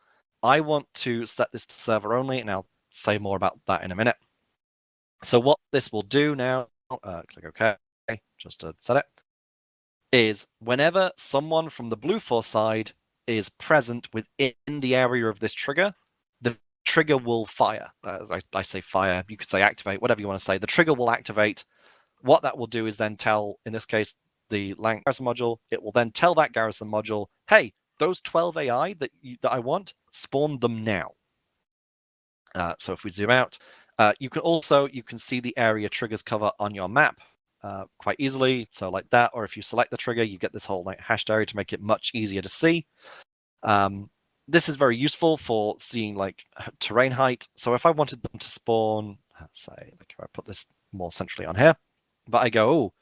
I want to set this to server only, and I'll say more about that in a minute. So what this will do now, click OK, just to set it, is whenever someone from the blue 4 side is present within the area of this trigger, the trigger will fire. I say fire, you could say activate, whatever you want to say. The trigger will activate. What that will do is then tell, in this case, the Garrison module, it will then tell that Garrison module, hey, those 12 AI that I want, spawn them now. So if we zoom out, you can see the area triggers cover on your map quite easily. So like that, or if you select the trigger, you get this whole hashed area to make it much easier to see. This is very useful for seeing terrain height. So if I wanted them to spawn, let's say, if I put this more centrally on here, but I go, oh,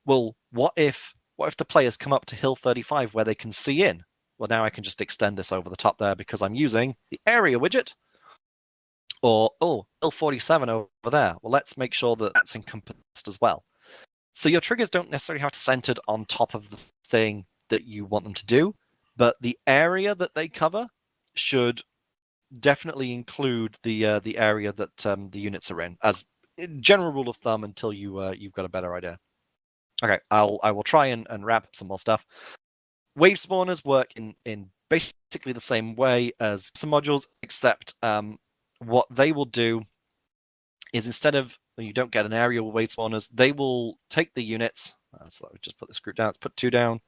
well, what if the players come up to hill 35 where they can see in? Well, now I can just extend this over the top there because I'm using the area widget. Or, oh, hill 47 over there. Well, let's make sure that that's encompassed as well. So your triggers don't necessarily have to centered on top of the thing that you want them to do, but the area that they cover should definitely include the area that the units are in, as a general rule of thumb until you've got a better idea. Okay, I will try and wrap up some more stuff. Wave spawners work in basically the same way as some modules, except what they will do is instead of, you don't get an area with wave spawners, they will take the units. So just put this group down, let's put 2 down,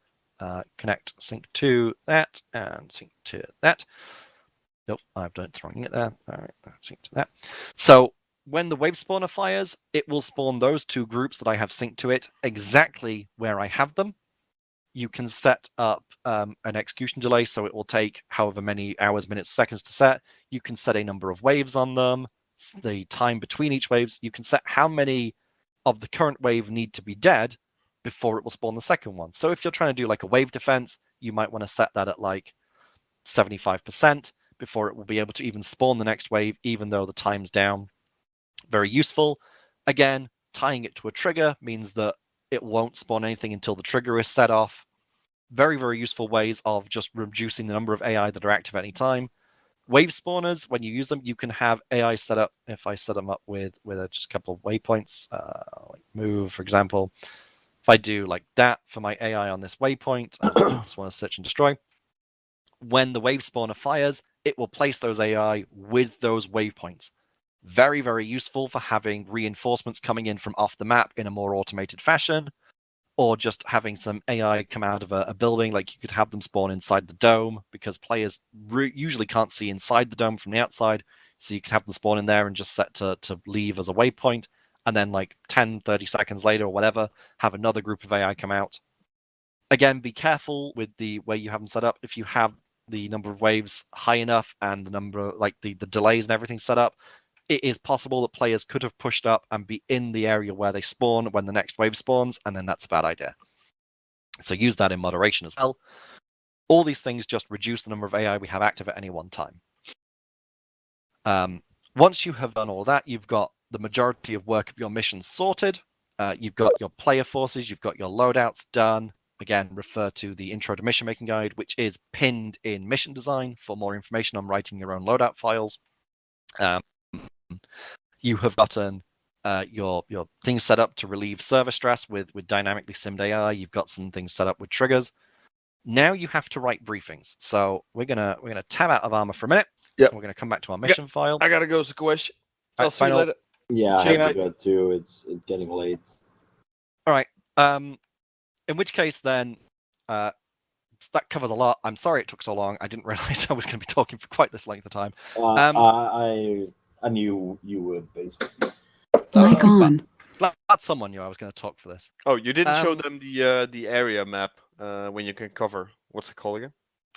connect sync to that, and sync to that. Nope, I've done it throwing it there. All right, sync to that. So when the wave spawner fires, it will spawn those 2 groups that I have synced to it exactly where I have them. You can set up an execution delay, so it will take however many hours, minutes, seconds to set. You can set a number of waves on them, the time between each waves. You can set how many of the current wave need to be dead before it will spawn the second one. So if you're trying to do a wave defense, you might want to set that at 75% before it will be able to even spawn the next wave, even though the time's down. Very useful. Again, tying it to a trigger means that it won't spawn anything until the trigger is set off. Very, very useful ways of just reducing the number of AI that are active at any time. Wave spawners, when you use them, you can have AI set up. If I set them up with just a couple of waypoints, like move, for example. If I do like that for my AI on this waypoint, I just want to search and destroy. When the wave spawner fires, it will place those AI with those waypoints. Very, very useful for having reinforcements coming in from off the map in a more automated fashion, or just having some AI come out of a building. Like you could have them spawn inside the dome because players usually can't see inside the dome from the outside. So you could have them spawn in there and just set to leave as a waypoint. And then 10, 30 seconds later or whatever, have another group of AI come out. Again, be careful with the way you have them set up. If you have the number of waves high enough and the number, the delays and everything set up, it is possible that players could have pushed up and be in the area where they spawn when the next wave spawns, and then that's a bad idea. So use that in moderation as well. All these things just reduce the number of AI we have active at any one time. Once you have done all that, you've got the majority of work of your mission sorted. You've got your player forces, you've got your loadouts done. Again, refer to the Intro to Mission Making Guide, which is pinned in Mission Design for more information on writing your own loadout files. You have gotten your things set up to relieve server stress with dynamically simmed AI. You've got some things set up with triggers. Now you have to write briefings. So we're gonna tab out of Arma for a minute. Yep. We're gonna come back to our mission file. I gotta go, Saquesh. I'll see you final. later. Yeah, I See you, have to mate. go too. It's getting late. All right. In which case, then, that covers a lot. I'm sorry it took so long. I didn't realize I was going to be talking for quite this length of time. I knew you would, basically. Mic on. That's someone knew I was going to talk for this. Oh, you didn't show them the area map when you can cover. What's it called again?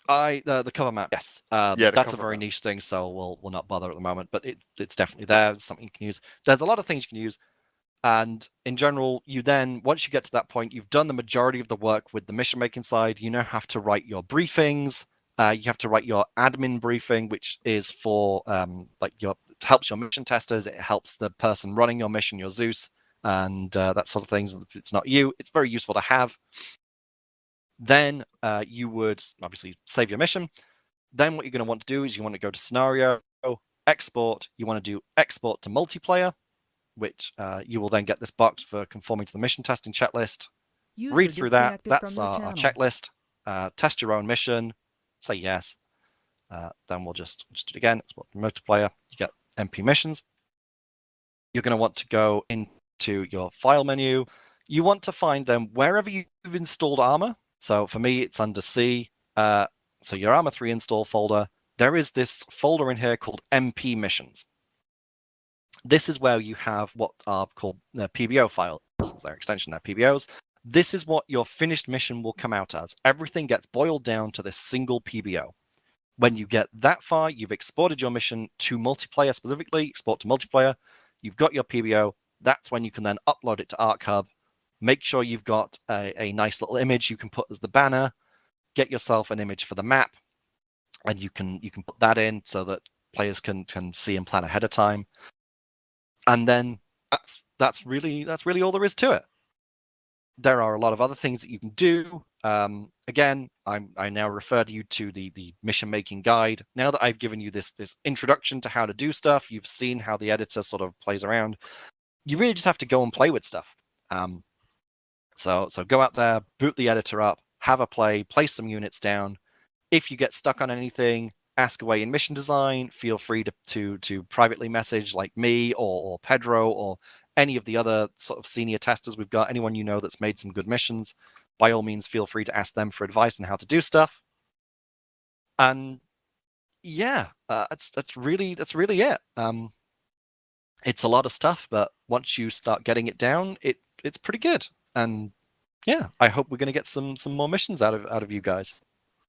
The cover map. Yes. That's a very niche thing, so we'll not bother at the moment. But it's definitely there. It's something you can use. There's a lot of things you can use. And in general, you then, once you get to that point, you've done the majority of the work with the mission making side. You now have to write your briefings. You have to write your admin briefing, which is for helps your mission testers. It helps the person running your mission, your Zeus, and that sort of things. If it's not you, it's very useful to have. Then you would obviously save your mission. Then what you're going to want to do is you want to go to scenario, export. You want to do export to multiplayer, which you will then get this box for conforming to the mission testing checklist. Read through that. That's our checklist. Test your own mission. Say yes. Then we'll just do it again. Export to multiplayer. You get MP missions. You're going to want to go into your file menu. You want to find them wherever you've installed Arma. So for me, it's under C. So your Arma 3 install folder. There is this folder in here called MP missions. This is where you have what are called PBO files. Their extension, they're PBOs. This is what your finished mission will come out as. Everything gets boiled down to this single PBO. When you get that far, you've exported your mission to multiplayer specifically, export to multiplayer. You've got your PBO. That's when you can then upload it to ARCOMM. Make sure you've got a nice little image you can put as the banner. Get yourself an image for the map, and you can put that in so that players can see and plan ahead of time. And then that's really all there is to it. There are a lot of other things that you can do. Again, I now refer you to the mission making guide. Now that I've given you this introduction to how to do stuff, you've seen how the editor sort of plays around. You really just have to go and play with stuff. So go out there, boot the editor up, have a play, place some units down. If you get stuck on anything, ask away in mission design. Feel free to privately message like me or Pedro or any of the other sort of senior testers we've got. Anyone you know that's made some good missions, by all means, feel free to ask them for advice on how to do stuff. And yeah, that's really it. It's a lot of stuff, but once you start getting it down, it's pretty good. And yeah, I hope we're going to get some more missions out of you guys.